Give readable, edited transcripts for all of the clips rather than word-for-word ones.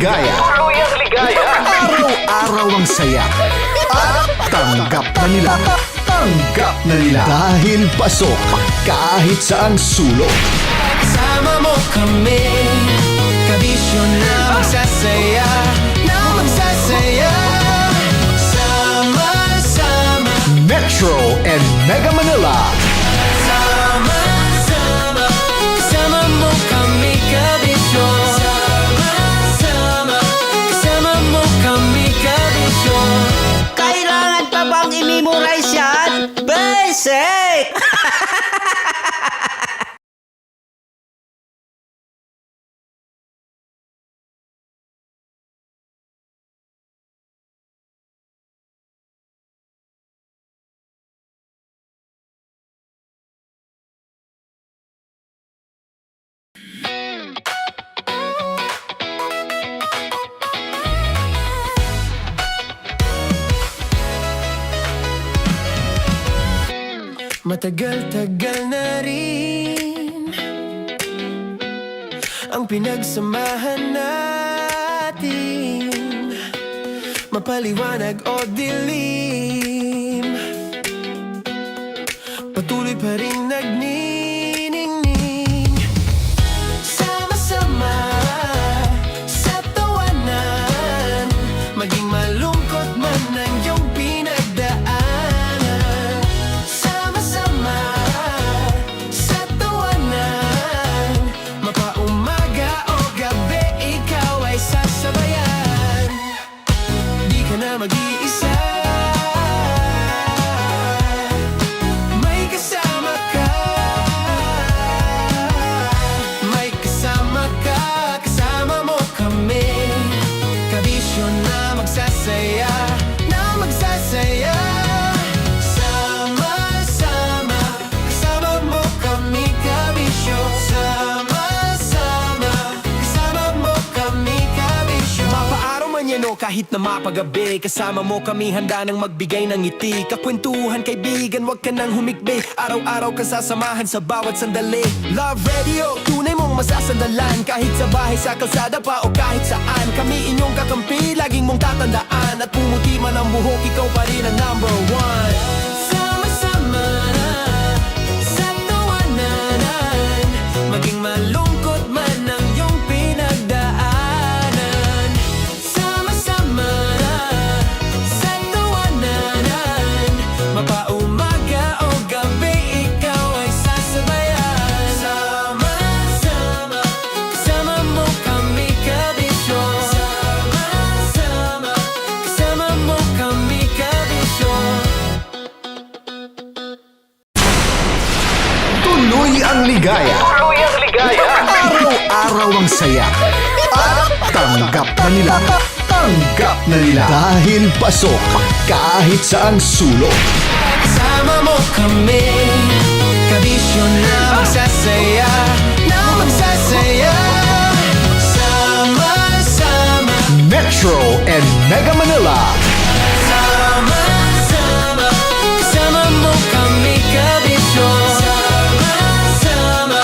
ligaya. Araw-araw ang saya. At tanggap na nila. Tanggap na nila. Dahil pasok kahit saang sulok. Sama mo kami, kabisyo na magsasaya, na magsasaya. Sama-sama, Metro and Mega Manila. sama-sama, kasama mo kami, kabisyo. Sama-sama, kasama mo kami, kabisyo. Kailangan pa bang i-memorize yan? Basic! Matagal-tagal na rin ang pinagsamahan natin, mapaliwanag o dilim, patuloy pa rin nagniningning. Sama-sama sa tawanan, maging malungkot man ang iyong pinagdaanan. Sama-sama sa tawanan, mapaumaga o gabi, ikaw ay sasabayan. Di ka na mag-iisa, may kasama ka. May kasama ka, kasama mo kami, kabisyo na magsasaya, na magsasaya. Sama-sama, kasama mo kami, kabisyo. Sama-sama, kasama mo kami, kabisyo. Mapaaraw man yan o kahit na mapagabi, kasama mo kami, handa nang magbigay ng ngiti. Kakwentuhan, kaibigan, wag ka nang humikbi. Araw-araw ka sasamahan sa bawat sandali. Love Radio, tunay mong masasandalan. Kahit sa bahay, sa kalsada pa o kahit saan, kami inyong kakampi, laging mong tatandaan. At pumuti man ang buhok, ikaw pa rin ang number one. Sama-sama sa tawanan, maging malungkot man ang iyong pinagdaanan. Sama-sama sa tawanan, mapaumaga o gabi, ikaw ay sasabayan. Sama-sama, kasama mo kami, kabisyo. Sama-sama, kasama mo kami, kabisyo. Tuloy ang ligaya. Araw-araw ang saya. At tanggap na nila. Tanggap na nila. Dahil pasok kahit saang sulok. Sama mo kami, kabisyo na magsasaya, na magsasaya. Sama-sama, Metro and Mega Manila. sama-sama, kasama mo kami, kabisyo. Sama-sama,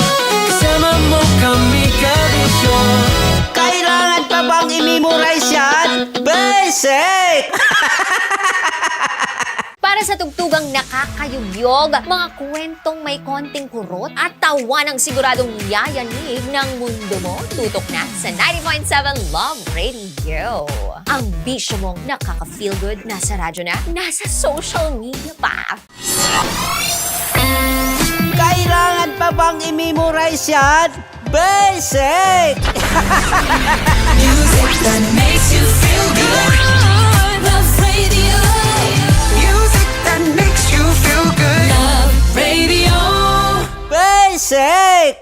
kasama mo kami, kabisyo. Kailangan pa bang i-memorize yan? Basic! Para sa tugtugang nakakayugyog, mga kwentong may konting kurot at tawa ng siguradong yayanig ng mundo mo, tutok na sa 90.7 Love Radio. Ang bisyo mong nakaka-feel good, nasa radyo na, nasa social media pa. Kailangan pa bang i-memorize yan? Basic! Music that makes you feel good. Love Radio. Music that makes you feel good. Love Radio. Basic!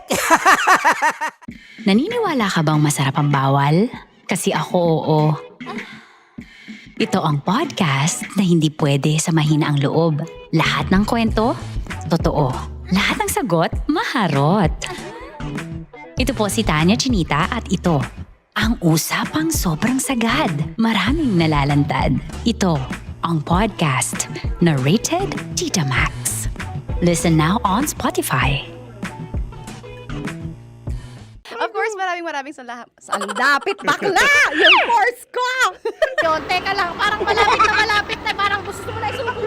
Naniniwala ka bang masarap ang bawal? Kasi ako oo. Ito ang podcast na hindi pwede sa mahina ang loob. Lahat ng kwento, totoo. Lahat ng sagot, maharot. Ito po si Tanya Chinita at ito, ang usapang sobrang sagad. Maraming nalalantad. Ito, ang podcast na Rated Tita Max. Listen now on Spotify. Of course, marami maraming salapit bakla! Yung course ko! Yun, teka lang, parang malapit na, parang gusto mo na isubo.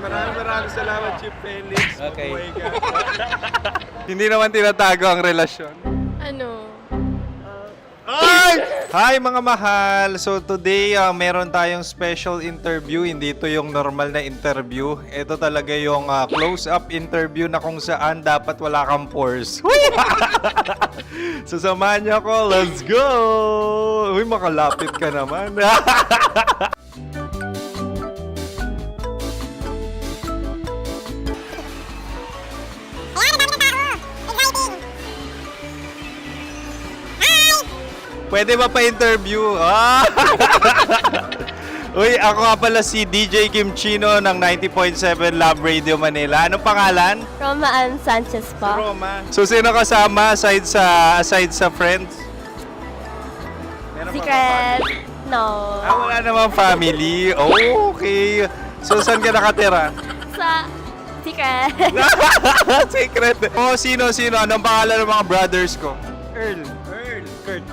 Maraming salamat, Chief Felix. Okay. Mabuhay ka. Hindi naman tinatago ang relasyon. Ano? Hi mga mahal! So today, meron tayong special interview. Hindi ito yung normal na interview. Ito talaga yung close-up interview na kung saan dapat wala kang pores. So samahan niyo ako. Let's go! Uy, makalapit ka naman. Pwede ba pa-interview? Uy, ako nga pala si DJ Kim Chino ng 90.7 Love Radio Manila. Anong pangalan? Roma Ann Sanchez po. Roma. So, sino kasama aside sa friends? Meron ba Secret. No. wala namang family. Oh, okay. So, saan ka nakatira? Sa Secret. Secret. Oh, sino? Anong pangalan ng mga brothers ko? Earl, Kurt.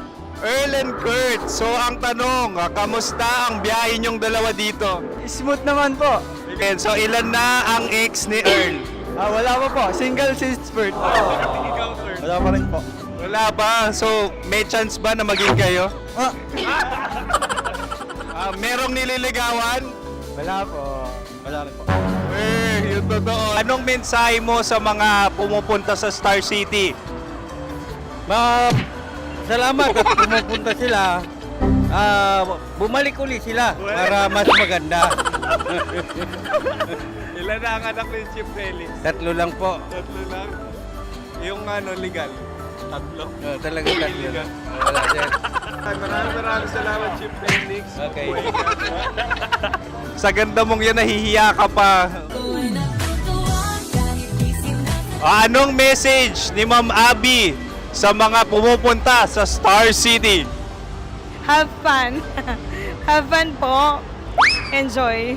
Earl and Kurt. So, ang tanong, kamusta ang biyahe niyong dalawa dito? Smooth naman po. Okay, so ilan na ang ex ni Earl? Wala pa po. Single since birth. Wala pa rin po. Wala ba? So, may chance ba na maging kayo? Merong nililigawan? Wala po. Wala rin po. Yung totoo. Anong mensahe mo sa mga pumupunta sa Star City? Salamat at pumupunta sila. Bumalik uli sila para mas maganda. Ilan na ang anak ni Chief Felix? 3 lang po. 3 lang. Yung legal? 3? Talaga 3 lang. Wala sir. Maraming salamat, Chief Felix. Okay. Sa ganda mong yan, nahihiya ka pa. Anong message ni Ma'am Abby sa mga pumupunta sa Star City? Have fun. Have fun po. Enjoy.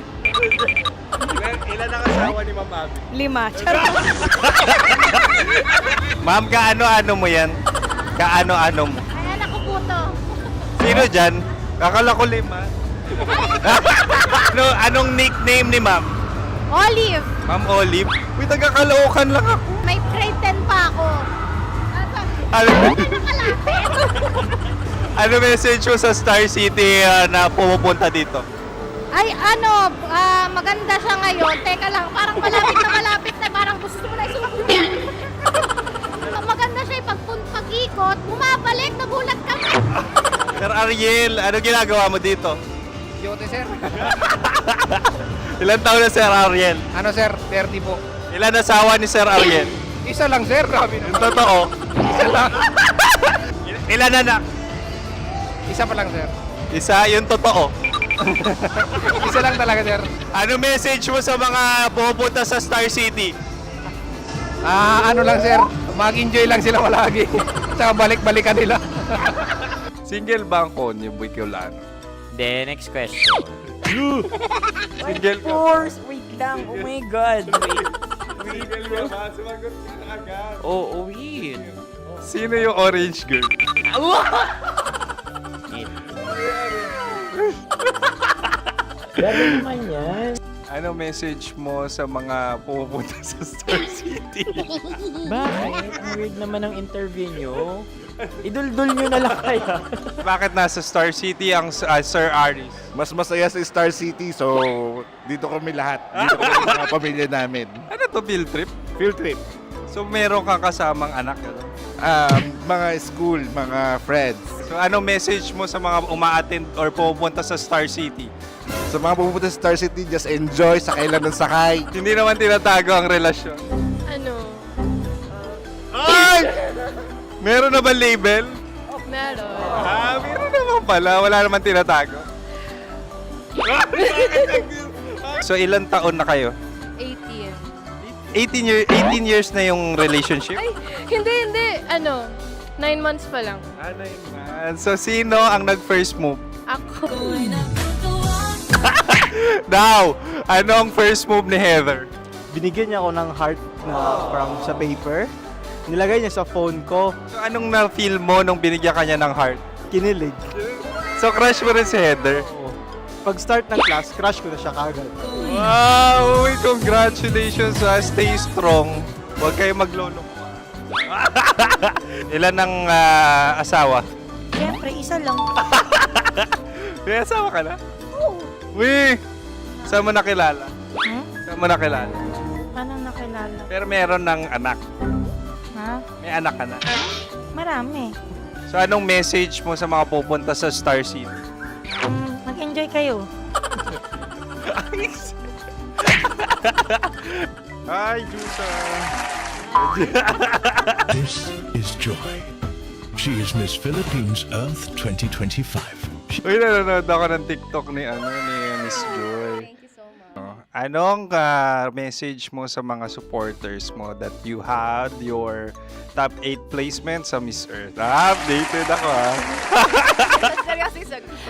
Ilan ang asawa ni Ma'am Abby? 5. Charot. Ma'am, kaano-ano mo yan? Kaano-ano mo? Ay, anak ko po to. Sino dyan? Kakala ko 5. Anong nickname ni Ma'am? Olive. Ma'am Olive? Uy, taga-Caloocan lang ako. May grade 10 pa ako. Ano, Nakalapit. ano message mo sa Star City na pumupunta dito? Ay, maganda siya ngayon. Teka lang, parang malapit na, parang gusto mo na isubo. Maganda siya pag-ikot, bumabalik, nagulat kami. Sir Ariel, ano ginagawa mo dito? Yote sir. Ilan taon na Sir Ariel? Ano sir? 30 po. Ilan asawa ni Sir Ariel? Isa lang sir. Grabe Yung totoo. Isa lang. Ilan anak? Isa pa lang sir. Isa, yung totoo. Isa lang talaga sir. Ano message mo sa mga pumupunta sa Star City? Ano lang sir. Mag-enjoy lang sila palagi. Tsaka balik-balikan nila. Single ba ang konyo, Boy Kiolano? Then, next question. Single ka? Wait lang. Oh my God. Single ka ba? Sumagot ka na agad. Oh, wait. Sino yung orange girl? Gano'n naman yan. Ano message mo sa mga pumupunta sa Star City? Bakit? Ang weird naman ang interview nyo. Idul-dul nyo na lang kaya. Bakit nasa Star City ang Sir Aris? Mas masaya sa Star City, so dito kami lahat. Dito kami mga pamilya namin. Ano to, field trip? Field trip. So meron kang kasamang anak? Ano? Mga school, mga friends. So ano message mo sa mga uma-attend or pumupunta sa Star City? Sa mga pupunta sa Star City, just enjoy, sakay lang ng sakay. Hindi naman tinatago ang relasyon. Ano? Ay! Meron na ba label? Meron. Meron naman pala. Wala naman tinatago. So ilan taon na kayo? 18. 18 years na yung relationship? Ay, hindi. 9 months pa lang. Ano yun? So sino ang nag-first move? Ako. Now, ano ang first move ni Heather? Binigyan niya ako ng heart na from sa paper. Nilagay niya sa phone ko. So, anong na-feel mo nung binigyan ka niya ng heart? Kinilig. So, crush mo rin si Heather? Oo. Pag start ng class, crush ko na siya kagad. Wow! Uy, congratulations! Stay strong. Huwag kayo maglolo. Ilan ang asawa? Siyempre, isa lang. May asawa ka na? Oo. Uy! Saan mo nakilala? Saan mo nakilala? Paano nakilala? Pero meron ng anak. Ha? May anak ka na. Marami. So, anong message mo sa mga pupunta sa Star City? Mag-enjoy kayo. Hi, Jusa! This is Joy. She is Miss Philippines Earth 2025. Uy, nanonood ako ng TikTok ni Miss Joy. Thank you so much. Anong message mo sa mga supporters mo that you had your top 8 placement sa Miss Earth? Updated ako Seryoso.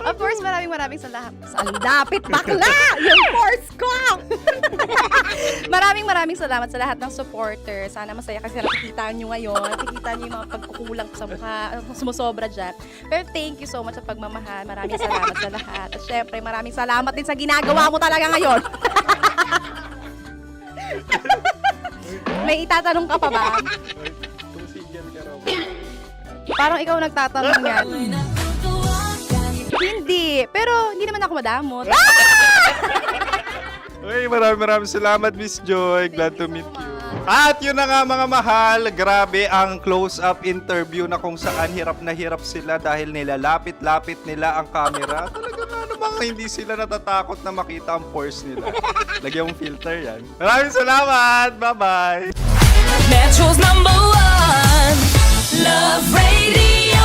Of course, maraming salamat. Ang dapit bakla! Yung force ko! maraming salamat sa lahat ng supporters. Sana masaya kasi nakikita nyo ngayon. Nakikita nyo yung mga pagkukulang ko sa mukha. Sumusobra dyan. Pero thank you so much sa pagmamahal. Maraming salamat sa lahat. At syempre, maraming salamat din sa ginagawa mo talaga ngayon. May itatanong ka pa ba? Parang ikaw nagtatanong yan. Hindi. Pero hindi naman ako madamot. Uy, maraming salamat, Miss Joy. Glad to meet you. At yun na nga mga mahal, grabe ang close-up interview na kung saan hirap na hirap sila dahil nilalapit-lapit nila ang camera. Talaga na namang hindi sila natatakot na makita ang pores nila. Lagyan mong filter yan. Maraming salamat! Bye-bye! Metro's #1 Love Radio.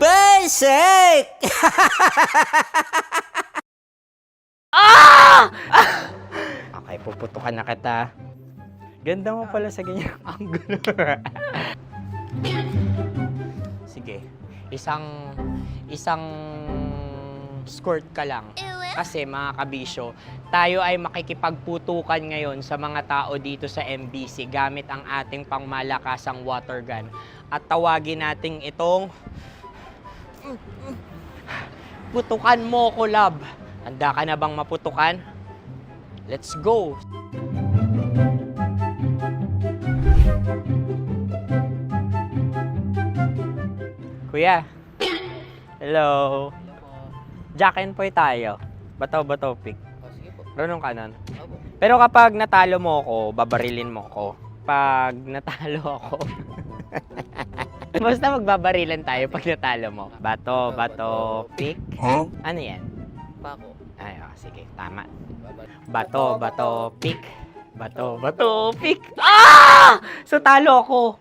Basic! Okay, puputukan na kita. Ganda mo pala sa ganyang angulo. Sige, isang skirt ka lang. Kasi mga kabisyo, tayo ay makikipagputukan ngayon sa mga tao dito sa MBC gamit ang ating pangmalakasang water gun. At tawagin natin itong putukan mo ko, love. Handa ka na bang maputukan? Let's go! Kuya. Hello. Jack and Poy tayo. Bato-bato pick. Runong kanan. Pero kapag natalo mo ako, babarilin mo ako. Pag natalo ako, basta magbabarilan tayo pag natalo mo. Bato, pick. Huh? Ano yan? Bako. Ay, sige, tama. Bato, pick. Bato, pick. Ah! So, talo ako.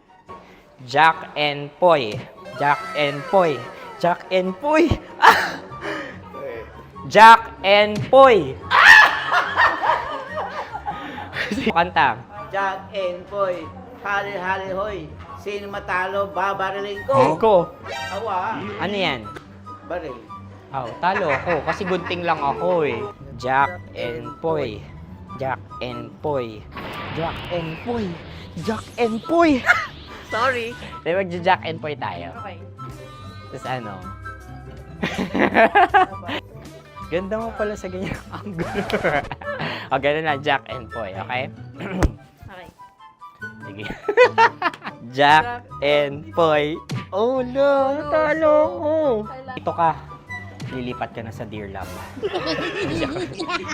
Jack and Poy. Jack and Poy. Jack and Poy. Ah! Jack and Poy. Kanta. Jack and Poy, hali-hali hoy. Sino matalo, babariling ko. Ko. Awa, Ano yan? baril. Oh, talo ako kasi gunting lang ako eh. Jack and Poy. Jack and Poy. Jack and Poy. Jack and Poy. Sorry. Di magja-Jack and Poy tayo. Okay. Tapos ano? Ganda mo pala sa ganyang angulo. O, ganun na, Jack and Poy, okay? Okay. Sige. Jack and Poy. Oh no, natalo ko. Ito ka. Lilipat ka na sa Dear Love.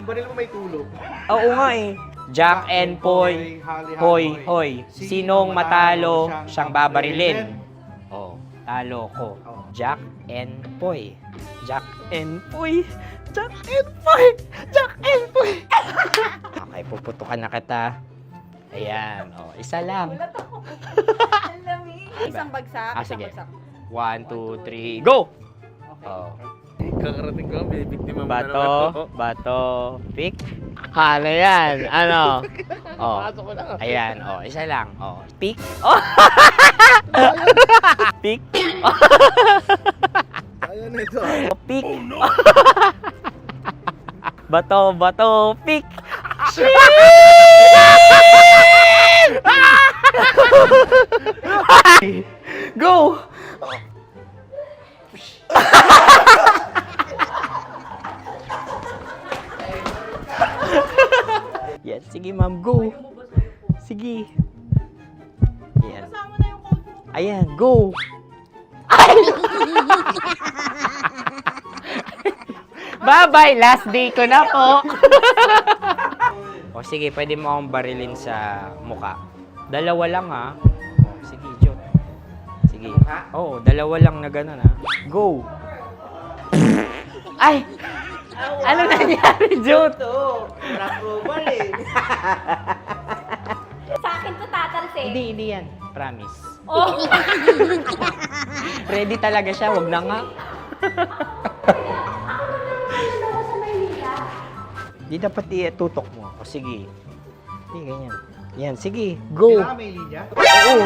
Baril mo may tulog. Oo nga eh. Jack and Poy. Hoy, hoy. Sinong matalo, siyang babarilin. Oh, talo ko. Jack and Poy. Jack and Poy. Jack and Poy. Jack and Poy. Okay, puputukan na kita. Ayan. Oh, isa lang. Isang bagsak. Sige. 1, 2, 3, go! Oh. Kakarating ko, binibiktima mo Bato, pick. Ano yan? Ano? Oh. Ayan, oh, isa lang. Oh, pick. Oh. Pick. Ayan ito. Oh, pick. Bato, pick. Shit! Sige. Ayan. Ayan, go! Ay! Bye-bye! Last day ko na po! O sige, pwede mo akong barilin sa muka. Dalawa lang ha. O, sige, Jot. Sige. Oo, dalawa lang na gano'n ha. Go! Ay! Ano nangyari, Jot? Ito, approval eh. Sa akin to tatalsik. Hindi yan. Promise. Oh. Ready talaga siya, wag na nga. Di dapat tutok mo. O sige. Hindi, ganyan. Yan, sige. Go. May linya? Oo.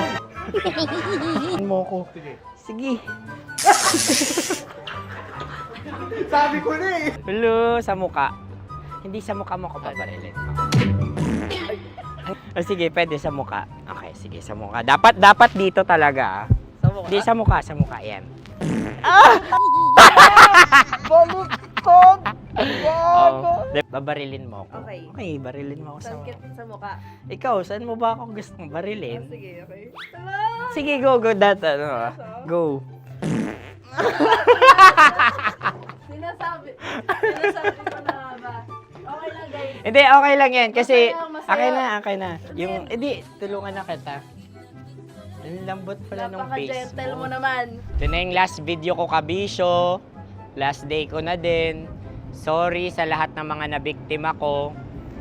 mo ko. Sige. Sabi ko na eh. Hello, sa muka. Hindi sa muka mo ko babarilin. O sige, pwede sa muka. Okay, sige, sa muka. Dapat dito talaga. Sa muka? Hindi, sa muka, yan. Baluktot! Babarilin mo ako. Okay. Okay, barilin mo ako sa muka. Sa mukha. Ikaw, saan mo ba ako gustong barilin? Sige, okay. Sige, go. Go. Sinasabi ko na ba? Okay lang, guys. Hindi, okay lang yan. Kasi, Masaya. okay na. Yung, hindi, tulungan na kita. Ang lambot pala ng face Napaka-gentle mo. mo naman. Ito na yung last video ko, kabisyo. Last day ko na din. Sorry sa lahat ng mga nabiktima ko.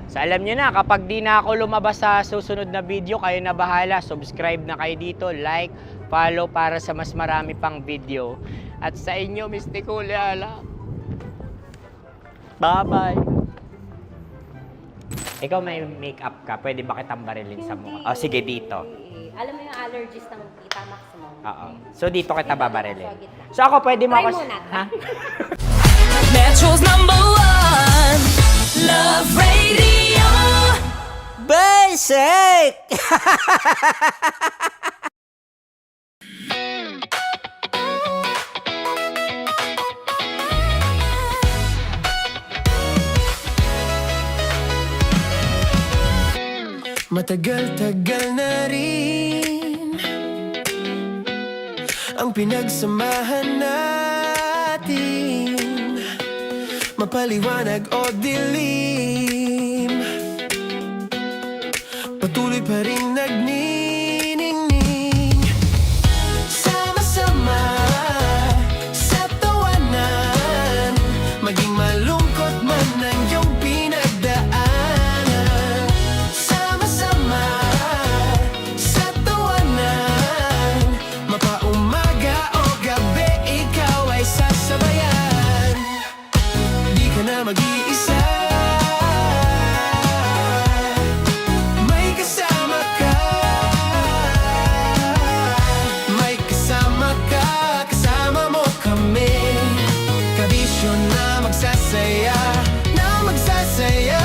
So alam nyo na, kapag di na ako lumabas sa susunod na video, kayo na bahala. Subscribe na kayo dito, like, follow para sa mas marami pang video. At sa inyo, Mistiko Leala. Bye-bye. Ikaw may makeup ka, pwede ba kitang barilin sa mukha? O sige, dito. Alam mo yung allergies ng Tita Max mo? Oo. So dito kita babarilin. So ako, pwede mo ako... Try muna. Ha? Metro's #1 Love Radio. Basic! Matagal-tagal na rin ang pinagsamahan natin, mapaliwanag o dilim, patuloy pa rin nagniningning. Sama-sama sa tawanan, maging malungkot man ang iyong pinagdaanan. Sama-sama sa tawanan, mapaumaga o gabi, ikaw ay sasabayan. Di ka na mag-iisa, may kasama ka. May kasama ka, kasama mo kami. Kabisyo na magsasaya, na magsasaya.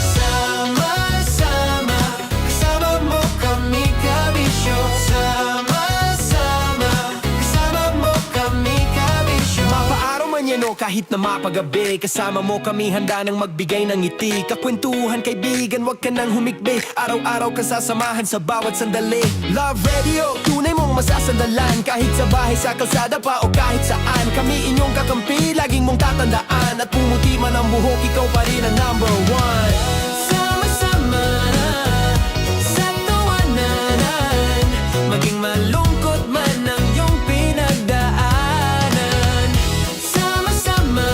Sama-sama, kasama mo kami, kabisyo. Sama-sama, kasama mo kami, kabisyo. Mapaaraw man yan o kahit na mapagabi, kasama mo kami, handa nang magbigay ng ngiti. Kakwentuhan, kaibigan, wag ka nang humikbi. Araw-araw ka sasamahan sa bawat sandali. Love Radio, tunay mong masasandalan. Kahit sa bahay, sa kalsada pa o kahit saan, kami inyong kakampi, laging mong tatandaan. At pumuti man ang buhok, ikaw pa rin ang #1. Sama-sama sa tawanan, maging malungkot man ang iyong pinagdaanan. Sama-sama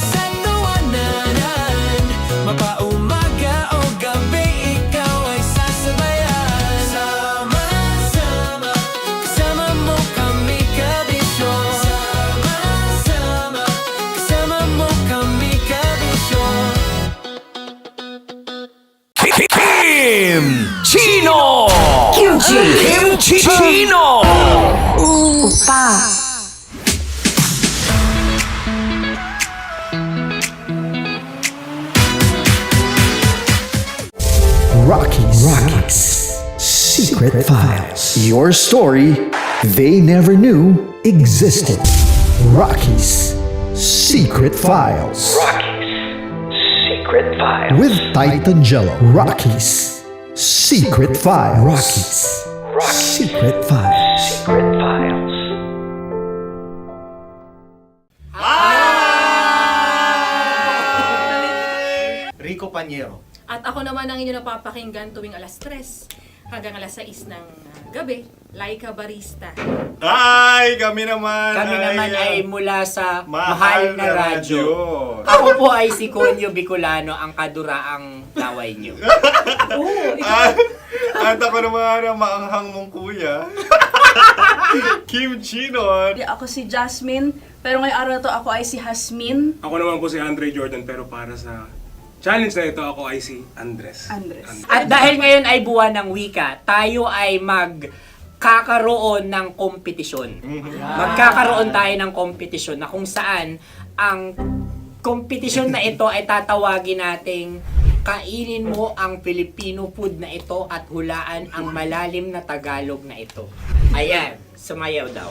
sa tawanan, mapaumaga o gabi, ikaw ay sasabayan. Sama-sama, kasama mo kami, kabisyo. Sama-sama, kasama mo kami, kabisyo. Chino! Kimchi Chino! Rocky's Secret Files. Your story they never knew existed. Rocky's Secret Files. With Titan Jello. Rocky's Secret Files. Rockies Secret Files. Rico Panyero. At ako naman ang inyo napapakinggan tuwing alas 3 hanggang alas 6 ng gabi, Laika Barista. Ay, kami naman. Kami naman ay mula sa Mahal na Radyo. Ako po ay si Conyo Bicolano, ang kaduraang laway niyo. At ako naman ang maanghang mong kuya. Kim Chinon. Ako si Jasmine, pero ngayong araw na to ako ay si Hasmin. Ako naman po si Andre Jordan, pero para sa challenge na ito, ako ay si Andres. At dahil ngayon ay buwan ng wika, tayo ay magkakaroon ng kompetisyon. Magkakaroon tayo ng kompetisyon na kung saan ang kompetisyon na ito ay tatawagin nating kainin mo ang Filipino food na ito at hulaan ang malalim na Tagalog na ito. Ayan, sumayaw daw.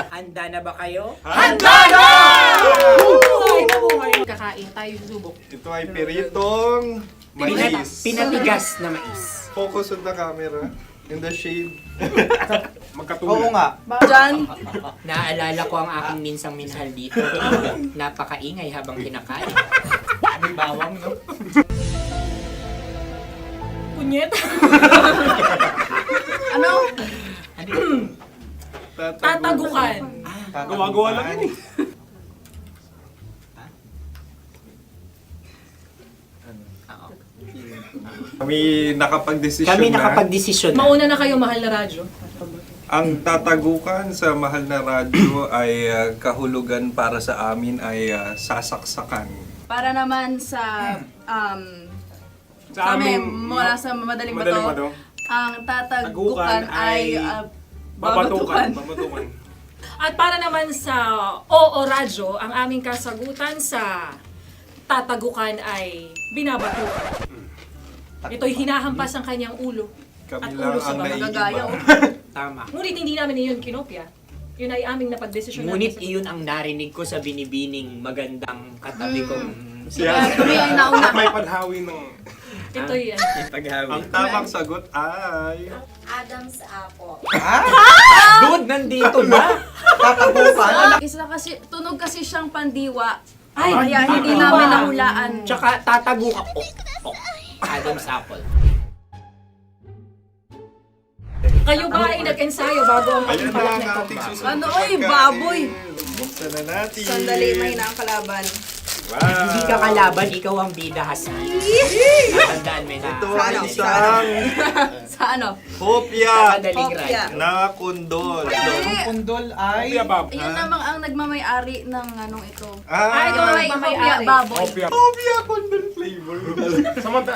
Handa na ba kayo? Handa na! Kakain tayo subok. Ito ay piritong mais. Pinatigas na mais. Focus on the camera. In the shade. Magkatulad. Oo nga. Diyan, Naalala ko ang aking minsang minahal dito. Napakaingay habang kinakain. May bawang, no? punyet. Ano? Tatagukan. Gawa-gawa lang yun eh. Kami nakapag-desisyon Kami na. nakapag-desisyon na. Mauna na kayo, mahal na radyo. Ang tatagukan sa Mahal na Radyo ay kahulugan para sa amin ay sasaksakan. Para naman sa Sa amin, mula sa madaling madaling bato, bato, ang tatagukan tagukan ay babatukan. babatukan. At para naman sa Oo Radyo, ang aming kasagutan sa tatagukan ay binabatukan. Ito'y hinahampas ang kanyang ulo. Kami At lang ulo sa ang magagaya. Tama. Ngunit hindi namin iyon kinopya. Yun ay aming napagdesisyon Ngunit namin. iyon ang narinig ko sa binibining magandang katabi kong may panhawi ng... Ito'y Ang tamang sagot ay... Adam's apple. Dude, nandito ba? Isa kasi, tunog kasi siyang pandiwa. Ay, Kaya hindi namin nahulaan. Tsaka tatago ka. Adam's apple. Kayo ba ay nag-ensayo bago ang Ayan na pagpalak ang nito? ating susunod Ano, na oy, pagkain. baboy! Buksan na natin. na ang kalaban. Wow. Hindi ka kalaban, ikaw ang bida, Hasmi. Natandaan mo na. Ito ay isang Sa ano? hopya Madaling Hopya. ride. na kundol. Pundol ay... Bob. Iyan namang ang nagmamay-ari ng anong ito. Ah, Ito ay hopya baboy. hopya kundol flavor. Samanta...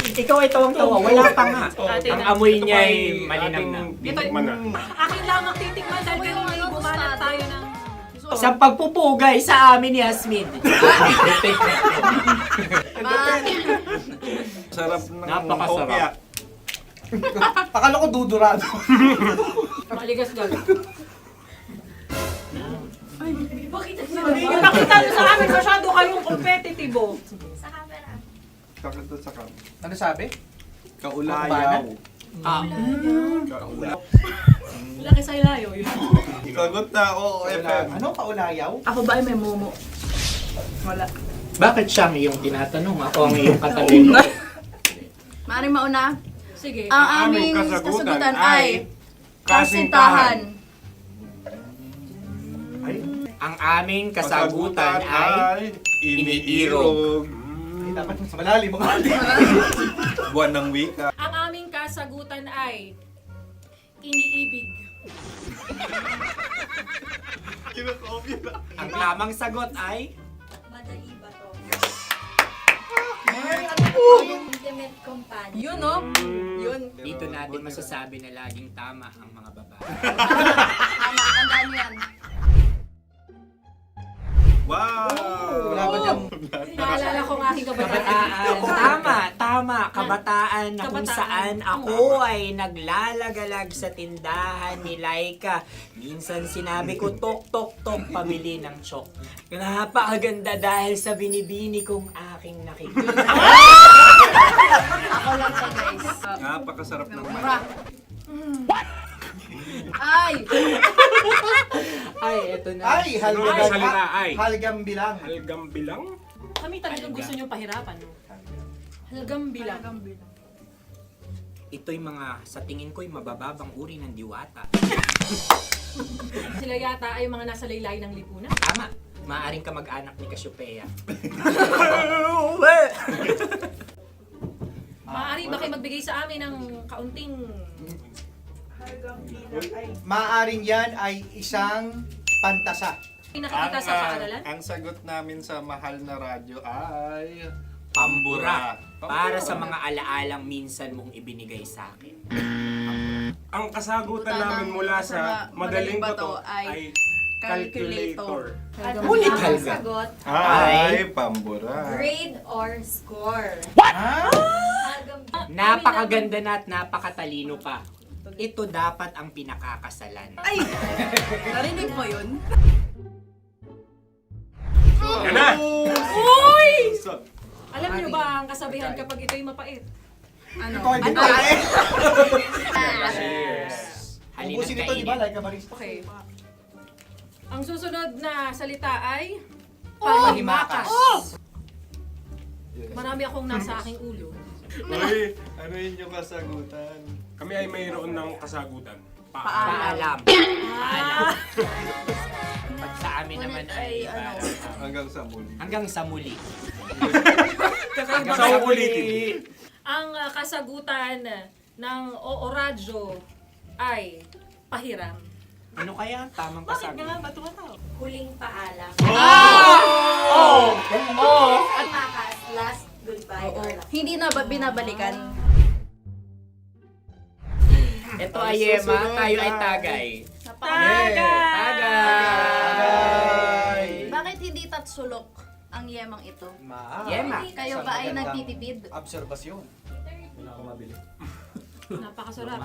Ikaw ay tawang-tawa, wala pa nga. Ang amoy niya ay malinam na. Titikman na. Akin lamang titikman dahil kayo ay bumanat tayo ng... Sa pagpupugay sa amin ni Hasmin. Sarap ng Napakasarap. hopya. Akala ko dudurado. Maligas gal. Ay, bakit? Ipakita nyo sa amin, masyado kayong competitive. Sakit sa kam. Ano sabi? Kaulayaw. Laki sa ilayo yun. Sagot na, oo, FM. Ano kaulayaw? Ako ba ay may momo? Wala. Bakit siya ang iyong tinatanong? Ako ang iyong katabi. Maaaring mauna? Sige. Ang Ang aming aming kasagutan kasagutan ay ay kasintahan. Ang aming kasagutan ay iniirog. Dapat sa malalim mga Buwan ng wika. Ang aming kasagutan ay iniibig. Kinakopya na. ang tamang sagot ay Madali ba to? Intimate companion. Yun, no? Yun. dito natin masasabi na laging tama ang mga babae. Tama, tandaan nyo yan. Wow! Wala ba dyan? Naalala ko ang aking kabataan. Kabataan. Tama. Kabataan na kung Kabataan. saan ako ay naglalagalag sa tindahan ni Laika. Minsan sinabi ko, tok, tok, tok, pamili ng chok. Napakaganda dahil sa binibini kong aking nakikita. Napakasarap ng Ay! Ay, eto na. Ay, salita, ay. halgam bilang. Halgam bilang? Kami talagang gusto niyong pahirapan, no? Halagang bilang. Ito'y mga, sa tingin ko'y mabababang uri ng diwata. Sila yata ay mga nasa laylay ng lipunan. Tama. Maaring ka mag-anak ni Cassiopeia. Maaari ba kayo magbigay sa amin ng kaunting... Maaring yan ay isang pantasa. May nakikita sa paaralan? Ang sagot namin sa mahal na radyo ay... Pambura. Para sa mga alaalang minsan mong ibinigay sa akin. Ang kasagutan namin mula sa madaling bato ay calculator. Ulit halga. Sagot, Ay, pambura. grade or score. Napakaganda na at napakatalino pa. Ito dapat ang pinakakasalan. Ay! Narinig mo yun? Yan na! Uy! Alam niyo ba ang kasabihan kapag ito'y mapait? Ano? Halina't Ubusin ito, di ba? kainin. Like a barista. Okay. Ang susunod na salita ay... Panghimakas. Marami akong nasa aking ulo. Uy, ano yun yung kasagutan? Kami ay mayroon ng kasagutan. Paalam. Paalam. Pag sa amin naman ay... Hanggang sa muli. Hanggang sa muli. Sa ulitin. Ang kasagutan ng Oo Radyo ay pahiram. Ano kaya ang tamang kasagutan? Ba't tumatawa? Huling paalam. At Last goodbye. Hindi na ba binabalikan? Ito ay Yema, tayo ay Tagay. Tagay! Bakit hindi tatsulok ang yemang ito? Yema. Kayo ba ay nagtitipid? Obserbasyon. Napakasarap.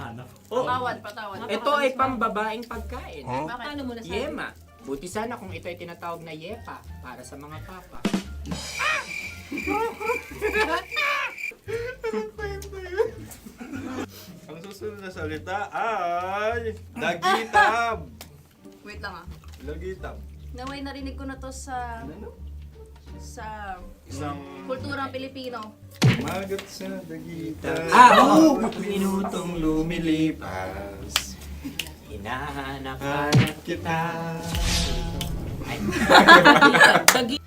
Patawad. Ito ay pambabaeng pagkain. Bakit? Paano mo nasabi? Yema. Buti sana kung ito ay tinatawag na Yepa para sa mga papa. Ang susunod na salita ay... Dagitab! Wait lang ah. Dagitab. Naway narinig ko na to sa Isang kulturang Pilipino. magat sa dagitab. Oo! Minutong lumilipas. Hinahanap-hanap kita. Ay.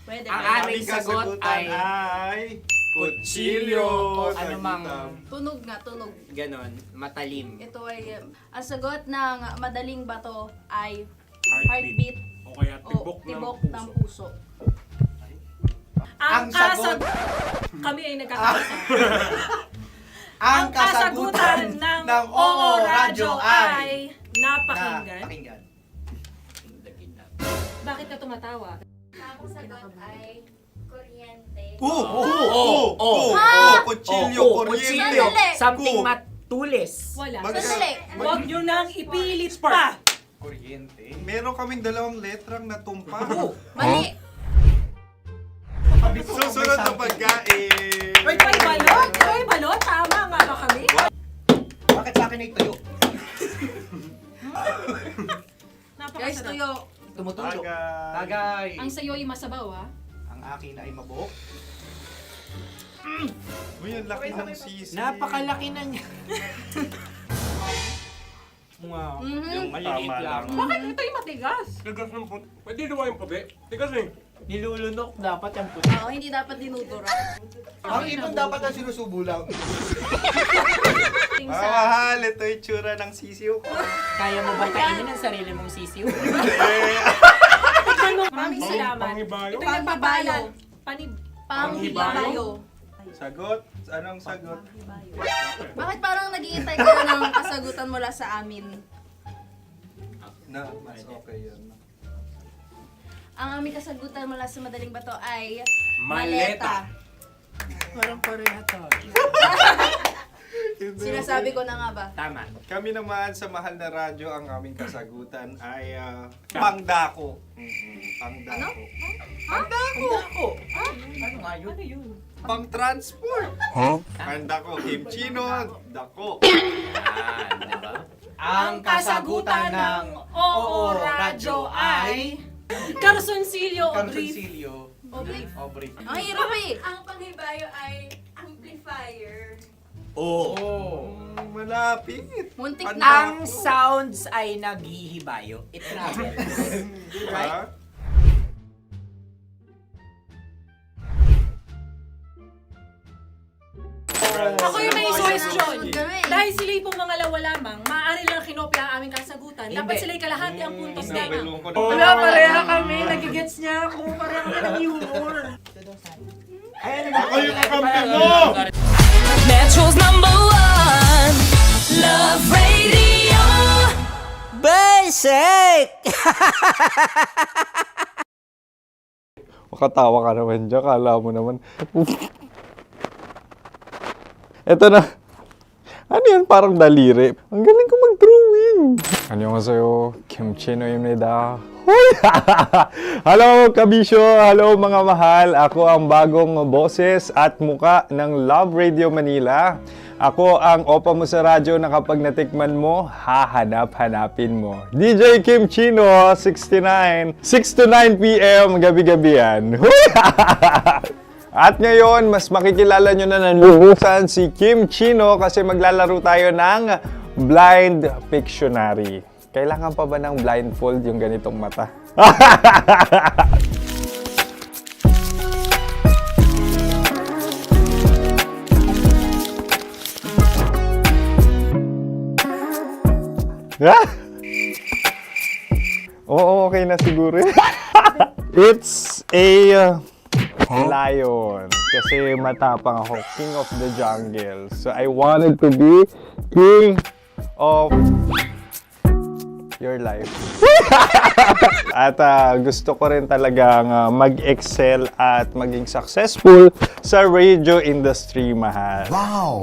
Pwede. Ang aming sagot ay kutsilyo o anumang Tunog nga, tunog. ganon, matalim. Ito ay, ang sagot ng madaling bato ay Heartbeat. heartbeat O kaya o tibok ng puso. Ang sagot- Kami ay nagkakaisa. Ang kasagutan ng Oo Radyo ay napakinggan. Napakinggan. Bakit ka tumatawa? Ang sagot ay kuryente. Kutsilyo, kuryente. Sandali. Something matulis. Wala. Sandali. Huwag nyo nang ipilit pa. Kuryente. Meron kaming dalawang letrang natumpa. Mali. Susunod na pagkain. May balot? May balot? Tama nga ba kami? Bakit sa akin ay tuyo? Guys, Napakasarap. tuyo. Tumutulo. Tagay. Tagay. Ang sayo ay masabaw, ha? Ang akin ay mabuhok. Uy, ang laki ng sisi. Napakalaki na niya. Wow. Yung Maliliit tama lang. lang. Bakit ito'y matigas? Tigas ng puti. Pwede luwa yung puti. Tigas eh. Nilulunok dapat ang puti. Oo, hindi dapat dinudura. Ang ibon dapat ang sinusubo lang. Mahal, ito yung tsura ng sisiw ko. Kaya mo ba kainin ang sarili mong sisiw? Maraming salamat. Panghibayo. Ito yung pabalan. Panghibayo. Sagot? Anong sagot? Bakit parang naghihintay kayo ng kasagutan mula sa amin? Na, mas okay yan. Ang aming kasagutan mula sa madaling bato ay Maleta. Parang pareha tayo. Sinasabi ko na nga ba? Tama. Kami naman sa Mahal na Radyo, ang aming kasagutan ay pangdako. Pangdako. Pangdako! Ano nga yun? Pang-transport. Pangdako, kimchino, dako. Yan, diba? Ang kasagutan ng Oo Radyo ay... Carsoncillo o brief. Brief. Ang hirap eh. Ang panghibayo ay amplifier. Malapit. Muntik na. Ang sounds ay naghihibayo. It travels. Diba? Ako yung may question. Kami. Dahil sila yung mga lawa lamang, maaari lang kinopya ang aming kasagutan. Dapat sila yung kalahati ang puntos lamang. Wala, pareha kami. Nagigets niya ako. Pareha kami ng humor. Ako yung kakampi mo! Metro's #1 Love Radio. Basic! Makatawa ka naman dyan, kala mo naman. Eto na. Ano yan? Parang daliri. Ang galing ko mag-drawing. Annyeonghaseyo. Kimchino입니다. Hello, kabisyo! Hello, mga mahal! Ako ang bagong boses at muka ng Love Radio Manila. Ako ang opa mo sa radyo na kapag natikman mo, hahanap-hanapin mo. DJ Kim Chino, 69. 6 to 9 p.m. gabi-gabi yan. At ngayon, mas makikilala nyo na ng lubusan si Kim Chino kasi maglalaro tayo ng Blind Pictionary. Kailangan pa ba ng blindfold yung ganitong mata? Oo, okay na siguro. It's a lion. Kasi matapang ako. King of the jungle. So I wanted to be king of your life. At gusto ko rin talagang mag-excel at maging successful sa radio industry, mahal. Wow!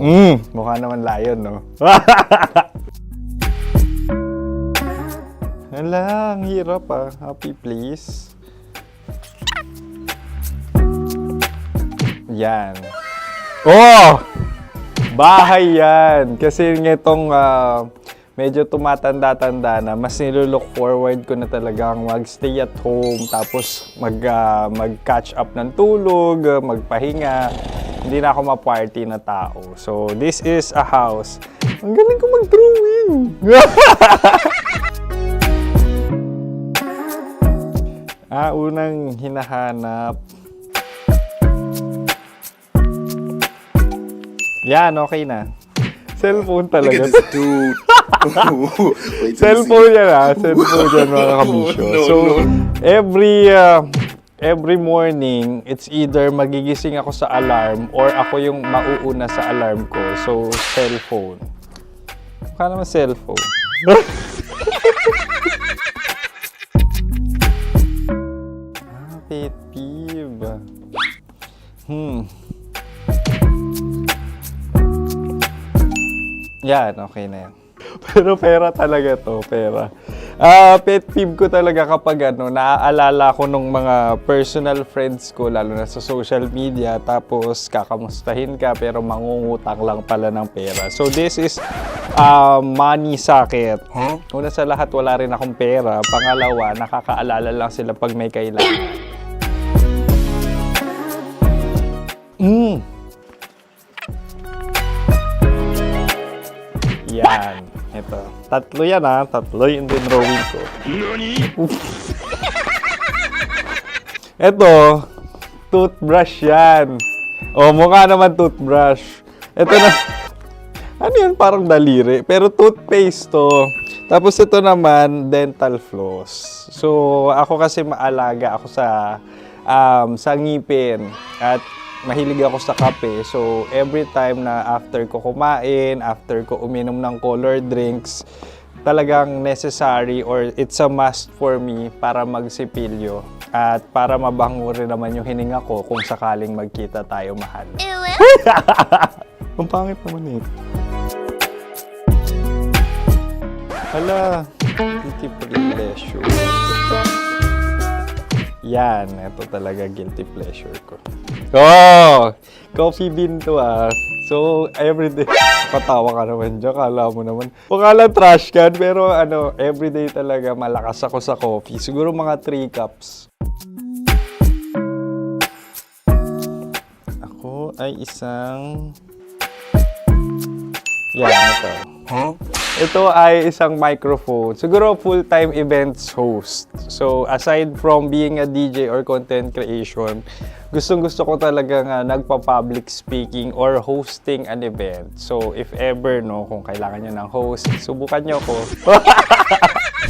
Mukha naman lion, no? Hala, ang hirap Happy place. Yan. Oh! Bahay yan. Kasi nitong medyo tumatanda-tanda na, mas nilook forward ko na talagang mag-stay at home, tapos mag-catch up ng tulog, magpahinga. Hindi na ako ma-party na tao. So, this is a house. Ang galing ko mag-drawing! Unang hinahanap. Yan, okay na. Cellphone talaga. Dude. Cellphone yan Cellphone yan, mga kabisyo. So, every morning, it's either magigising ako sa alarm or ako yung mauuna sa alarm ko. So, cellphone. Mukha naman cellphone. Pet peeve. Yan, okay na yan. Pero pera talaga to, pera. Pet peeve ko talaga kapag naaalala ko nung mga personal friends ko, lalo na sa social media, tapos kakamustahin ka pero mangungutang lang pala ng pera. So this is money sakit. Una sa lahat, wala rin akong pera. Pangalawa, nakakaalala lang sila pag may kailangan. Yan. Ito. Tatlo yan Tatlo yung drawing ko. Ito. Toothbrush yan. Mukha naman toothbrush. Ito na. Ano yan? Parang daliri. Pero toothpaste to. Tapos ito naman, dental floss. So, ako kasi maalaga ako sa ngipin. At mahilig ako sa kape. So, every time na after ko kumain, after ko uminom ng colored drinks, talagang necessary or it's a must for me para magsipilyo at para mabango rin naman yung hininga ko kung sakaling magkita tayo, mahal. Ang pangit naman ito. Hala, guilty pleasure. Yan, ito talaga guilty pleasure ko. Oh! Coffee bean to ah. So, everyday. Patawa ka naman dyan. Kala mo naman. Pakala trash can, pero everyday talaga malakas ako sa coffee. Siguro mga 3 cups. Ako ay isang... Yan, ito. Ito ay isang microphone. Siguro full-time events host. So, aside from being a DJ or content creation, gustong-gusto ko talaga nga nagpa-public speaking or hosting an event. So, if ever, kung kailangan nyo ng host, subukan nyo ko.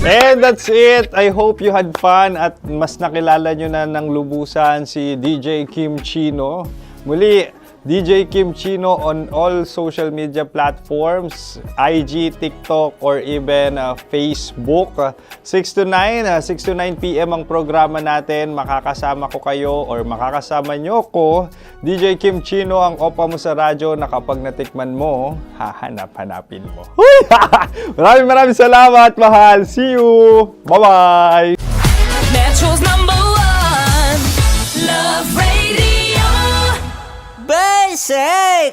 And that's it. I hope you had fun at mas nakilala nyo na ng lubusan si DJ Kim Chino. Muli, DJ Kim Chino on all social media platforms, IG, TikTok, or even Facebook. 6 to 9 p.m. ang programa natin. Makakasama ko kayo or makakasama nyo ko. DJ Kim Chino, ang opa mo sa radyo na kapag natikman mo, hahanap-hanapin mo. Maraming salamat, mahal. See you! Bye-bye! Metro's #1 Love Radio. Basic!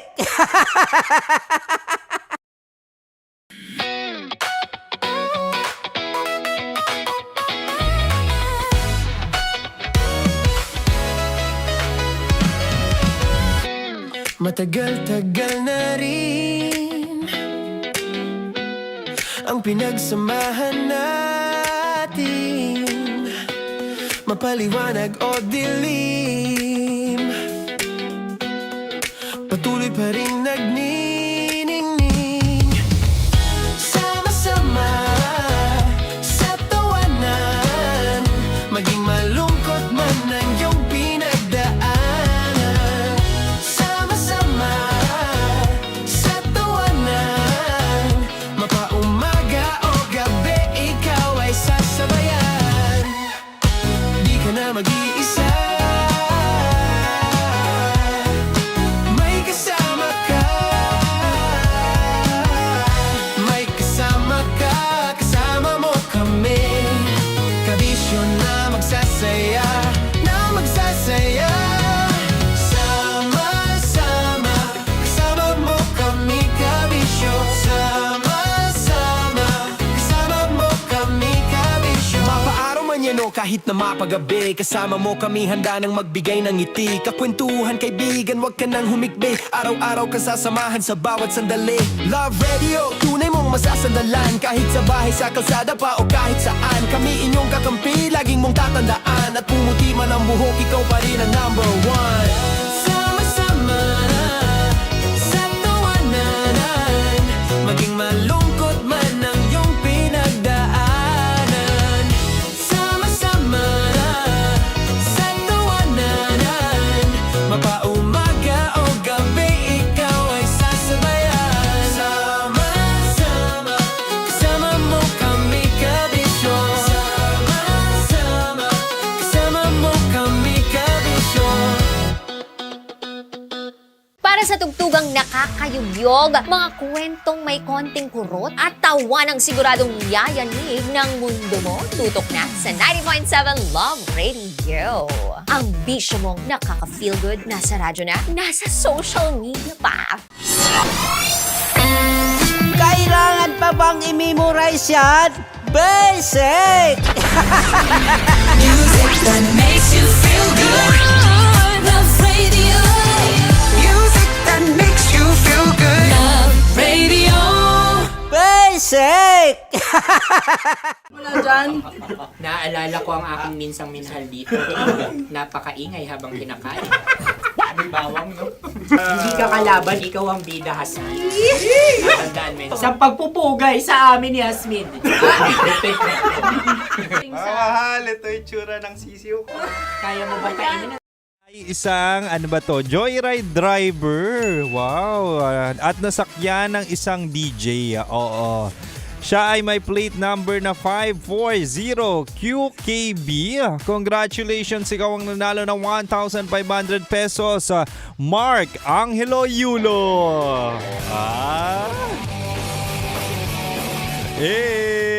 Matagal-tagal na rin ang pinagsamahan natin, mapaliwanag o dilim, patuloy pa rin nagniningning. Sama-sama sa tawanan, maging malungkot man ang iyong pinagdaanan. Sama-sama sa tawanan, mapaumaga o gabi, ikaw ay sasabayan. Di ka na mag-iisa, kahit na mapagabi, kasama mo kami, handa nang magbigay ng ngiti. Kakwentuhan, kaibigan, wag ka nang humikbi. Araw-araw kasasamahan sa bawat sandali. Love Radio, tunay mong masasandalan. Kahit sa bahay, sa kalsada pa o kahit saan, kami inyong kakampi, laging mong tatandaan. At pumuti man ang buhok, ikaw pa rin ang #1. Sama-sama sa tawanan, maging malungkot man ang iyong pinagdaanan. Sama-sama sa tawanan, mapaumaga o gabi, ikaw ay sasabayan. Sama-sama, kasama mo kami kabisyo. Sama-sama, kasama mo kami kabisyo. Para sa tugtugang nakakayugyog, mga kwentong may konting kurot at tawa ng siguradong yayanig ng mundo mo, tutok na sa 90.7 Love Radio. Ang bisyo mong nakaka-feel good, nasa radyo na, nasa social media pa. Kailangan pa bang i-memorize yan? Basic! Music that makes you feel good. Love Radio. Music that makes you feel good. Love Radio. Basic! Wala dyan. Naaalala ko ang aking minsang minahal dito. Napakaingay habang kinakain. May bawang, no? Hindi ka kalaban, ikaw ang bida, Hasmin. Natandaan mo yun. Sa pagpupugay sa amin ni Hasmin. Mahal, ito yung tsura ng sisiw ko. Kaya mo ba kainin? Ay, isang, joyride driver. Wow. At nasakyan ng isang DJ. Oo. Siya ay may plate number na 540QKB. Congratulations, ikaw ang nanalo ng 1,500 pesos. Mark Angelo Yulo. Hey!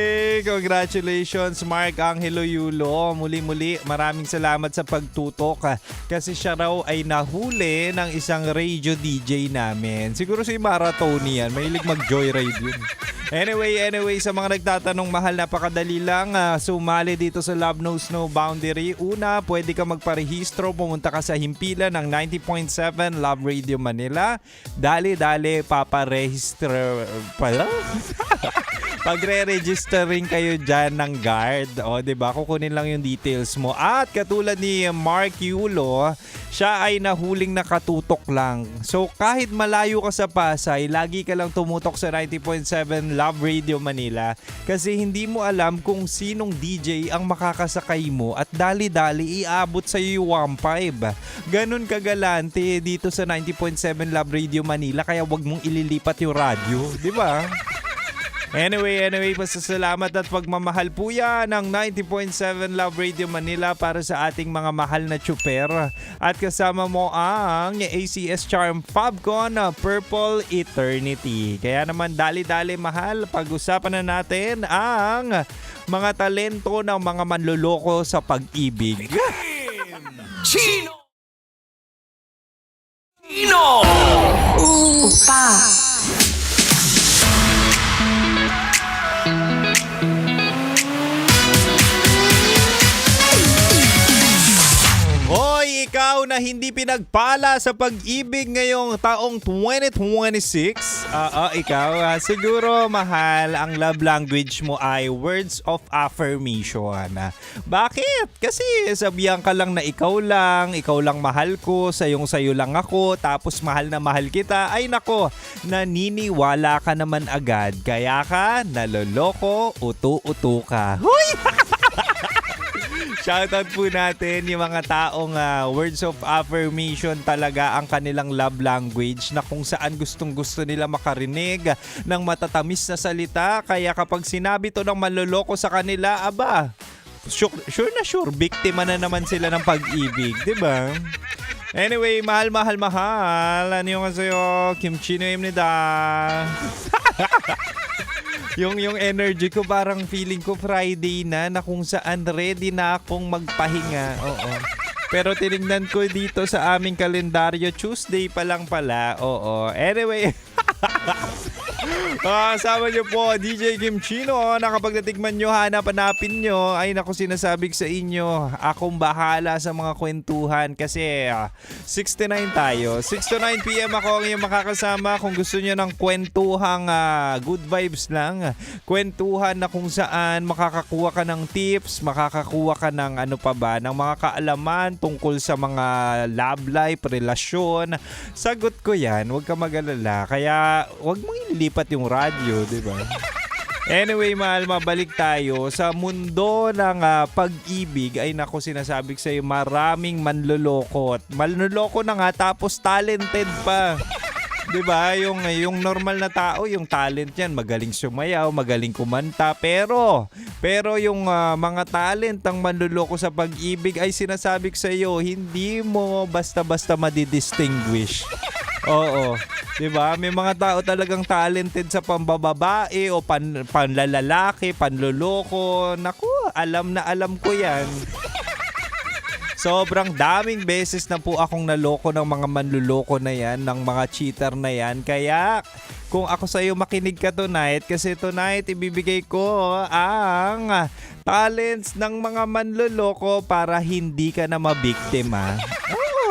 Congratulations, Mark Angelo Yulo. Muli-muli, maraming salamat sa pagtutok kasi siya raw ay nahuli ng isang radio DJ namin. Siguro si Maratoni yan. Mahilig mag-joyride yun. Anyway, sa mga nagtatanong, mahal, napakadali lang sumali dito sa Love Knows No Boundary. Una, pwede ka magparehistro, pumunta ka sa himpilan ng 90.7 Love Radio Manila. Dali-dali, paparehistro pala? Pagre-registering kayo dyan ng guard. O, diba? Kukunin lang yung details mo. At katulad ni Mark Yulo, siya ay nahuling nakatutok lang. So, kahit malayo ka sa Pasay, lagi ka lang tumutok sa 90.7 Love Radio Manila kasi hindi mo alam kung sinong DJ ang makakasakay mo at dali-dali iabot sa iyo yung 1.5. Ganun kagalante dito sa 90.7 Love Radio Manila kaya wag mong ililipat yung radyo. Diba? Anyway, pasasalamat at pagmamahal po yan ng 90.7 Love Radio Manila para sa ating mga mahal na tsuper. At kasama mo ang ACS Charm Fabcon Purple Eternity. Kaya naman dali-dali mahal, pag-usapan na natin ang mga talento ng mga manloloko sa pag-ibig. Chino! Opa. Hoy, ikaw na hindi pinagpala sa pag-ibig ngayong taong 2026. Ikaw, siguro mahal, ang love language mo ay words of affirmation. Bakit? Kasi sabihan ka lang na ikaw lang mahal ko, sayo lang ako, tapos mahal na mahal kita. Ay nako, naniniwala ka naman agad. Kaya ka naloloko, utu-utu ka. Hoy! Shoutout po natin yung mga taong words of affirmation talaga ang kanilang love language na kung saan gustong-gusto nila makarinig ng matatamis na salita. Kaya kapag sinabi to ng manloloko sa kanila, aba, sure, biktima na naman sila ng pag-ibig, di ba? Anyway, mahal. Ano yung sa'yo? Kimchi no imnida. Yung energy ko parang feeling ko Friday na kung saan ready na akong magpahinga. Oo. Pero tinignan ko dito sa aming kalendaryo, Tuesday pa lang pala. Oo. Anyway. Kasama nyo po, DJ Kim Chino, na kapag natikman nyo, hanap-hanapin nyo, ay naku, sinasabi sa inyo, akong bahala sa mga kwentuhan kasi 69 tayo. 6 to 9 p.m. ako ang iyong makakasama kung gusto nyo ng kwentuhang good vibes lang. Kwentuhan na kung saan makakakuha ka ng tips, makakakuha ka ng ano pa ba, ng mga kaalaman tungkol sa mga love life, relasyon. Sagot ko yan, huwag ka mag-alala. Kaya huwag mong ililipat yung radyo, di ba? Anyway, mahal, mabalik tayo sa mundo ng pag-ibig. Ay nako, sinasabi ko sa'yo, maraming manloloko. Manloloko na nga, tapos talented pa. Di ba? Yung normal na tao, yung talent yan, magaling sumayaw, magaling kumanta. Pero yung mga talent ang manloloko sa pag-ibig, ay sinasabi ko sa'yo, hindi mo basta-basta madidistinguish. Oo. Diba? May mga tao talagang talented sa pambababae o panlalalaki, panloloko. Naku, alam ko yan. Sobrang daming beses na po akong naloko ng mga manluloko na yan, ng mga cheater na yan. Kaya kung ako sa'yo, makinig ka tonight kasi tonight ibibigay ko ang talents ng mga manluloko para hindi ka na mabiktima.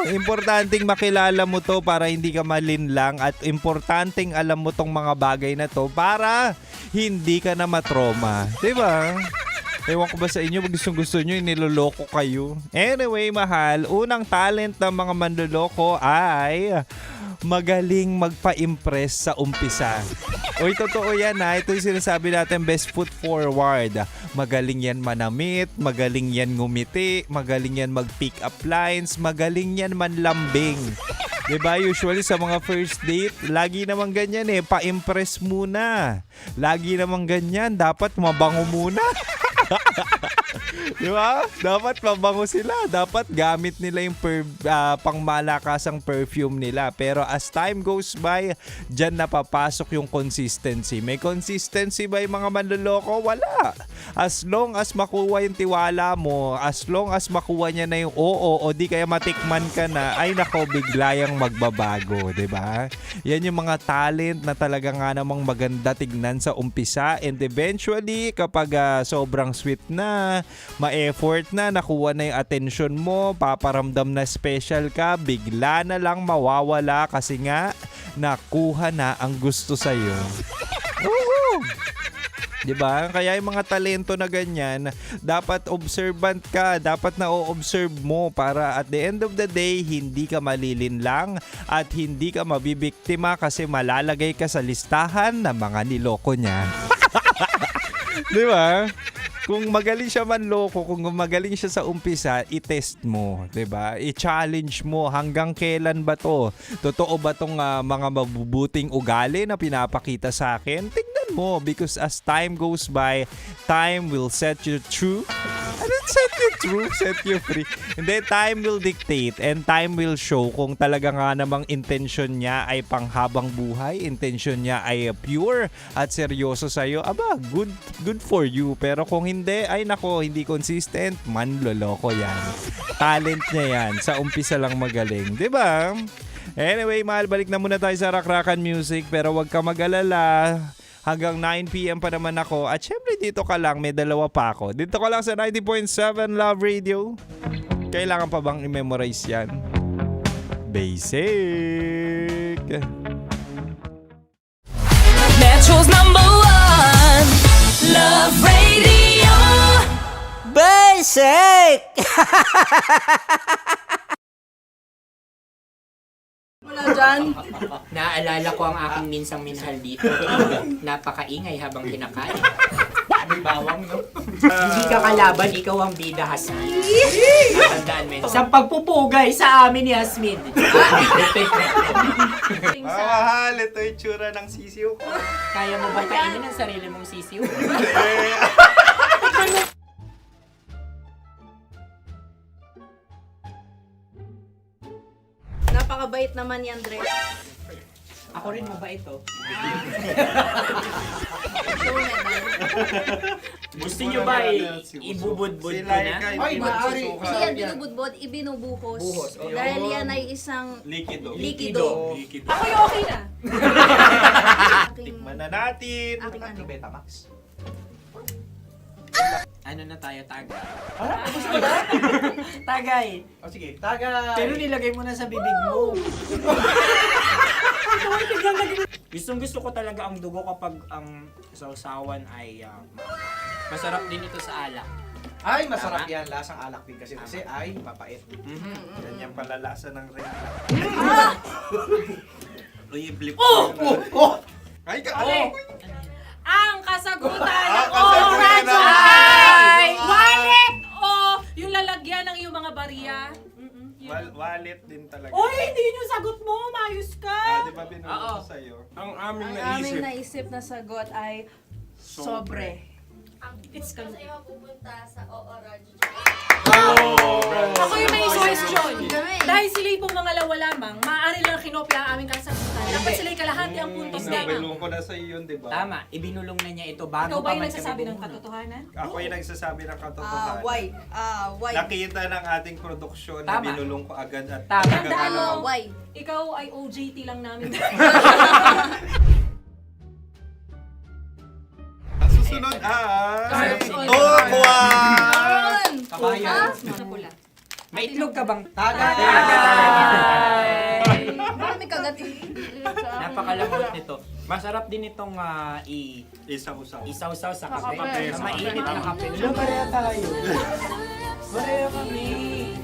Importanteng makilala mo to para hindi ka malinlang at importanteng alam mo tong mga bagay na to para hindi ka na matroma. Diba? Ewan ko ba sa inyo, gusto nyo, niloloko kayo. Anyway, mahal, unang talent ng mga manloloko ay magaling magpa-impress sa umpisa. Uy, totoo yan ha. Ito yung sinasabi natin, best foot forward. Magaling yan manamit, magaling yan ngumiti, magaling yan mag-pick up lines, magaling yan manlambing. Diba? Usually sa mga first date, lagi naman ganyan pa-impress muna. Lagi naman ganyan, dapat mabango muna. Di ba? Dapat mabango sila. Dapat gamit nila yung pangmalakasang perfume nila. Pero as time goes by, dyan napapasok yung consistency. May consistency ba yung mga manloloko? Wala. As long as makuha yung tiwala mo, as long as makuha niya na yung oo o di kaya matikman ka na, ay nako, bigla yung magbabago. Diba? Yan yung mga talent na talaga nga namang maganda tignan sa umpisa, and eventually kapag sobrang sweet na, ma-effort na, nakuha na yung attention mo, paparamdam na special ka, bigla na lang mawawala kasi nga nakuha na ang gusto sa'yo. Woohoo! Diba? Kaya yung mga talento na ganyan, dapat observant ka, dapat na-o-observe mo para at the end of the day, hindi ka malilinlang at hindi ka mabibiktima kasi malalagay ka sa listahan ng mga niloko niya. Diba? Kung magaling siya manloko, kung magaling siya sa umpisa, i-test mo, 'di ba? I-challenge mo hanggang kailan ba 'to? Totoo ba 'tong mga mabubuting ugali na pinapakita sa akin? Tingnan mo, because as time goes by, time will set you true. Set you true, set you free. And then time will dictate and time will show kung talaga nga namang intention niya ay panghabang buhay, intention niya ay pure at seryoso sa'yo. Aba, good for you. Pero kung hindi, ay nako, hindi consistent, manloloko yan. Talent niya yan. Sa umpisa lang magaling. 'Di ba? Anyway, mahal, balik na muna tayo sa Rakrakan Music. Pero wag ka mag-alala. Hanggang 9 p.m. pa naman ako. At syempre dito ka lang, may dalawa pa ako. Dito ka lang sa 90.7 Love Radio. Kailangan pa bang i-memorize yan? Basic! Metro's number one, Love Radio. Basic! Wala dyan. Naaalala ko ang aking minsang minahal dito. Napakaingay habang kinakain. May bawang, no? Hindi ka kalaban, ikaw ang bida, Hasmin. Natandaan mo yun. Sa pagpupugay sa amin ni Hasmin. Mahal, ito yung tsura ng sisiw ko. Kaya mo ba kainin ang sarili mong sisiw? Napakabait naman yan, Dre. Ako rin mabait, oh. Gusto nyo ba ibubudbud ko na? Ay, maaari. Hindi yan binubudbod, ibinubuhos. Buhos, oh. Dahil yan ay isang Likido. likido. Likido. Ako yung okay na. Tikman na natin. Aking ano? Betamax. Ano na tayo, tagay? Gusto mo na? Tagay! O sige, tagay. Pero nilagay mo na sa bibig mo. Gusto ko talaga ang dugo kapag ang sausawan ay masarap din ito sa alak. Ay, masarap yan. Lasang alak din kasi ay mapait. Yan yung palalasa ng rin. Uy, blip. Ay, Ang kasagutan Ang ng kasagutan radyo ng- ay wallet o yung lalagyan ng iyong mga bariya. Wallet din talaga. Oy, hindi yun yung sagot mo. Mayos ka. Di ba binulong ko sa'yo? Ang aming Ang naisip. aming naisip na sagot ay sobre. It's kalu. Ako yung may question. Dahil sila pong mga lawa lamang, maaari lang kinopya ang aming kasagutan. Dapat sila'y kalahati ang puntos lamang. Binulong ko na sa'yo yun, di ba? Tama, ibinulong na niya ito bago Ikaw ba pa yung man nagsasabi ng kami katotohanan? Ako yung nagsasabi ng katotohanan. Why? Nakita ng ating produksyon na Tama. binulong ko agad at Tama. Tandaan mo, Why? ikaw ay OJT lang namin. Ang susunod ay... Ay, Tokwa! Kabayan. Sa pula. May itlog ka bang? Tagay! Marami kagat Napakalambot nito. Masarap din itong Isaw-saw. isaw-saw sa kape. Kape. Sa mainit na kape. Pareha tayo. Pareha kami.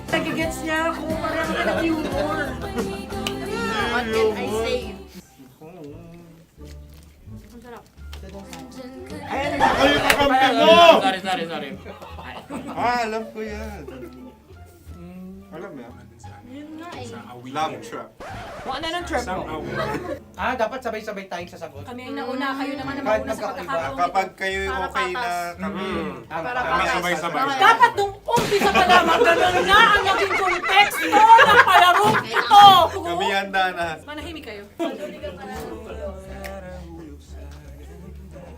Nagigets niya ako. Pareho kami ng humor. What can I say? Ang sarap. Ay, yung kakampi mo! Sorry. Ah, alam ko yan. Alam mo yan? Yun nga eh. Love trap. Kung ano ng trap mo? Dapat sabay-sabay tayong sasagot. Kami ang nauna, kayo naman ang Kahit mauna sa magkakaiba. pagkakataon. Kapag kayo okay na kami, kami sabay-sabay. Dapat nung umpisa pa lamang, ganun na ang naging konteksto ng palarong ito. Kami handa na. Manahimik kayo.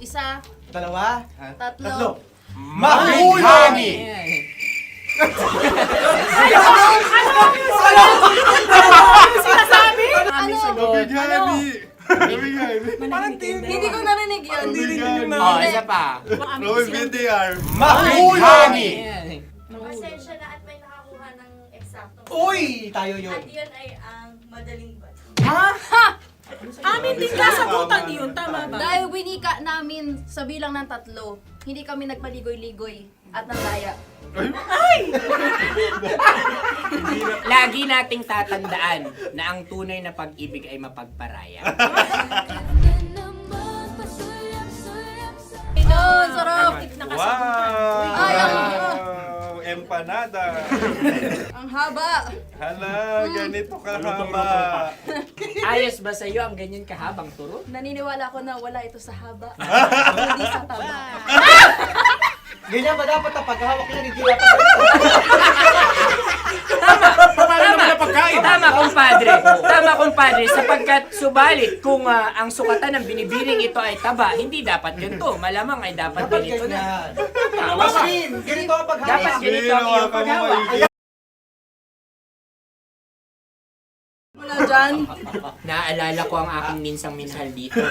Isa, Dalawa, tatlo. Mahulog! Sinasabi? Ano? Hindi ko narinig yun. Oh, isa pa. Roll VTR. Mahulog! Pasensya na at may nakakuha ng eksakto. Uy! Tayo yun. At yun ay ang madaling bato. Amin din kasagutan yun, tama ba? Dahil winika namin sa bilang ng 3, hindi kami nagpaligoy-ligoy at nandaya. Lagi nating tatandaan na ang tunay na pag-ibig ay mapagparaya. Oh, sarap! Wow! Empanada. Ang haba! Hala, ganito kahaba. Ayos ba sa'yo ang ganyan kahabang turo? Naniniwala ko na wala ito sa haba, hindi sa taba. Ganyan ba dapat ang paghahawak niya? Hindi dapat Tama, kumpadre. Tama, kumpadre. Sapagkat subalit kung ang sukatan ng binibining ito ay taba, hindi dapat ganito. Malamang ay dapat ganito na. Maskin! Ganito ang paghahawak. Dapat ganito ang iyong paghawak. Wala dyan. Naaalala ko ang aking minsang minahal dito.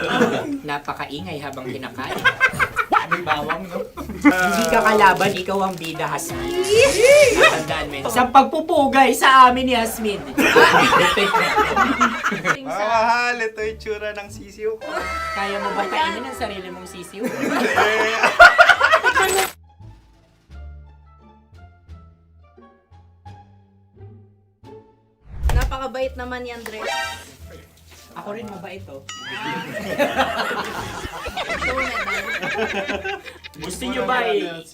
Napakaingay habang kinakain. May bawang, no? Hindi ka kalaban, ikaw ang bida, Hasmin. Tandaan mo yun. Sa pagpupugay sa amin ni Hasmin. Mahal, ito yung tsura ng sisiw ko. Kaya mo ba kainin ang sarili mong sisiw? Napakabait naman yan, Dre. Ako rin mabait, oh. Gusto nyo ba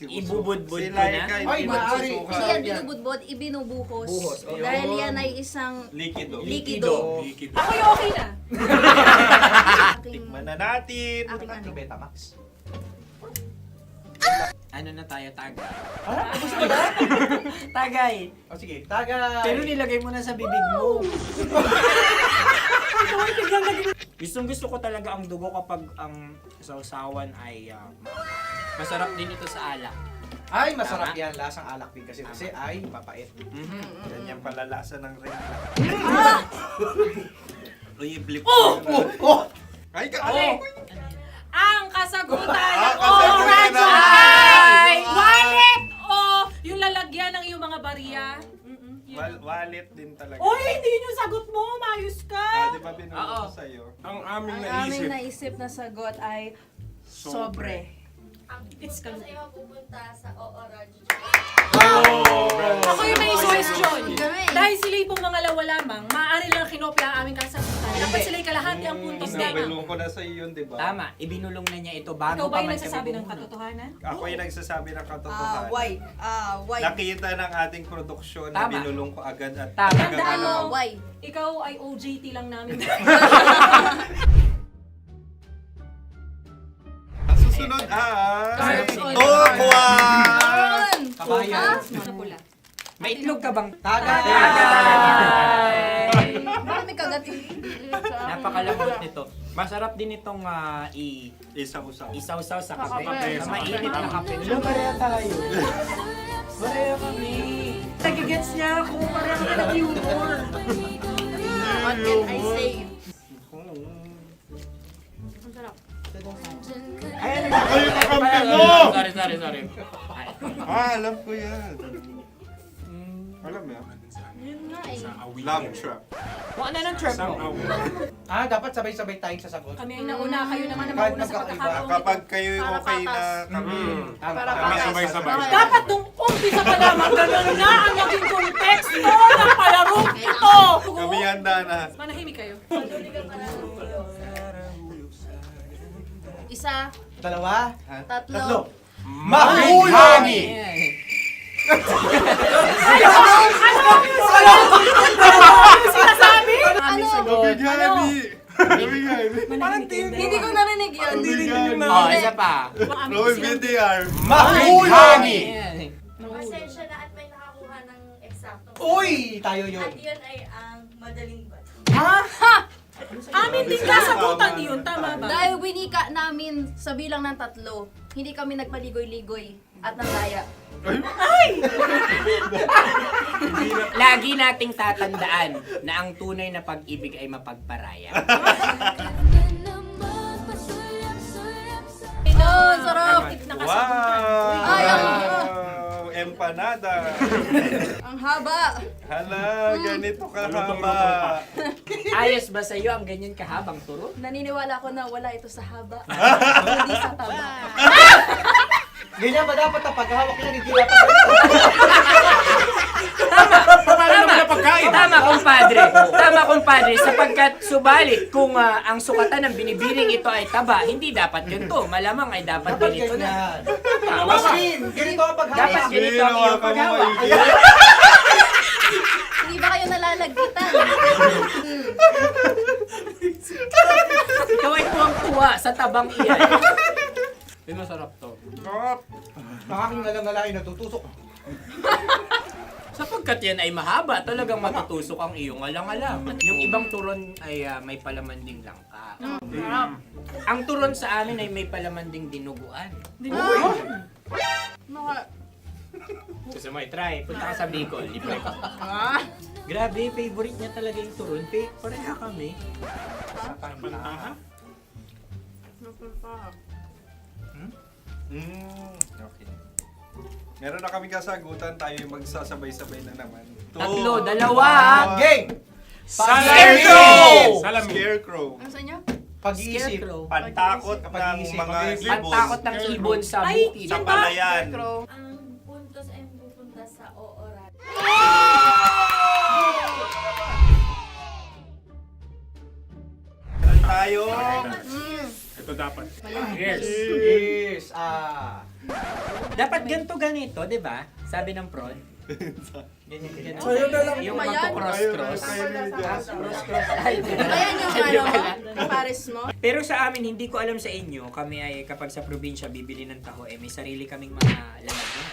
ibubudbud ko na? Ay, maaari. Hindi yan binubudbod, ibinubuhos. Buhos, oh. Dahil yan ay isang Likido. likido. Ako yung okay na. Tikman na natin. Ating Betamax. Ano na tayo, tagay? Gusto mo na? Tagay! O sige, tagay. Pero nilagay mo na sa bibig mo. Gustong gusto ko talaga ang dugo kapag ang sausawan ay masarap din ito sa alak. Ay, masarap yan. Lasang alak din kasi ay mapait. Ganyan pala lasa ng ring. Uy, blip. Ay, Ang kasagutan ng kasagutan oras ng- ay wallet o yung lalagyan ng iyong mga barya. Wallet din talaga. Uy, hindi yun yung sagot mo. Mayos ka. Di ba binulong ko sa'yo? Ang aming Ang aming naisip na sagot ay sobre. It's Kasi mapupunta sa OORAJ. Ako yung may suggestion. Kami. Dahil sila pong mga lawa lamang, maaari lang kinopya ang aming kasagutan. Dapat sila'y kalahati ang puntos na. Binulong ko na sa'yo yun, di ba? Tama, ibinulong na niya ito bago Ikaw ba pa yung man nagsasabi ng kami katotohanan? Ako yung nagsasabi ng katotohanan. Why? Why? Nakita ng ating produksyon na Tama. binulong ko agad at Tama. Tandaan mo, why? Ikaw ay OJT lang namin. Ang susunod ay... Susunod. Okwan! Kabayan. Sa pula. May itlog ka bang? Tagay! Marami kagat. Napakalambot nito. Masarap din itong Isa-usaw. isaw-saw sa kape. Kape. Sa mainit na kape. Alam, pareha tayo. Pareha kami. Nagigets niya ako. Pareho ka ng humor. What can I say? Ang sarap. Ay, Sorry. Alam ko yan. Alam mo yan? Yun nga eh. Love trap. Kung ano ng trap mo? Dapat sabay-sabay tayong sasagot. Kami ang nauna, kayo naman ang Kahit mauna sa magkakaiba. pagkakataon. Kapag kayo okay na kami, Kami sabay-sabay. Dapat nung umpisa pa lamang, ganun na ang naging konteksto ng palarong ito. kami handa na. Manahimik kayo. Isa, Dalawa, tatlo. Mahulog! Sinasabi? Ano? Hindi ko narinig yun. Oh, isa pa. Makuhani! Pasensya na at may nakakuha ng eksakto. Uy! Tayo yun. At yun ay ang madaling ba? Amin din kasagutan yun, tama ba? Dahil winika namin sa bilang ng 3, hindi kami nagpaligoy-ligoy at nandaya. Lagi nating tatandaan na ang tunay na pag-ibig ay mapagparaya. Ito, sarap! Nakasagutan. Ay, Empanada. ang haba! Hala, ganito kahaba. Ayos ba sa'yo ang ganyan kahabang turo? Naniniwala ko na wala ito sa haba. Hindi sa taba. Ganyan ba dapat ang paghahawak na hindi dapat ganito? Tama, kumpadre. Tama, kumpadre. Sapagkat subalit kung ang sukatan ng binibining ito ay taba, hindi dapat ganito. Malamang ay dapat ganito na. Ganito ang paghahawak. Dapat ganito ang iyong paghawak. Hindi ba kayo nalalagkitan? Ikaw ay tuwang-tuwa sa tabang iyan. Yung masarap to. Nakakingala-ngala yung natutusok. Sapagkat yan ay mahaba, talagang matutusok ang iyong alang-alang. Yung ibang turon ay may palaman ding langka. Ang turon sa amin ay may palaman ding dinuguan. Gusto mo i-try? Punta ka sa Bicol, libre ko. Grabe, favorite niya talaga yung turon. Pareha kami. Okay. Meron na kaming kasagutan, tayo yung magsasabay-sabay na naman. 3, 2. Game! Scarecrow! Scarecrow. Ano sa inyo? Pag-iisip. Pantakot ng Pag-iisip. mga ibon. Pantakot ng ibon sa Ay, bukid. Sa palayan. Ang puntos ay pupunta sa oorat. Meron tayo. Ito dapat. Yes. Dapat ganito, di ba? Sabi ng prod. Ganyan. Yung Ayan. magpo-cross-cross. Cross-cross. Ay, Ayan yung pares mo. Pero sa amin, hindi ko alam sa inyo, kami ay kapag sa probinsya bibili ng taho, may sarili kaming mga lalagyan.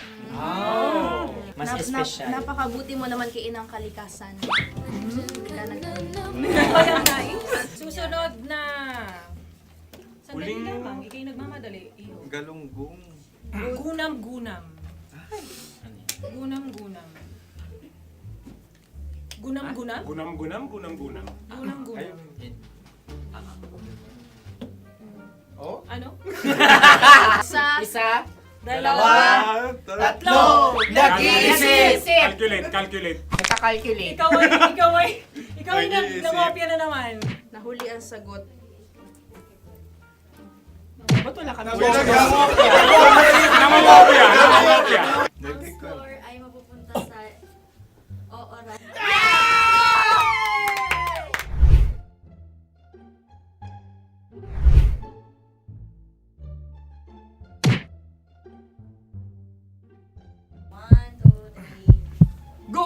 Mas espesyal. Napakabuti mo naman kay Inang Kalikasan. Ayan, nice. Susunod na. Sandali lamang, ikay nagmamadali. Iyo. Galunggong. Gunam-gunam. Gunam-gunam. Gunam-gunam? Gunam-gunam. Gunam-gunam. Oh? Ano? Isa, Dalawa. Tatlo. Nag-iisip. Calculate. nagka-calculate. Ikaw ay nangopya na naman. Nahuli ang sagot. Ba't wala kami? Nangungopia. Ang score ay mapupunta sa oorat. One, two, three. Go!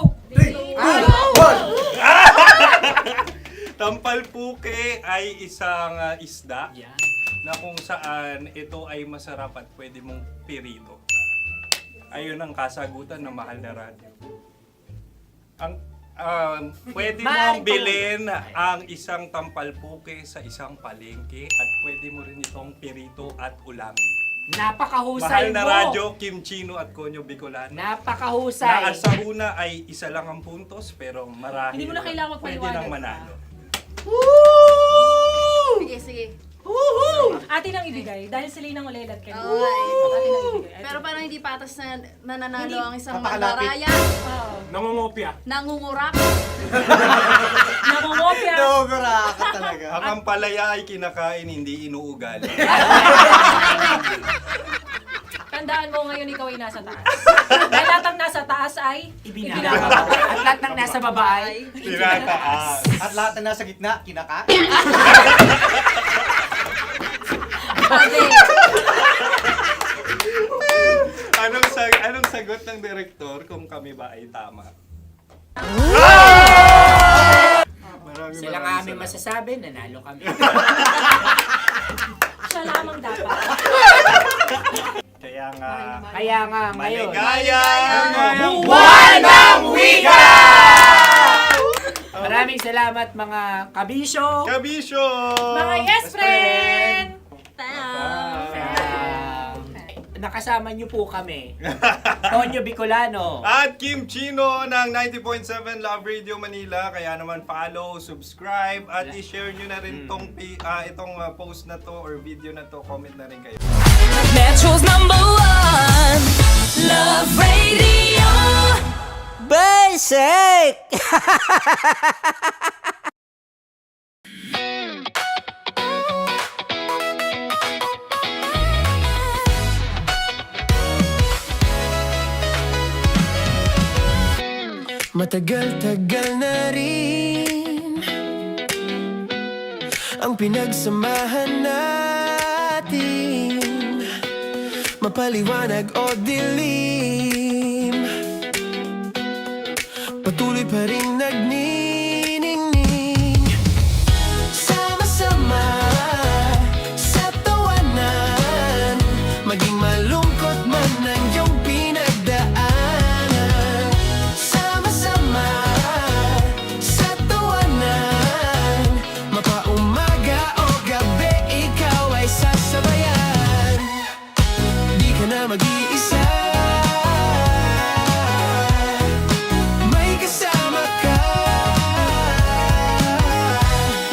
Tampalpuke ay isang isda Yan. na kung saan ito ay masarap at pwede mong pirito. Ayun ang kasagutan ng mahal na radyo. Ang pwede mong bilhin ang isang tampalpuke sa isang palengke at pwede mo rin itong pirito at ulamin. Napakahusay Mahal na mo! radyo, Kim Chino at Konyo Bicolano. Napakahusay! Na sa una ay isa lang ang puntos pero marahil Hindi mo na kailangan pwede magpaliwanag nang pa. manalo. Sige, sige. Atin ang ibigay dahil sila yung nangulelat kayo. Okay. Atin ang ibigay. Pero parang hindi patas na nananalo Hindi. ang isang Papakalapit. mandaraya. Nangungopia. Nangungurak. Nangungopia. Naguraka talaga. Ang ampalaya ay kinakain, hindi inuugali. Tandaan mo ngayon ikaw ay nasa taas. Dahil lahat ng nasa taas ay Ibinababa. At lahat ng nasa baba ay Tinataas. At lahat na nasa gitna, kinaka. Anong sagot ng direktor kung kami ba ay tama. Sila nga aming masasabi, nanalo kami. Siya lamang dapat. Kaya nga, ngayon. maligaya! Buwan ng Wika! Maraming salamat mga kabisyo. Kabisyo! Mga yes friend! Nakasama niyo po kami. Tonyo Bicolano. At Kim Chino ng 90.7 Love Radio Manila. Kaya naman follow, subscribe, at i-share nyo na rin itong post na to or video na to. Comment na rin kayo. Metro's #1 Love Radio. Basic! Matagal-tagal na rin ang pinagsamahan natin, mapaliwanag o dilim, patuloy pa rin nagniningning. Sama-sama sa tawanan, maging malungkot man ang iyong pinagdaanan. Sama-sama sa tawanan, mapaumaga o gabi, ikaw ay sasabayan. Di ka na mag-iisa, may kasama ka.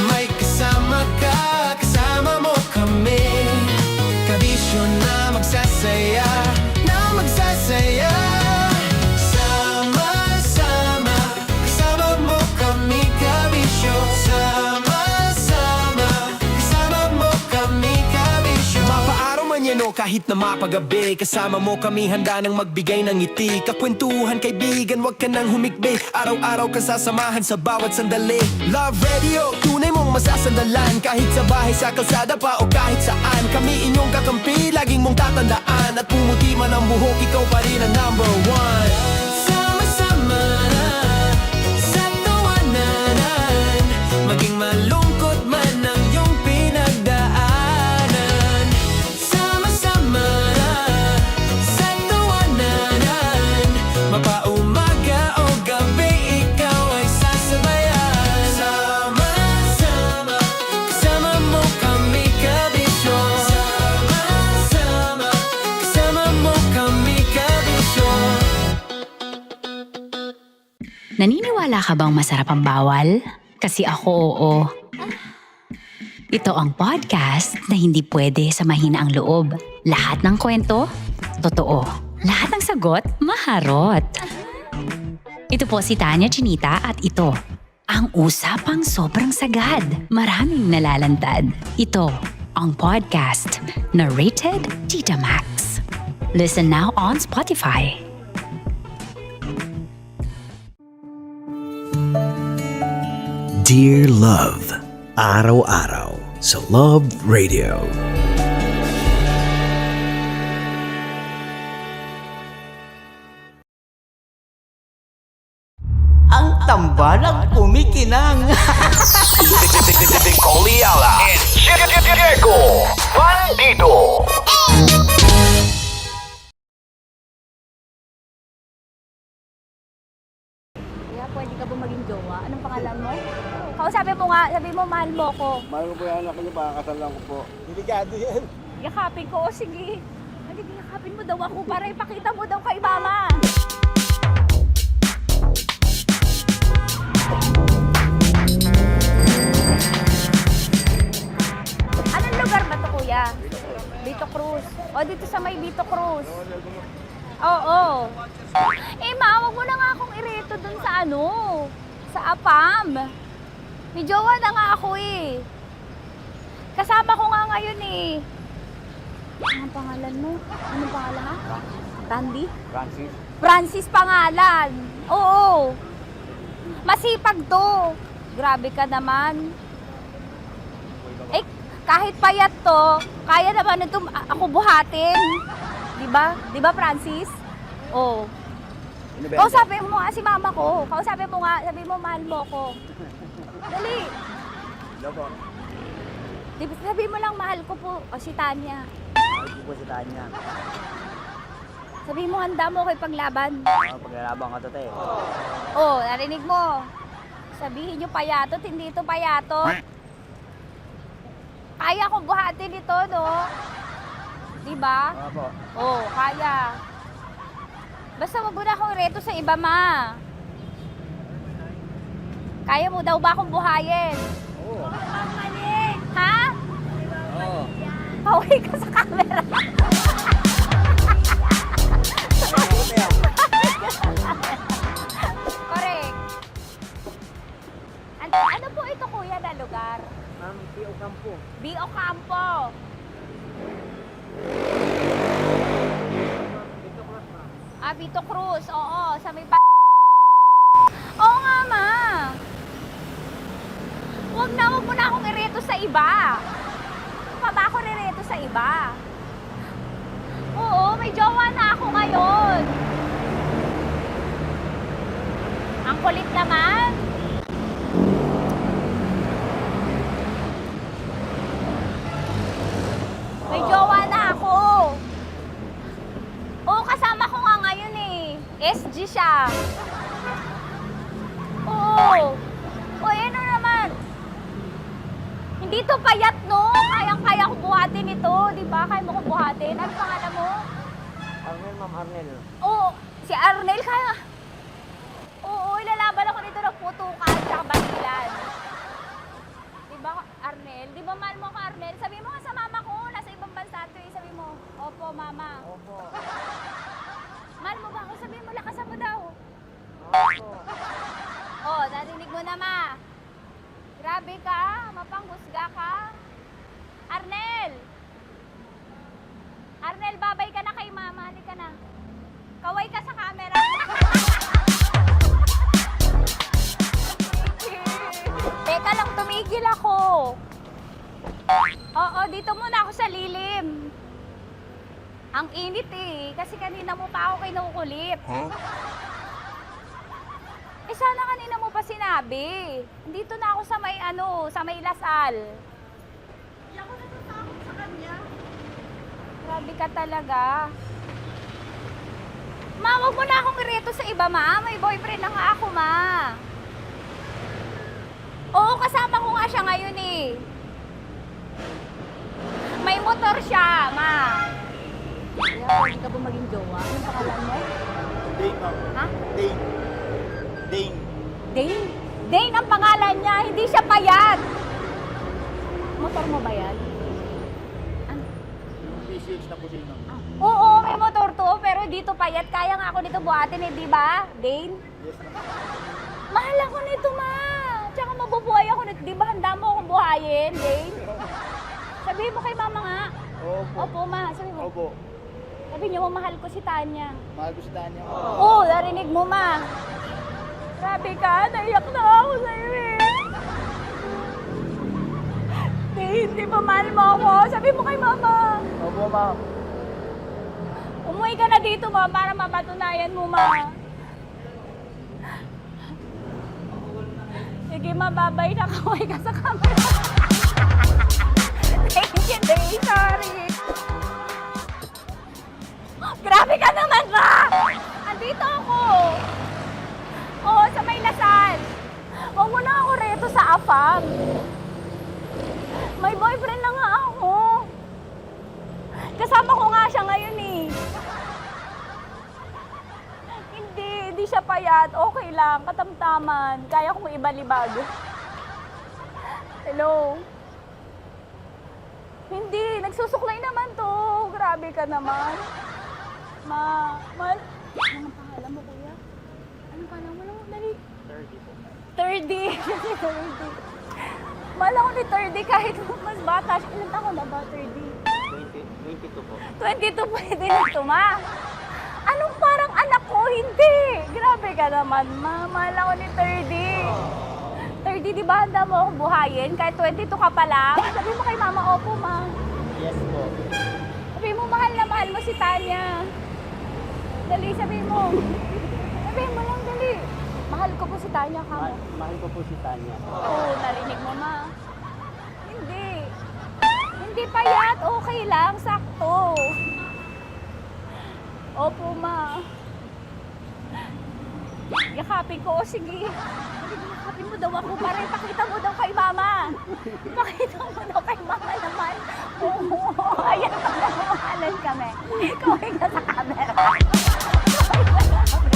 May kasama ka, kasama mo kami. Kabisyo na magsasaya, na magsasaya. Sama-sama, kasama mo kami, kabisyo. Sama-sama, kasama mo kami, kabisyo. Mapaaraw man yan o kahit na mapagabi, kasama mo kami, handa nang magbigay ng ngiti. Kakwentuhan, kaibigan, wag ka nang humikbi. Araw-araw kasasamahan sa bawat sandali. Love Radio, tunay mong masasandalan. Kahit sa bahay, sa kalsada pa o kahit saan, kami inyong kakampi, laging mong tatandaan. At pumuti man ang buhok, ikaw pa rin ang #1. Sama-sama sa tawanan, maging malungkot man ang iyong pinagdaanan. Sama-sama sa tawanan, mapaumaga o gabi, ikaw ay sasabayan. Sama-sama, kasama mo kami, kabisyo. Sama-sama, kasama mo kami, kabisyo. Naniniwala ka bang masarap ang bawal? Kasi ako oo. Ito ang podcast na hindi pwede sa mahina ang loob. Lahat ng kwento, totoo. Lahat ng sagot, maharot. Ito po si Tanya Chinita at ito, ang usapang sobrang sagad. Maraming nalalantad. Ito, ang podcast na rated Tita Max. Listen now on Spotify. Dear Love, araw-araw sa Love Radio. Ang tambalang kumikinang. Coliala and Diego Bandido. Kaya pwede ka ba maging jowa? Anong pangalan mo? Kausapin mo nga, sabi mo mahal mo ko. Mahal ko po yung anak niyo, pakakasal lang ko po. Delikado yan. Yakapin ko, o sige. Hindi, yakapin mo daw ako para ipakita mo daw kay mama. Anong lugar ba to, kuya? Vito Cruz. O, dito sa may Vito Cruz. Oo. Eh, ma, wag mo na nga akong ireto dun sa ano, sa APAM. May jowa na nga ako eh. Kasama ko nga ngayon eh. Anong pangalan mo? Anong pangalan ha? Randy? Francis. Francis pangalan. Oo. Masipag to. Grabe ka naman. Eh, kahit payat to, kaya naman ito ako buhatin. Diba? Diba, Francis? Oo. Kausapin mo nga si mama ko. Kausapin mo nga. Sabi mo, mahal mo ko. Dali. Lobo. Sabi mo lang, mahal ko po. O si Tanya. Mahal ko po si Tanya. Sabi mo, handa mo kay paglaban. Paglalaban ka to, te. Oh, narinig mo. Sabihin nyo payatot, hindi ito payatot. Kaya kong buhatin ito, no? Diba? Opo. Oh, kaya. Basta wag mo na akong reto sa iba, ma. Kaya mo daw ba akong buhayin? Oo. Ha? Oo. Pauwi ka sa camera. Correct. Ano po ito, kuya, na lugar? Ma'am, P.O. Campo. B.O. Campo. Vito Cruz. Oo, sa may Oo nga, ma. Huwag mo na akong ireto sa iba. Pa ba ako nireto sa iba? Oo, may jowa na ako ngayon. Ang kulit naman. May jowa na ako. Oo, kasama ko nga ngayon eh. SG siya. Oo. O, ano naman? Hindi to payat, no? Kayang-kaya ko buhatin ito. Di ba? Kaya mo ko buhatin. Ano pangalan mo? Arnel, ma'am, Arnel. Oo, si Arnel kaya. Oo, ilalaban ako nito ng putukan tsaka basilan. Di ba, Arnel? Di ba mahal mo ko, Arnel? Sabi mo nga sa mama ko, nasa ibang bansa ito eh. Sabi mo, opo, mama. Opo. Mahal mo ba ako? Sabi mo, lakasan mo daw. Opo. Oh, narinig mo na, ma. Grabe ka, mapanghusga ka. Arnel! Arnel, babay ka na kay mama. Halika na. Kaway ka sa camera. Teka lang, tumigil ako. Oo, dito muna ako sa lilim. Ang init eh, kasi kanina mo pa ako kinukulit. Eh sana kanina mo pa sinabi. Dito na ako sa may sa may Lasal. Hindi ako natatakot sa kanya. Grabe ka talaga. Ma, wag mo na akong ireto sa iba, ma. May boyfriend na nga ako, ma. Oo, kasama ko nga siya ngayon eh. May motor siya, ma. Kaya, hindi ka ba maging jowa? Anong pangalan mo? Dane, ma'am. Ha? Dane. Dane. Dane? Dane ang pangalan niya, hindi siya payat. Motor mo ba yan? Yung PCH na po siya, ma'am. Oo, may motor to, pero dito payat. Kaya nga ako nito buhatin eh, di ba? Dane? Yes, ma'am. Mahal ako nito, ma. Tsaka mabubuhay ako nito. Di ba handa mo akong buhayin, Dane? Sabihin mo kay mama nga. Opo. Opo, ma. Sabi mo. Opo. Sabi niyo, mahal ko si Tanya. Mahal ko si Tanya, ma'am. Oo, narinig mo, ma. Grabe ka, naiyak na ako sa'yo eh. Hindi ba mahal mo ako? Sabi mo kay mama. Opo, ma'am. Umuwi ka na dito, ma, para mapatunayan mo, ma. Sige, mababay na kaway ka sa camera. Thank you, Day. Sorry. Grabe ka naman, ma! Andito ako. Oo, sa may Lasal. Huwag mo na ako reto sa afam. May boyfriend na nga ako. Kasama ko nga siya ngayon eh. Hindi siya payat. Okay lang, katamtaman. Kaya kong ibalibag. Hello? Hindi, nagsusuklay naman to. Grabe ka naman. Anong pangalan mo, kuya? Anong pangalan mo? Dali. 30 po. 30. 30. Mahal ako ni 30 kahit mas bata siya. Ilan taon na ba, 30? 22 po. 22 pwede na ito, ma. Anong parang anak ko? Hindi. Grabe ka naman, ma. Mahal ako ni 30. 30, di ba handa mo akong buhayin? Kahit 22 ka pa lang. Sabi mo kay mama, opo, ma. Yes po. Sabi mo, mahal na mahal mo si Tanya. Dali, sabi mo. Sabihin mo lang, dali. Mahal ko po si Tanya, kamo. Mahal ko po si Tanya. Oo, narinig mo, ma. Hindi. Hindi payat. Okay lang. Sakto. Opo, ma. Yakapin ko. O, sige. Yakapin mo daw ako para ipakita mo daw kay mama. Ipakita mo daw kay mama naman. Oo. Ayan, magmamahalan kami. Kaway ka sa camera. Kaway ka na 30.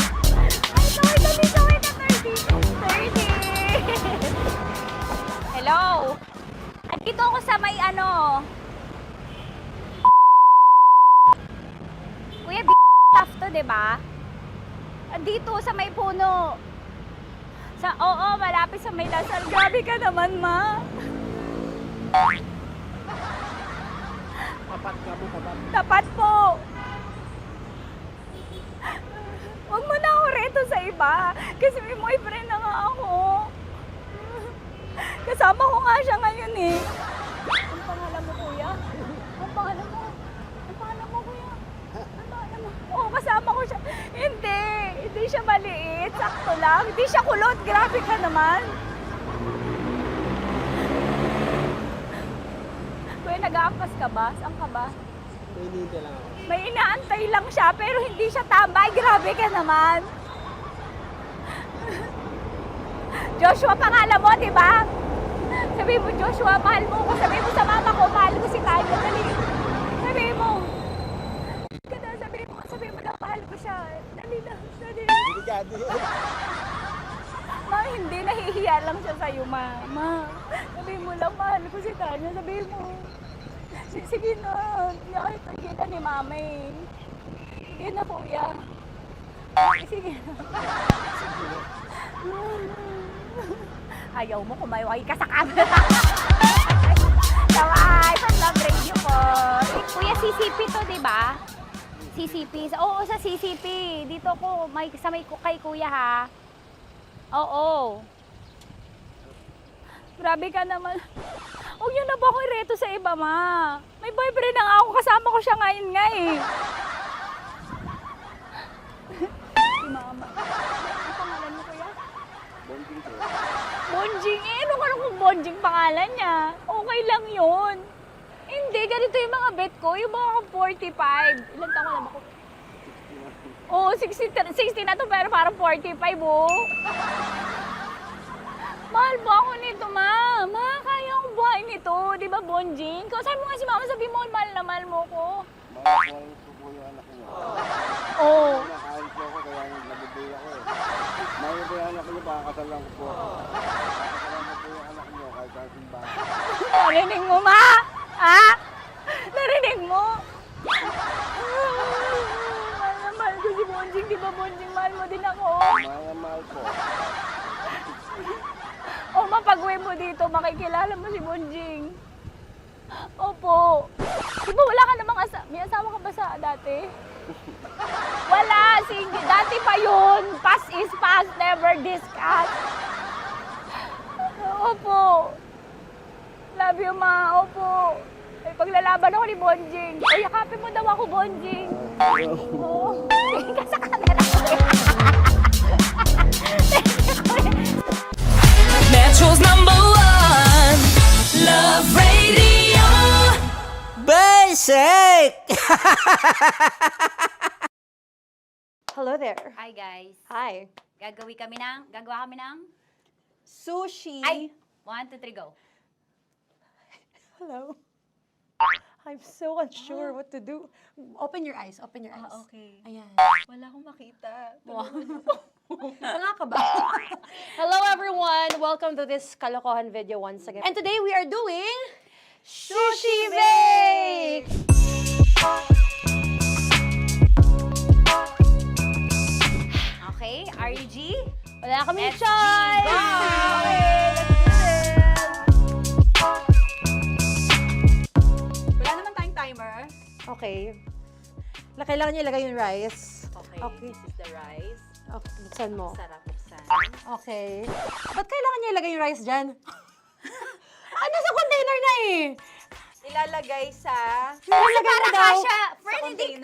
Hello? Andito ako sa may ano. Kuya, tough to, diba? Andito sa may puno. Oo, malapit sa may dasal. Grabe ka naman, ma. Tapat ka mo, tapat. Tapat po. Huwag mo na ako reto sa iba. Kasi may boyfriend na nga ako. Kasama ko nga siya ngayon eh. Ang pangalan mo, kuya? Ang pangalan mo? Ang pangalan mo, kuya? Ang pangalan mo? Oo, kasama ko siya. Hindi. Hindi siya maliit. Sakto lang. Hindi siya kulot. Grabe ka naman. Kuya, nag-aangkas ka ba? Saan ka ba? Pinili lang ako. May inaantay lang siya, pero hindi siya tambay. Grabe ka naman. Joshua, pangalan mo, di ba? Sabi mo, Joshua, mahal mo ko. Sabi mo sa mama ko, mahal ko si Tanya. Dali. Sabi mo. Sabi mo na, mahal ko siya. Dali lang. Dali lang. Ma, hindi. Nahihiya lang siya sa'yo, ma. Sabi mo lang, mahal ko si Tanya. Sabi mo. Sige na. Hindi ako nakikita ni mama eh. Sige na, kuya. Sige na. Ayaw mo kumayway ka sa camera. Taway, from Love Radio po. Kuya, CCP to, di ba? CCP. Oo, sa CCP. Dito ko, sa may kay kuya ha. Oo. Grabe ka naman. Huwag niyo na ba akong ireto sa iba, ma? May boyfriend na nga ako. Kasama ko siya ngayon nga eh. Si mama. Ang pangalan mo, kuya? Bonjing ko. Bonjing eh. Ano kung Bonjing pangalan niya? Okay lang yun. Hindi, ganito yung mga bet ko. Yung mga 45. Ilan taon lang ako? Oo, 60 na to pero parang 45, oh. Mahal mo ako nito, ma. Ma, kaya akong buhay nito. Di ba, Bonjing? Sabi mo nga si mama, sabi mo, mahal na mahal mo ko. Mahal ko po yung anak niyo. Oo. Nakain po ako, kaya nagbubuhay ako eh. Mahal ko yung anak niyo, pakakasal lang ko po. Pakakasal lang po yung anak niyo, kahit sa simbahan. Narinig mo, ma? Ha? Narinig mo? Mahal na mahal ko si Bonjing. Di ba, Bonjing, mahal mo din ako? Mahal na mahal po. O, mapag-uwi mo dito, makikilala mo si Bonjing. Opo. Di ba wala ka namang may asawa ka ba sa dati? Wala, sige. Dati pa yun. Past is past, never discuss. Opo. Love you, ma. Opo. Ay, paglalaban ako ni Bonjing. O, yakapin mo daw ako, Bonjing. Oo. Tingin ka sa camera. Metro's #1 Love Radio. Basic! Hello there. Hi, guys. Hi. Gagawa kami ng Sushi. Ay! 1, 2, 3, go. Hello. I'm so unsure what to do. Open your eyes. Open your eyes. Okay. Ayan. Wala akong makita. Tanga ka ba? Hello everyone! Welcome to this kalokohan video once again. And today we are doing Sushi Bake! Okay, RG? Wala kaming Let's choice! go! Okay, let's do this! Wala naman tayong timer. Okay. Kailangan niyo ilagay yung rice. Okay, Okay. this is the rice. Okay, buksan mo. Sarap buksan. Okay. Ba't kailangan niya ilagay yung rice dyan? Nasa container na eh! Ilalagay sa... Nilalagay mo daw. Friend, hindi...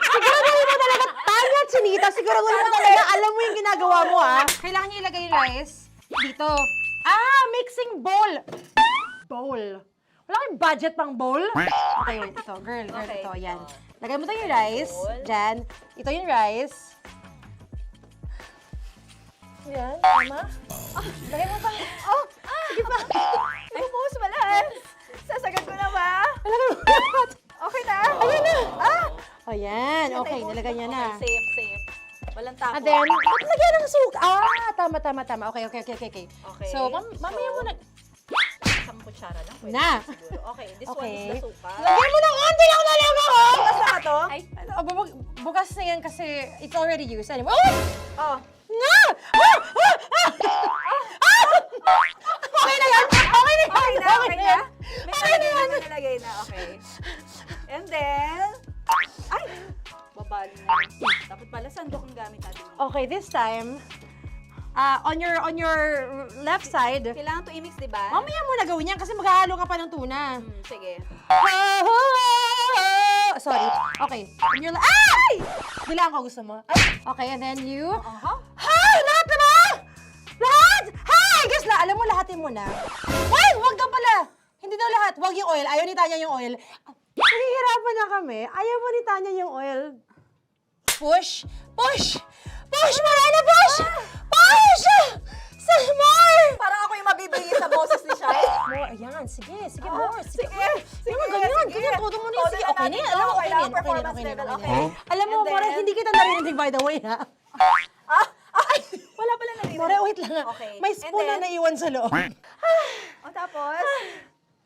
Siguro mo talaga I'm not chinita. Siguro mo talaga, alam mo yung ginagawa mo, ha? Kailangan niya ilagay yung rice dito. Mixing bowl. Bowl. Wala kayong budget pang bowl? Okay, wait. Ito, girl, ito. Yan. Lagay mo ito yung rice. Diyan. Ito yung rice. Yan, tama. Lagay mo pa. Sige pa. Bumuhos mo lahat. Sasagad ko na ba? Lagay mo lahat. Okay na? Ayan na. Ayan. Okay, nilagay niya na. Safe. Walang tapon. And then, ba't lagyan ng suka? Tama. Okay. Okay. So, mamaya mo na. Isang kutsara lang. Pwede Na. siguro. Okay, this one Okay. is the suka. Lagyan mo ng onti lang talaga, oh! Bukas na to? Ay, bukas na yan kasi it's already used. Anyway. Oh. Nga! Okay na yan! Okay na yan! May nalagay na. Okay. And then, ay! Babali na. Dapat pala sandok ang gamit natin. Okay, this time, on your left side, Kailangan to i-mix, di ba? mamaya mo na gawin yan kasi maghahalo ka pa ng tuna. Sige. Sorry. Okay. On your ay! Bilang ko gusto mo. Ay, okay, and then you... Hi! Lahat na ba? Lahat? Hi! Guys, alam mo, lahatin mo na. Wait! Wag daw pala! Hindi daw lahat. Wag yung oil. Ayaw ni Tanya yung oil. Nahihirapan na kami. Ayaw mo ni Tanya yung oil. Push! Push! Push! Marana! Push! Push! Some more! Parang ako yung mabibigay sa boses ni Shai. More. Ayan. Sige, more. Sige. Ganyan. Todo mo na yun. Sige, okay na yan. Alam mo, okay na yan. Okay. Alam mo, More, hindi kita narinig by the way, ha? Wala pala narinig. More, wait lang. Okay. May spoon na naiwan sa loob. O tapos,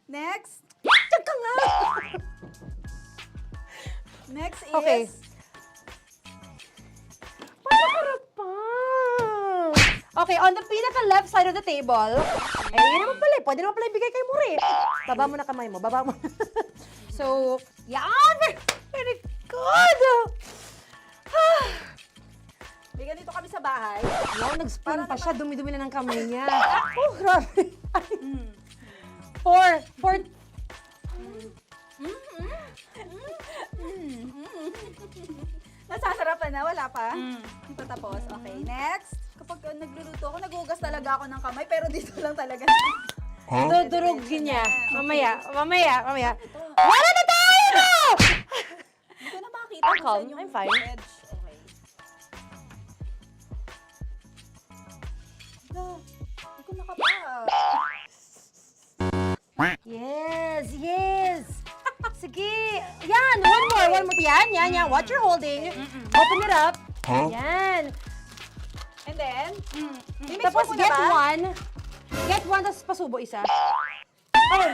next. Tiyag ka nga! Next is... Okay. Panakarap pa! Okay, on the pinaka-left side of the table, yun naman pala, pwede naman pala ibigay kay More. Baba mo na kamay mo, baba mo. So, yan! Very good! May ganito kami sa bahay. Wow, nag-spoon pa siya, dumi-dumi na ng kamay niya. Oh, grabe. Four. Nasasarapan na, wala pa. Patapos. Okay, next. Kapag nagluluto ako, naghugas talaga ako ng kamay, pero dito lang talaga. Dudurugin niya. Mamaya. Wala na tayo! Hindi ko na makita I'm kung calm. saan yung I'm fine. edge. Okay. Hindi ko nakapa. Yes. Sige. Yan, one more. Yan. What you're holding. Open it up. Yan. And then, Tapos get one. Get one, tapos pasubo isa. Oh,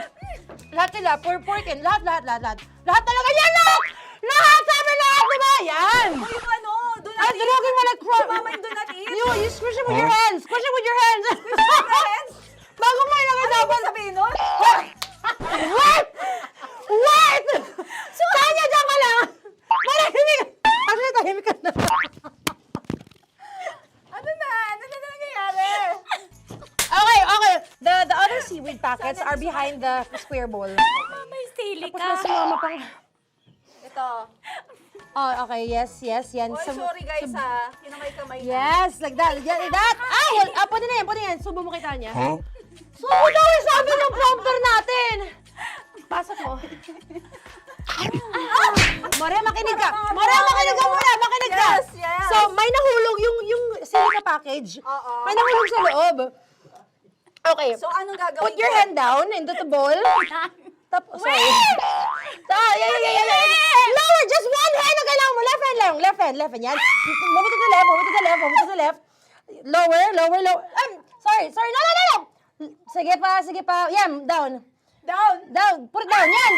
lahat sila. Porkin. Lahat. Lahat talaga yan, lahat! Lahat! Sabi lahat, diba? Yan! o yung ano, do not Ay, durugin mo like crap. Mama yung do not eat. You squish it with your hands. Squish it with your hands. Friends, Bago mo ilagay ano dapat. ibig sabihin nun? Wait! Tanya, dyan ka lang! Marahimik! Actually, tahimik ka na. Ano na nangyayari? Okay. The other seaweed packets are behind the square bowl. May sili Tapos na sumama pang... Ito. Oh, okay. Yes. Yan. Oy, sorry guys ha. Kinamay-kamay na. Yes, like that. Ay! Pwede na yan. Subo mo kay Tanya. Subo daw yung sabi ng prompter natin! Pasok mo. More, makinig ka. Makinig ka. Yes. So, may nahulog yung silica package. Oo. May nahulog sa loob. Okay. So, anong gagawin Put your ko? hand down into the bowl. Tapos, sorry. Yeah. Lower, just one hand ang kailangan mo. Left hand. Yan. Move it to the left. Lower. Sorry. No. Sige pa. Yan, down. Put it down. Yan.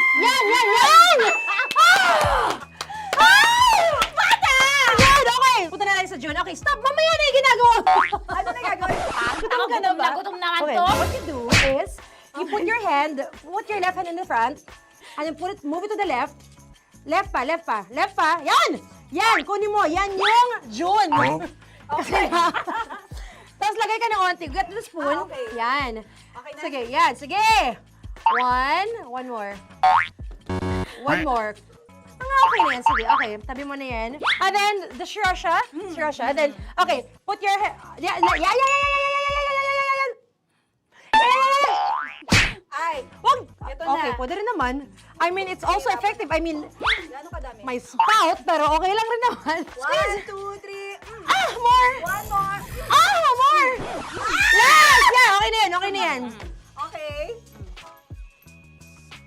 Bata! Yan, okay. Punta na tayo sa June. Okay, stop. Mamaya na yung ginagawa. Ano na gagawin? Gutom naman to. What you do is, you put your left hand in the front, and then move it to the left. Left pa. Yan, kunin mo. Yan yung June. Okay. Tapos lagay ka ng onti. Get the spoon. Okay. Yan. Okay na. Sige. One more. Ang okay na yan. Sige, okay. Tabi mo na yan. And then, the shirasha. Shirasha. And then, okay. Put your head. Yeah. Ay, wag. Ito Okay, na. pwede rin naman. I mean, it's also effective. I mean, Gano'ng kadami? my spout, pero okay lang rin naman. 1, 2, 3. More! 1 more. More! Yes! Yeah, okay na yan, okay na yan. Okay.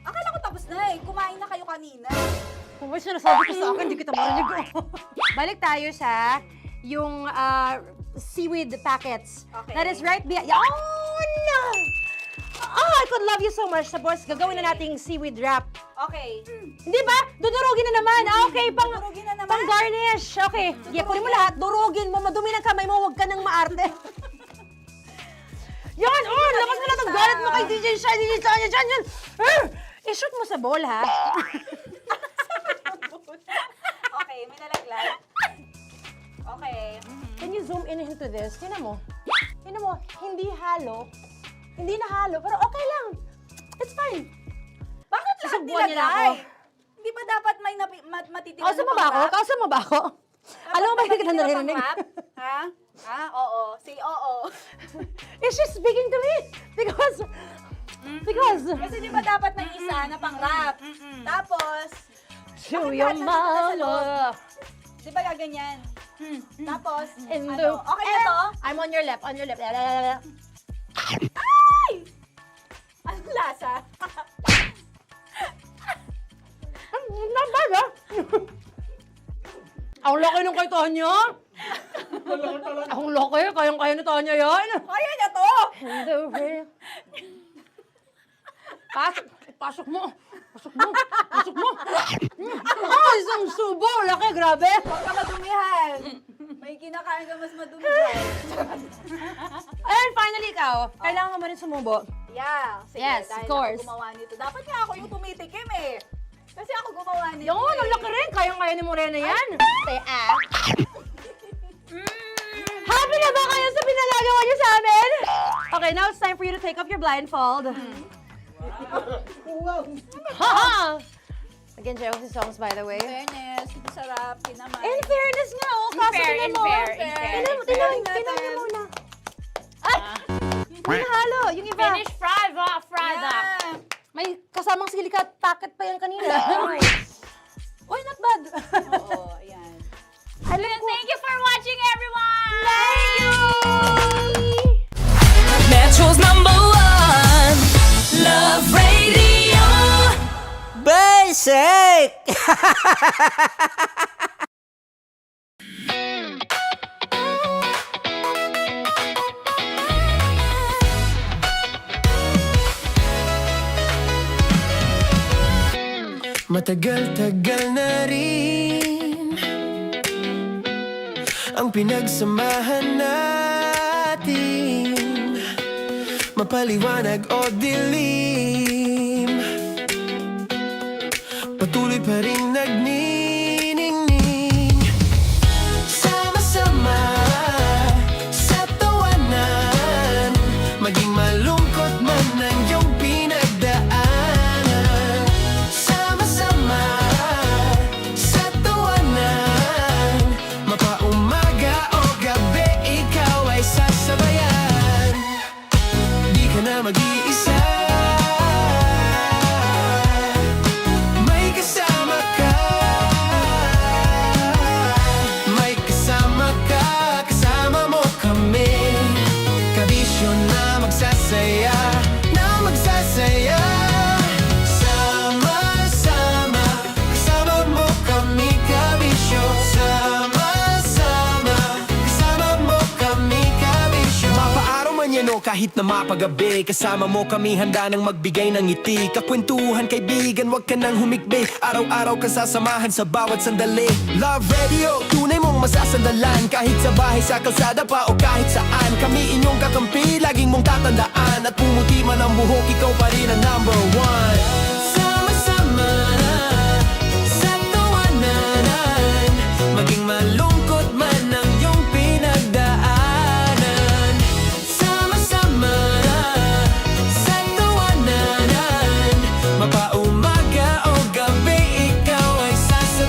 Akala ko tapos na eh. Kumain na kayo kanina. Kung may sinasabi ko sa akin, hindi kita marinig ko. Balik tayo sa yung seaweed packets. Okay. That is right behind. Oh, no! Oh, I could love you so much. Tapos, gagawin na nating seaweed wrap. Okay. Hindi ba? Dudurugin na naman. Okay, Dudurugin na naman? pang garnish. Okay. Yeah, kunin mo lahat. Durugin mo. Madumi ng kamay mo. Huwag ka nang maarte. Yan! Oh, lakas na lang ang galit mo kay DJ Shine. DJ Shine, yan. I-shoot mo sa bowl, ha? Okay, may nalaglag. Okay. Can you zoom in into this? Tingnan mo. Tingnan mo. Hindi halo. Hindi na halo. Pero okay lang. It's fine. Bakit lahat Susubuan niya na ako. nilagay? Hindi ba dapat may matitira Kausa mo ba ako? Kausa mo ba ako? Alam mo ba hindi kita naririnig? Ha? Ha? Oo. Say oo. Is she speaking to me? Because... Kasi di ba dapat may isa na pang-rap? Tapos, To your mama. di ba gaganyan? Tapos, In ano? the... Okay na to? I'm on your left. On your left. Ay! Anong lasa? Not bad, ah. Ang laki ng kay Tonya. Ang laki. Kayang-kaya ni Tonya yan. Kaya niya to! Pasok mo. Pasok mo. Pasok mo. Isang subo. Laki, grabe. Huwag ka madumihan. May kinakain ka mas madumi dyan. And finally, ikaw. Kailangan mo rin sumubo. Yeah. Sige, Yes, dahil of course. ako gumawa nito. Dapat nga ako yung tumitikim eh. Kasi ako gumawa nito. Yun, ang laki rin. Kayang-kaya ni Morena yan. Happy na ba kayo sa pinagagawa niyo sa amin? Okay, now it's time for you to take off your blindfold. Ha! Again, Jay si songs, by the way. Fairness, sarap, kinamay. In fairness nga, oh. Kaso tingnan mo. Tingnan mo muna. Ay! Hindi halo. Yung iba. Finish fried up. May kasamang silika packet pa yan kanina. Uy, not bad. Oo, ayan. Thank you for watching, everyone! Thank you! Metro's #1 Love Radio. Basic! Matagal-tagal na rin ang pinagsamahan natin, mapaliwanag o dilim, patuloy pa rin nagniningning. Sama-sama sa tawanan, maging malungkot man ang iyong pinagdaanan. Sama-sama sa tawanan, mapaumaga o gabi, ikaw ay sasabayan. Di ka na mag-iisa, may kasama ka. May kasama ka, kasama mo kami. Kabisyo na magsasaya, na magsasaya. Sama-sama, kasama mo kami, kabisyo. Sama-sama, kasama mo kami, kabisyo. Mapaaraw man yan o kahit na mapagabi, kasama mo kami, handa nang magbigay ng ngiti. Kakwentuhan, kaibigan, wag ka nang humikbi. Araw-araw ka sasamahan sa bawat sandali. Love Radio, tunay mong masasandalan. Kahit sa bahay, sa kalsada pa o kahit saan, kami inyong kakampi, laging mong tatandaan. At pumuti man ang buhok, ikaw pa rin ang #1. Sama-sama sa tawanan, maging malungkot man ang iyong pinagdaanan. Sama-sama sa tawanan, mapaumaga o gabi, ikaw ay sasabayan.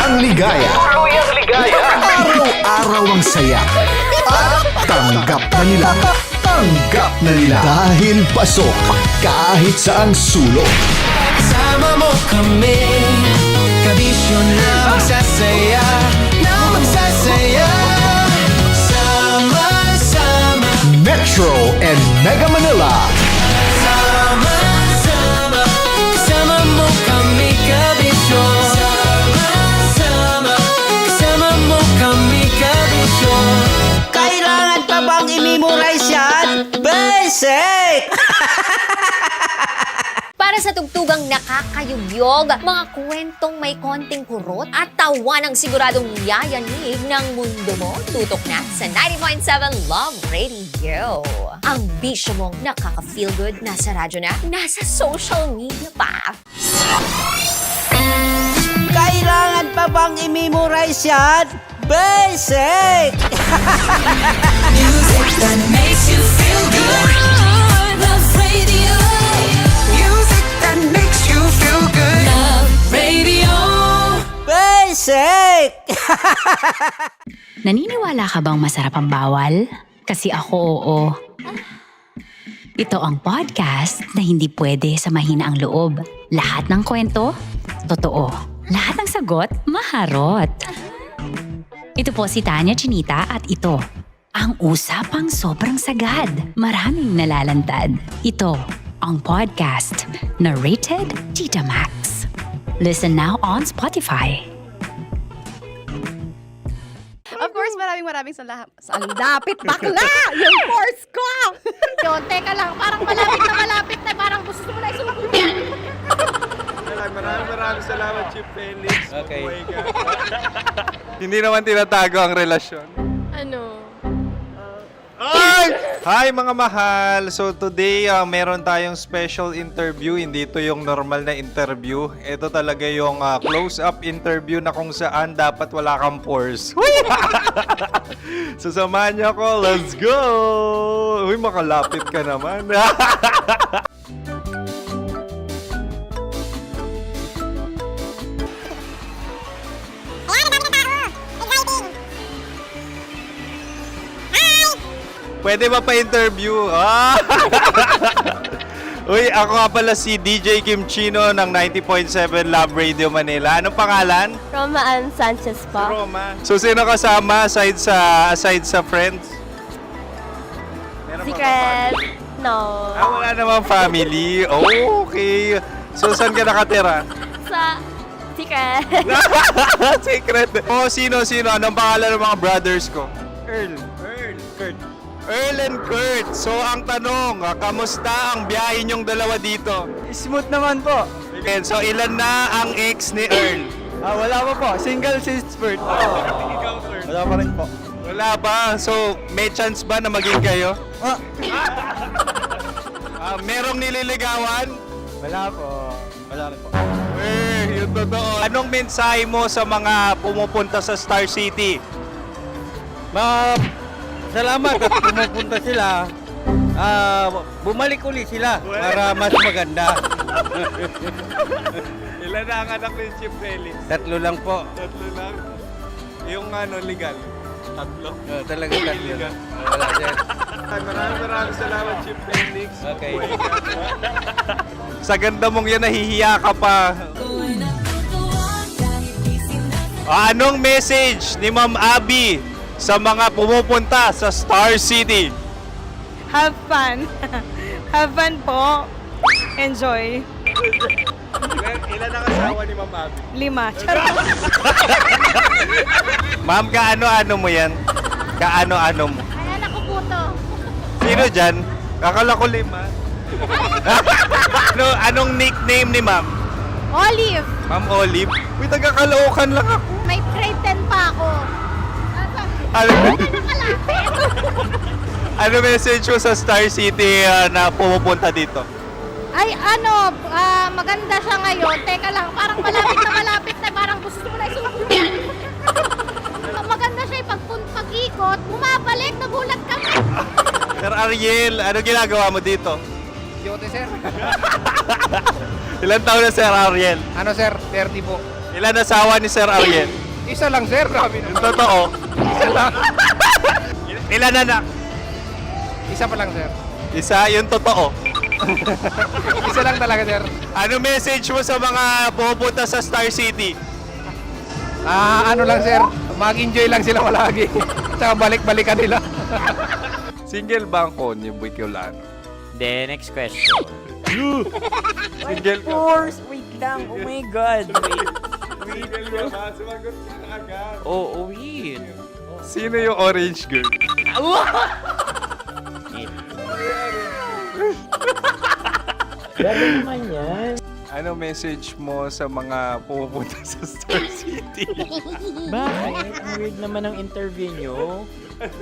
ang ligaya. Araw-araw ang saya. At tanggap na nila. Tanggap na nila. Dahil pasok kahit saang sulok. Sama mo kami, kabisyo na magsasaya, sama-sama. Metro and Mega Manila. Sama-sama, kasama mo kami, kabisyo. Sama-sama, kasama mo kami, kabisyo. Kailangan pa bang i-memorize yan? Basic! Para sa tugtugang nakakayugyog, mga kwentong may konting kurot at tawa ng siguradong yayanig ng mundo mo, tutok na sa 90.7 Love Radio. Ang bisyo mong nakaka-feel good, nasa radyo na, nasa social media pa. Kailangan pa bang i-memorize yan? Basic! Music that makes you feel good. Love Radio. Music that makes you feel good. Love Radio. Basic! Naniniwala ka bang masarap ang bawal? Kasi ako oo. Ito ang podcast na hindi pwede sa mahina ang loob. Lahat ng kwento, totoo. Lahat ng sagot, maharot. Ito po si Tanya Chinita at ito, ang usapang sobrang sagad. Maraming nalalantad. Ito, ang podcast na Rated Tita Max. Listen now on Spotify. Of course, maraming salamat. Lapit bakla! Yung course ko! Yun, teka lang, parang malapit na, parang gusto mo na isulat. Maraming salamat, Chief Felix. Okay. Oh my God. Hindi naman tinatago ang relasyon. Ano? Ay! Hi mga mahal! So today, meron tayong special interview. Hindi ito yung normal na interview. Ito talaga yung close-up interview na kung saan dapat wala kang pores. So samahan niyo ako. Let's go! Uy, makalapit ka naman. Pwede ba pa-interview? Uy, ako nga pala si DJ Kim Chino ng 90.7 Love Radio Manila. Anong pangalan? Roma Ann Sanchez po. Roma. So, sino kasama aside sa friends? Meron Secret. No. Wala namang family. Oh, okay. So, saan ka nakatira? Sa Secret. Secret. Oh, sino? Anong pangalan ng mga brothers ko? Earl, Kurt. Earl and Kurt. So, ang tanong, kamusta ang biyahe niyong dalawa dito? Smooth naman po. Okay, so, ilan na ang ex ni Earl? Wala pa po. Single since birth. Wala pa rin po. Wala pa. So, may chance ba na maging kayo? Merong nililigawan? Wala po. Wala rin po. Yung totoo. Anong mensahe mo sa mga pumupunta sa Star City? Salamat at pumupunta sila. Bumalik uli sila para mas maganda. Ilan na ang anak ni Chief Felix? 3 lang po. 3 lang? Yung ligal? 3? Talaga 3 lang. Wala dyan. Maraming salamat, Chief Felix. Okay. Sa ganda mong yan, nahihiya ka pa. Anong message ni Ma'am Abby sa mga pumupunta sa Star City? Have fun. Have fun po. Enjoy. Ilan ang asawa ni Ma'am Abby? 5. Charot. Ma'am, kaano-ano mo yan? Kaano-ano mo? Ay, anak ko po to. Sino dyan? Kakala ko 5. Anong nickname ni Ma'am? Olive. Ma'am Olive? Uy, taga-Caloocan lang ako. May grade 10 pa ako. Ano message mo sa Star City na pumupunta dito? Ay, maganda siya ngayon. Teka lang, parang malapit na, parang gusto mo na isulat. Maganda siya pag-ikot, bumabalik, nagulat kami. Sir Ariel, ano ginagawa mo dito? Yote, sir. Ilan taon na Sir Ariel? Ano, sir? 30 po. Ilan asawa ni Sir Ariel? Isa lang, sir. Grabe Yung totoo. Isa lang. Ilan anak? Isa pa lang, sir. Isa, yung totoo. Isa lang talaga, sir. Ano message mo sa mga pupunta sa Star City? Ano lang, sir. Mag-enjoy lang sila palagi. Tsaka balik-balikan nila. Single ba ang Connie Bicolano? Then, next question. Single ka? course! Wait lang. Oh my God. Wait. Single ka ba? Sumagot ka na agad. Oh, wait. Sino yung orange girl? Grabe naman yan. Ano message mo sa mga pupunta sa Star City? Bakit? Ang weird naman ang interview nyo.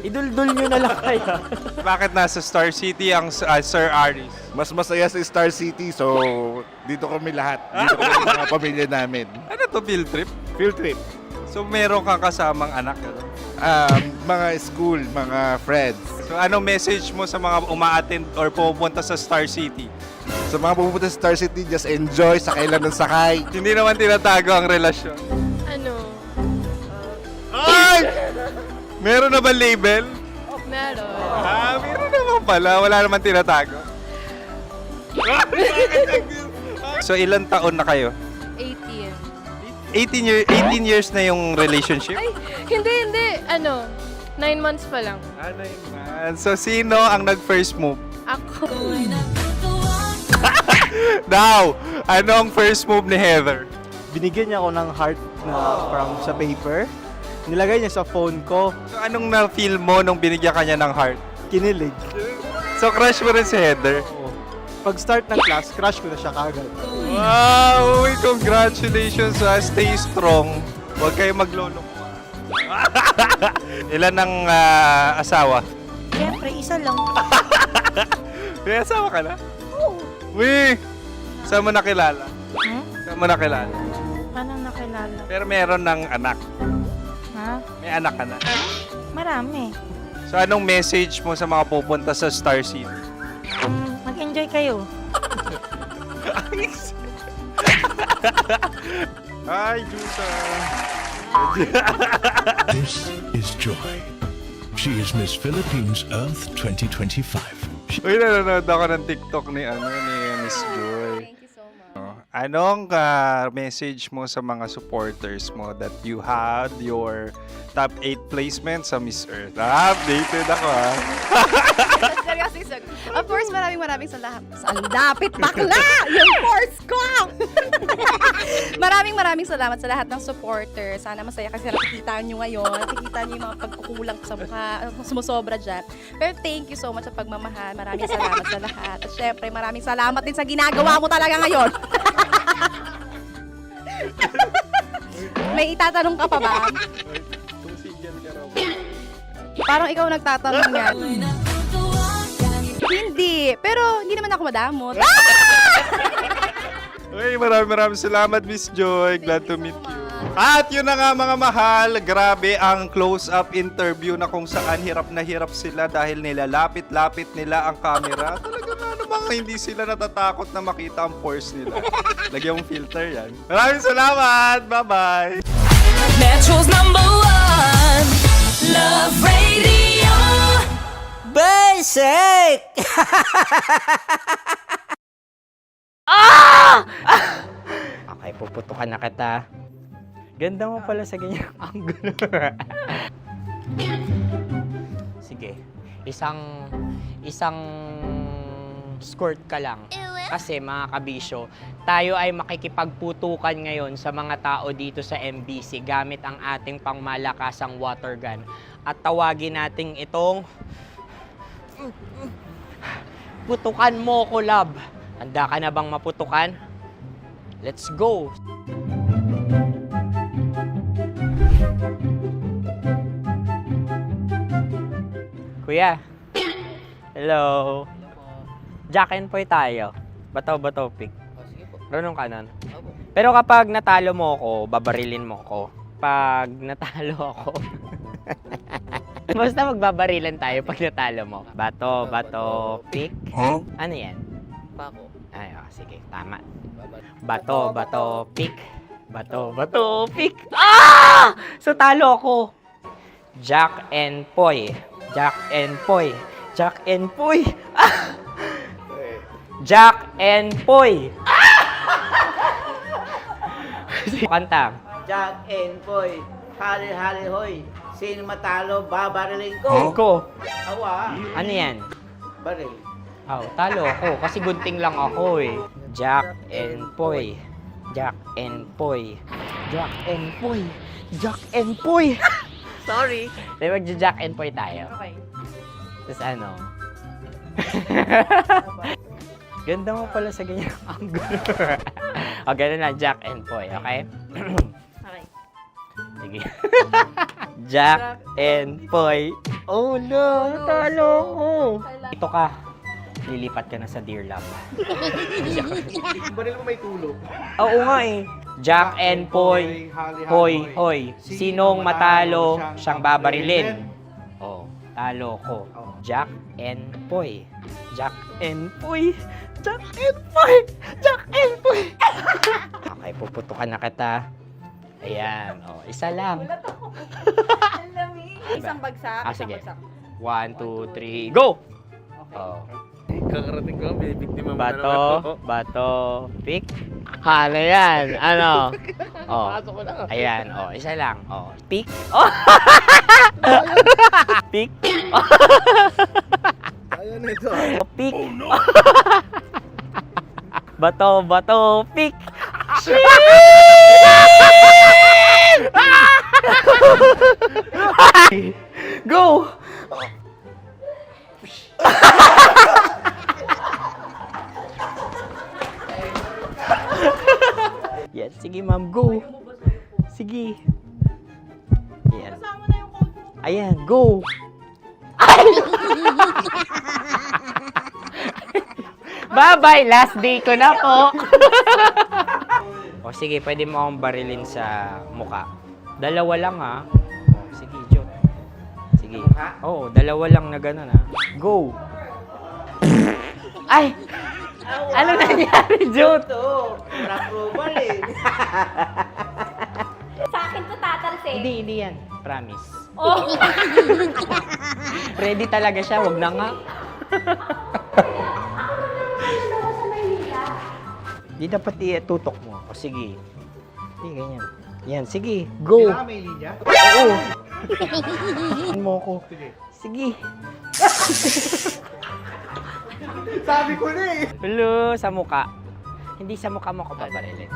Idul-dul nyo na lang kaya. Bakit nasa Star City ang Sir Aris? Mas masaya sa Star City, so dito kami lahat. Dito kami mga pamilya namin. Ano to, field trip? Field trip. So meron kang kasamang anak? Ano? Mga school, mga friends. So ano message mo sa mga uma-attend or pupunta sa Star City? Sa mga pupunta sa Star City, just enjoy, sakay lang ng sakay. Hindi naman tinatago ang relasyon. Ano? Ay! Meron na ba label? Meron. Meron naman pala. Wala naman tinatago. So ilang taon na kayo? 18. 18 years na yung relationship? Ay, hindi. 9 months pa lang. Ano yun? So sino ang nag-first move? Ako. Now, ano ang first move ni Heather? Binigyan niya ako ng heart na from sa paper. Nilagay niya sa phone ko. So anong na-feel mo nung binigyan kanya ng heart? Kinilig. So crush mo rin si Heather? Pag start ng class, crush ko na siya kagad. Wow! Uy, congratulations! Stay strong. Huwag kayo maglolok. Ilan ang asawa? Siyempre, isa lang. May asawa ka na? Oo. Uy! Saan mo nakilala? Saan mo nakilala? Paano nakilala? Pero meron ng anak. Ha? May anak ka na. Marami. So anong message mo sa mga pupunta sa Star City? Mag-enjoy kayo. Hi, Jusa! This is Joy. She is Miss Philippines Earth 2025. Uy, nanonood ako ng TikTok ni Miss Joy. Thank you so much. Anong message mo sa mga supporters mo that you had your top 8 placement sa Miss Earth? Updated ako Seryoso. Of course, maraming salamat. Ang lapit bakla! Yung course ko! maraming salamat sa lahat ng supporter. Sana masaya kasi nakikita nyo ngayon. Nakikita nyo yung mga pagkukulang ko sa mukha. Sumusobra dyan. Pero thank you so much sa pagmamahal. Maraming salamat sa lahat. At syempre, maraming salamat din sa ginagawa mo talaga ngayon. May itatanong ka pa ba? Parang ikaw nagtatanong yan. Hindi. Pero hindi naman ako madamot. Uy, maraming salamat, Miss Joy. Glad to meet you. At yun na nga mga mahal, grabe ang close-up interview na kung saan hirap na hirap sila dahil nilalapit-lapit nila ang camera. Talaga nga namang hindi sila natatakot na makita ang pores nila. Lagyan mong filter yan. Maraming salamat! Bye-bye! Metro's #1 Love Radio. Basic! Okay, puputukan na kita. Ganda mo pala sa ganyang angulo. Sige, isang skirt ka lang. Kasi mga kabisyo, tayo ay makikipagputukan ngayon sa mga tao dito sa MBC gamit ang ating pangmalakasang water gun. At tawagin natin itong putukan mo ko, love. Handa ka na bang maputukan? Let's go! Kuya. Hello. Jack and Poy tayo. Bato-bato pick. Runong ka nun. Pero kapag natalo mo ako, babarilin mo ako. Pag natalo ako, basta magbabarilan tayo pag natalo mo. Bato, pick. Huh? Ano yan? Pako. Ay, sige, tama. Bato, pick. Bato, pick. Ah! So, talo ako. Jack and Poy. Jack and Poy. Jack and Poy. Ah! Jack and Poy. Kanta. Jack and Poy, hali-hali hoy. Sino matalo, babariling ko. Ko. Awa, Ano yan? baril. Oh, talo ako kasi gunting lang ako eh. Jack and Poy. Jack and Poy. Jack and Poy. Jack and Poy. Sorry. Di ba Jack and Poy tayo? Okay. Tapos ano? Ganda mo pala sa ganyan angulo. O, ganun na, Jack and Poy, okay? Okay. Sige. Jack and Poy. Oh no, talo ko. Ito ka. Lilipat ka na sa Dear Love. Baril mo may tulog. Oo nga eh. Jack and Poy. Hoy, hoy. Sinong matalo, siyang babarilin. Oh, talo ko. Jack and Poy. Jack and Poy. Jack and Poy. Jack and Poy. Okay, puputukan na kita. Ayan. Oh, isa lang. Isang bagsak. Sige. 1, 2, 3, go! Oh. Kakarating ko lang, binibiktima mo Bato, pick. Ano yan? Ano? Oh. Pasok ko na. Ayan, oh, isa lang. Oh, pick. Oh. Pick. Ayaw na ito. Oh, pick. Bato, pick. Go! Yan, sige ma'am, go. Sige. Ayan. Ayan, go. Bye-bye, last day ko na po. O sige, pwede mo akong barilin sa muka. Dalawa lang ha. O, sige, Jot. Sige. Oo, dalawa lang na gano'n ha. Go. Ay! Ano nangyari, Jot? Ito, approval eh. Sa akin to tatalsik. Hindi yan. Promise. Oh. Ready talaga siya, wag na nga. Di dapat tutok mo. O sige. Sige, ganyan. Yan, sige. Go. Kailangan may linya? Oo. Ano mo ko? Sige. Sabi ko na eh. Hello, sa muka. Hindi sa muka mo ko paparilin.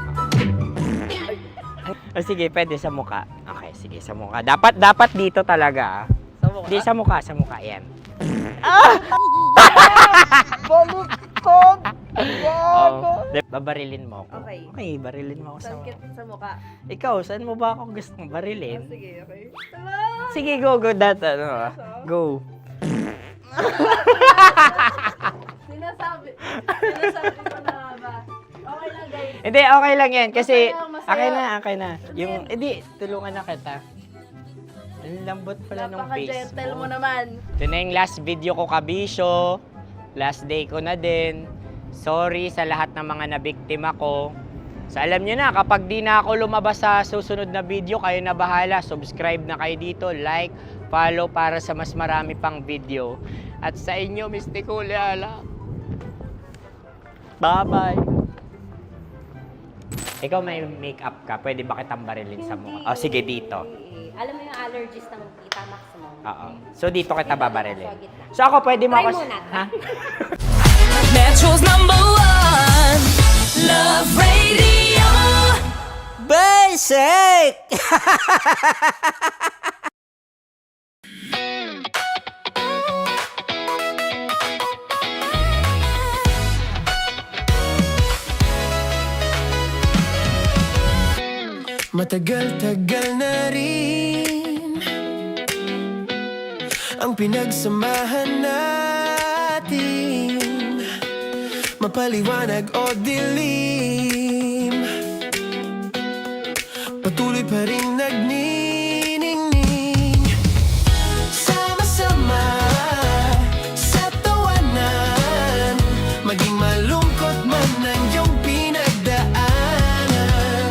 O sige, pwede sa muka. Okay, sige, sa muka. Dapat dito talaga. Sa mukha? Hindi, sa muka. Yan. Baluktot! Oh, babarilin mo ako. Okay. Okay, barilin mo ako sa Sakit sa mukha. Ikaw, saan mo ba ako gustong barilin? Sige, okay. Sige, go. Go. Sinasabi ko na ba? Okay lang, guys. Hindi, okay lang yan. Kasi, Masaya. okay na. Yung, hindi, tulungan na kita. Ang lambot pala nung face Napaka-gentle mo. mo naman. Ito na yung last video ko, kabisyo. Last day ko na din. Sorry sa lahat ng mga nabiktima ko. So alam nyo na, kapag di na ako lumabas sa susunod na video, kayo na bahala. Subscribe na kayo dito, like, follow para sa mas marami pang video. At sa inyo, Mistiko Leala. Bye-bye. Ikaw may makeup ka, pwede ba kitang barilin sa mukha? O sige, dito. Alam mo yung allergies ng Tita Max mo? Oo. So dito kita babarilin. So ako pwede mo Try ako... muna. Ha? Metro's #1 Love Radio. Basic! Matagal-tagal na rin ang pinagsamahan natin, mapaliwanag o dilim, patuloy pa rin nagniningning. Sama-sama sa tawanan, maging malungkot man ang iyong pinagdaanan.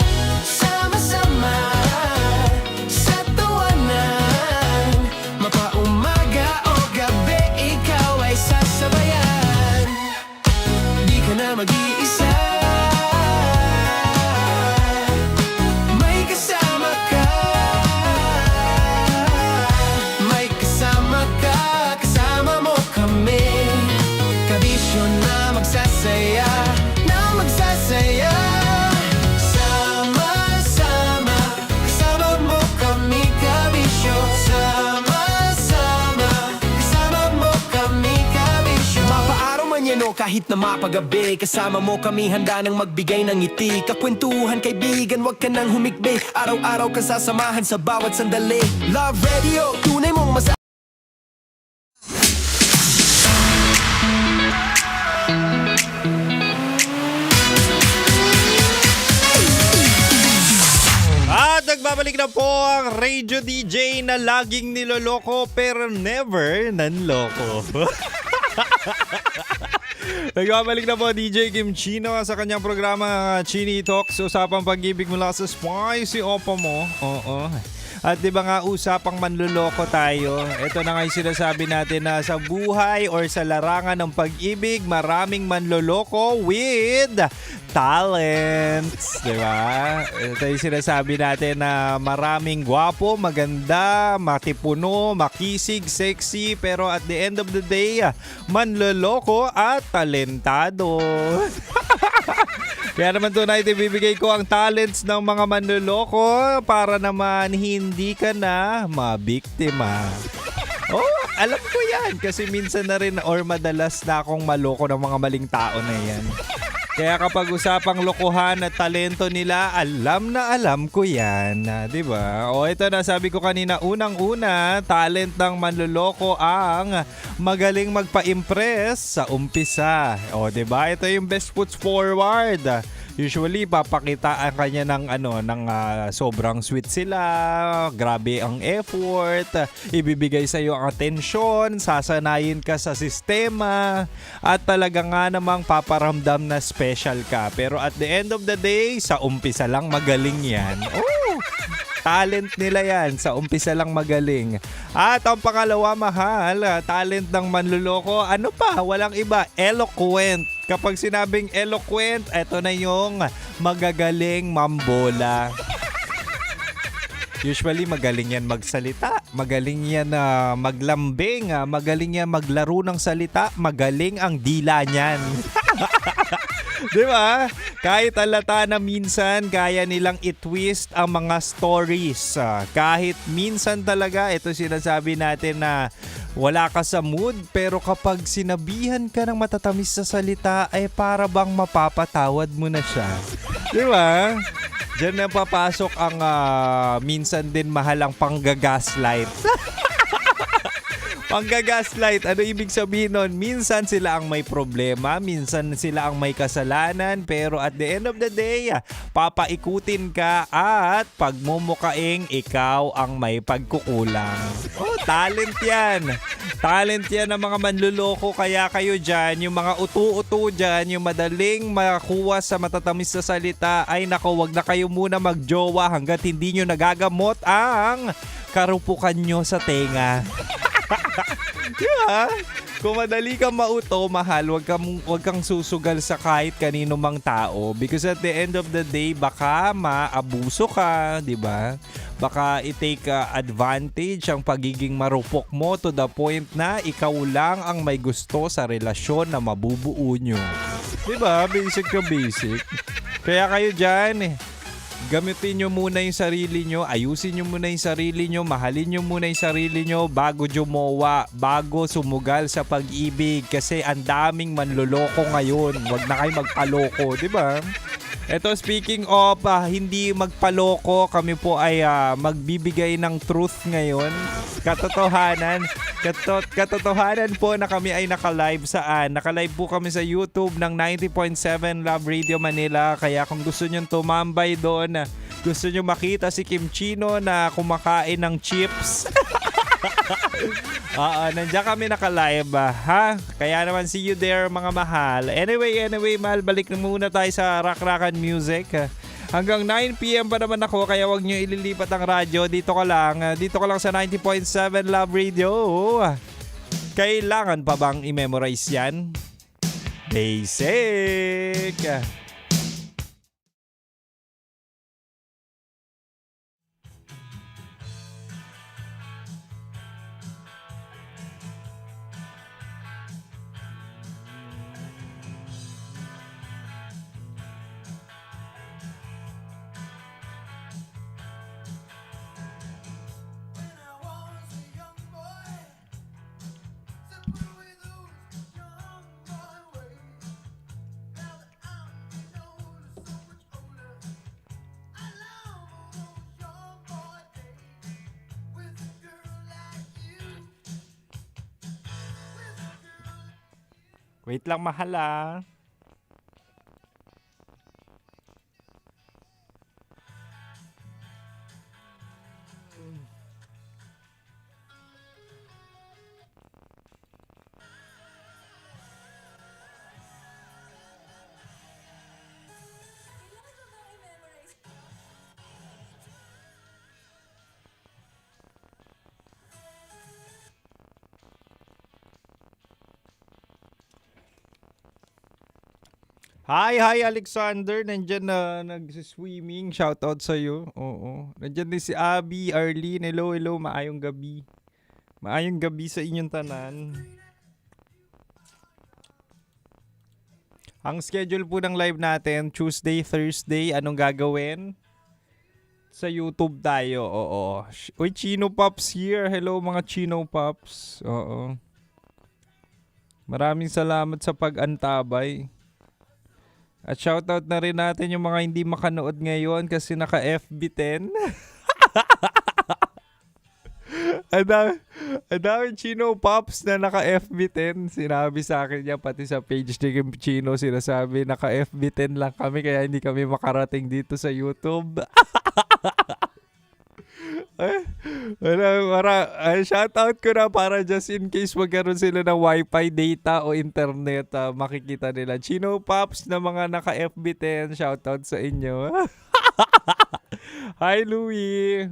kahit na mapagabi. Kasama mo kami handa nang magbigay ng ngiti. Kakwentuhan kaibigan, wag ka nang humikbi. Araw-araw ka sasamahan sa bawat sandali. Love Radio, tunay mong masa. At nagbabalik na po ang radio DJ na laging niloloko pero never nanloko. Nagbabalik na po DJ Kim Chino sa kanyang programa Chini Talks. Usapang pag-ibig mula sa spicy opa mo. Oo. At di ba nga usapang manluloko tayo? Ito na nga yung sinasabi natin na sa buhay or sa larangan ng pag-ibig, maraming manluloko with talents. Di ba? Ito yung sinasabi natin na maraming gwapo, maganda, matipuno, makisig, sexy, pero at the end of the day, manluloko at talentado. Kaya naman tonight, ibibigay ko ang talents ng mga manluloko para naman hindi ka na mabiktima. Oh, alam ko yan kasi minsan na rin or madalas na akong maloko ng mga maling tao na yan. Kaya kapag usapang lokohan at talento nila, alam na alam ko yan. Diba? O ito na, sabi ko kanina, unang-una, talent ng manluloko ang magaling magpa-impress sa umpisa. O diba? Ito yung best foot forward. Usually, papakita ang kanya ng sobrang sweet sila, grabe ang effort, ibibigay sa iyo ang atensyon, sasanayin ka sa sistema, at talaga nga namang paparamdam na special ka. Pero at the end of the day, sa umpisa lang magaling yan. Oh! Talent nila yan. Sa umpisa lang magaling. At ang pangalawa, mahal, talent ng manluloko, ano pa? Walang iba. Eloquent. Kapag sinabing eloquent, eto na yung magagaling mambola. Usually, magaling yan magsalita. Magaling yan maglambing. Magaling yan maglaro ng salita. Magaling ang dila niyan. Di ba? Kahit alata na minsan kaya nilang i-twist ang mga stories. Kahit minsan talaga, ito sinasabi natin na wala ka sa mood, pero kapag sinabihan ka ng matatamis sa salita, ay para bang mapapatawad mo na siya. Di ba? Diyan na papasok ang minsan din mahalang panggagaslight. Panggagaslight, ano ibig sabihin nun? Minsan sila ang may problema, minsan sila ang may kasalanan, pero at the end of the day, papaikutin ka at pagmumukaing ikaw ang may pagkukulang. Oh, talent yan. Talent yan ng mga manluloko, kaya kayo dyan, yung mga utu-utu dyan, yung madaling makuha sa matatamis sa salita, ay nako, wag na kayo muna magjowa hanggat hindi nyo nagagamot ang karupukan nyo sa tenga. Diba? Kung madali kang mauto, mahal, wag kang susugal sa kahit kanino mang tao. Because at the end of the day, baka maabuso ka, diba? Baka i-take advantage ang pagiging marupok mo to the point na ikaw lang ang may gusto sa relasyon na mabubuo nyo. Diba? Basic na basic. Kaya kayo dyan, gamitin nyo muna yung sarili nyo, ayusin nyo muna yung sarili nyo, mahalin nyo muna yung sarili nyo bago jumowa, bago sumugal sa pag-ibig kasi ang daming manloloko ngayon. Huwag na kayo magpaloko, di ba? Eto, speaking of hindi magpaloko, kami po ay magbibigay ng truth ngayon. Katotohanan. Katotohanan po na kami ay naka-live saan? Naka-live po kami sa YouTube ng 90.7 Love Radio Manila. Kaya kung gusto nyo tumambay doon, gusto nyo makita si Kim Chino na kumakain ng chips. Nandiyan kami naka-live, ha? Kaya naman see you there, mga mahal. Anyway, mahal, balik na muna tayo sa rock-rockan music. Hanggang 9 p.m. pa naman ako, kaya wag nyo ililipat ang radyo. Dito ka lang sa 90.7 Love Radio. Kailangan pa bang i-memorize yan? Basic! Wait lang, mahal ah. Hi, Alexander. Nandyan na nagsiswimming. Shoutout sa'yo. Oo. Nandyan din si Abby, Arlene. Hello. Maayong gabi. Maayong gabi sa inyong tanan. Ang schedule po ng live natin, Tuesday, Thursday. Anong gagawin? Sa YouTube tayo. Oo. Uy, Chino Pops here. Hello mga Chino Pops. Oo. Maraming salamat sa pag-antabay. At shoutout na rin natin yung mga hindi makanood ngayon kasi naka FB10. Ang dami Chino Pops na naka FB10. Sinabi sa akin niya pati sa page ni Kim Chino sinasabi naka FB10 lang kami kaya hindi kami makarating dito sa YouTube. Shoutout ko na para just in case magkaroon sila ng wifi data o internet, makikita nila. Chino Pops na mga naka FB10, shoutout sa inyo. Hi Louie.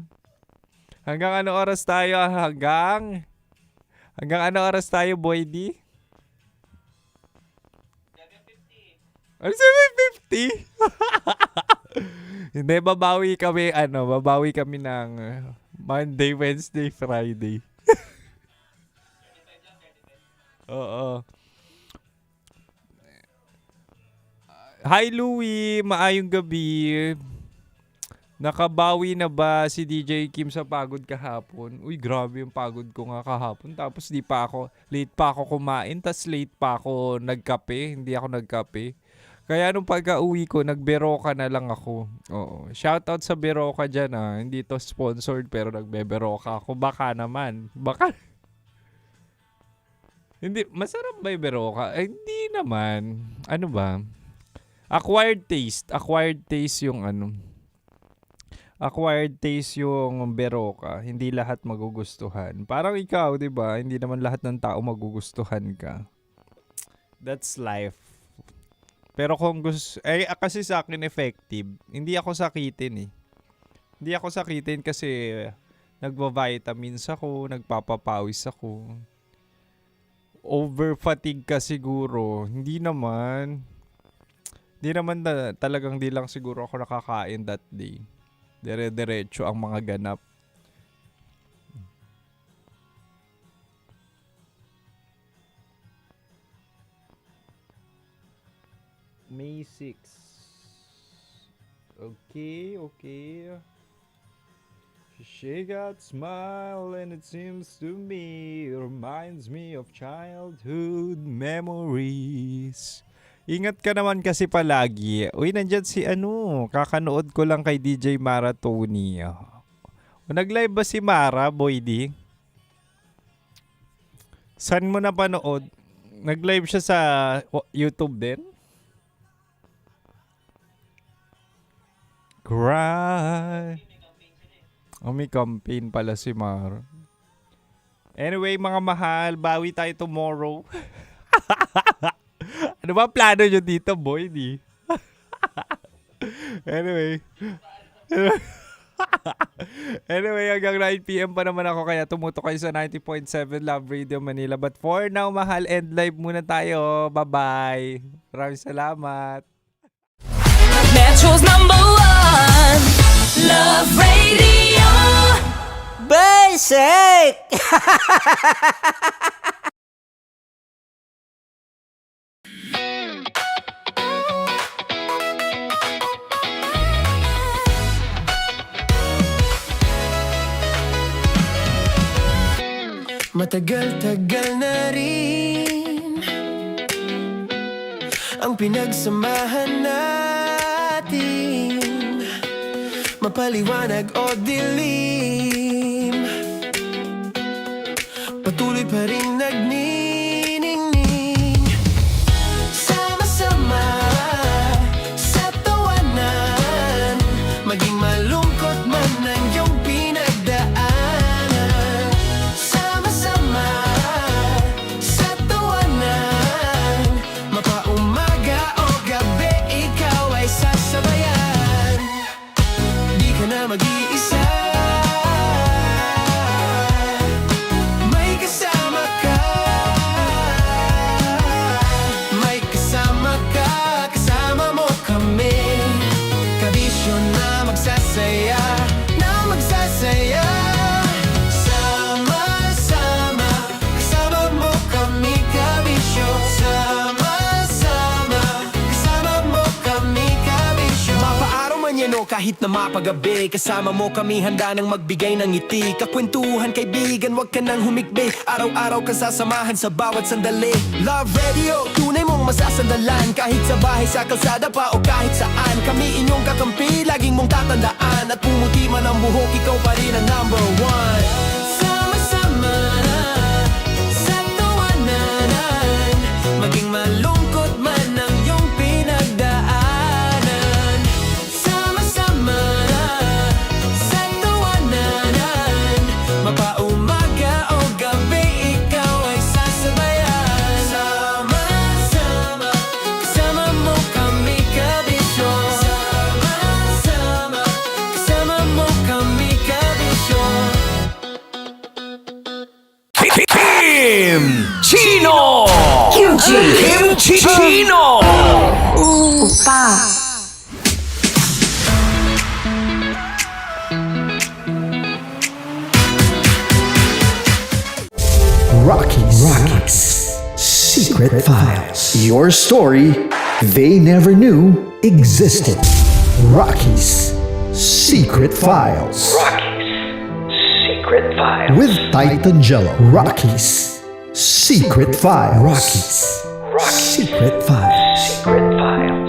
Hanggang ano oras tayo? Hanggang ano oras tayo, Boy D? 7:50. 7:50? Hindi, babawi kami ng Monday, Wednesday, Friday. Oo. Hi Louie, maayong gabi. Nakabawi na ba si DJ Kim sa pagod kahapon? Uy, grabe yung pagod ko nga kahapon. Tapos late pa ako kumain, tas late pa ako nagkape. Hindi ako nagkape. Kaya nung pagka-uwi ko, nagberoka na lang ako. Oo. Shoutout sa beroka dyan ah. Hindi to sponsored pero nagbeberoka ako. Baka naman. Baka. Hindi. Masarap ba yung beroka? Hindi naman. Ano ba? Acquired taste. Acquired taste yung Acquired taste yung beroka. Hindi lahat magugustuhan. Parang ikaw, di ba? Hindi naman lahat ng tao magugustuhan ka. That's life. Pero kung gusto, kasi sa akin effective, hindi ako sakitin eh. Hindi ako sakitin kasi nagva-vitamins ako, nagpapapawis ako. Over fatigue ka siguro. Hindi naman. Talagang di lang siguro ako nakakain that day. Dire-diretso ang mga ganap. May 6. Okay. She got smile and it seems to me reminds me of childhood memories. Ingat ka naman kasi palagi. Uy, nandyan si kakanood ko lang kay DJ Mara Tony. Nag-live ba si Mara, Boy D? Saan mo napanood? Nag-live siya sa YouTube din? Cry. May campaign pala si Mar. Anyway, mga mahal, bawi tayo tomorrow. Ano ba plano nyo dito, Boy? Anyway, hanggang 9 PM pa naman ako kaya tumutok kayo sa 90.7 Love Radio Manila. But for now, mahal, end live muna tayo. Bye-bye. Maraming salamat. Metro's #1 Love Radio Basic! Matagal-tagal na rin ang pinagsamahan natin, mapaliwanag o dilim, patuloy pa rin nagniningning. man ang iyong pinagdaanan. Sama-sama sa tawanan, mapaumaga o gabi, ikaw ay sasabayan. Di ka na mag-iisa, may kasama ka. May kasama ka, kasama mo kami. Kabisyo na magsasaya, na magsasaya. Sama-sama, kasama mo kami, kabisyo. Sama-sama, kasama mo kami, kabisyo. Mapaaraw man yan o kahit na mapagabi, kasama mo kami, handa nang magbigay ng ngiti. Kakwentuhan, kaibigan, wag ka nang humikbi. Araw-araw ka sasamahan sa bawat sandali. Love Radio, tunay mong masasandalan. Kahit sa bahay, sa kalsada pa o kahit saan, kami inyong kakampi, laging mong tatandaan. At pumuti man ang buhok, ikaw pa rin ang number one. Sama-sama sa tawanan, maging malungkot man ang iyong pinagdaanan. Sama-sama sa tawanan, mapaumaga o gabi, ikaw ay sasabayan. Sama-sama, kasama mo kami, kabisyo. Sama-sama, kasama mo kami, kabisyo. Kim Chino! Kim Chino! Rockies Secret Files. Your story they never knew existed. Rockies Secret Files. Secret Files. With Titan Jello. Rockies Secret Files. Rockies Secret Files. Secret Files.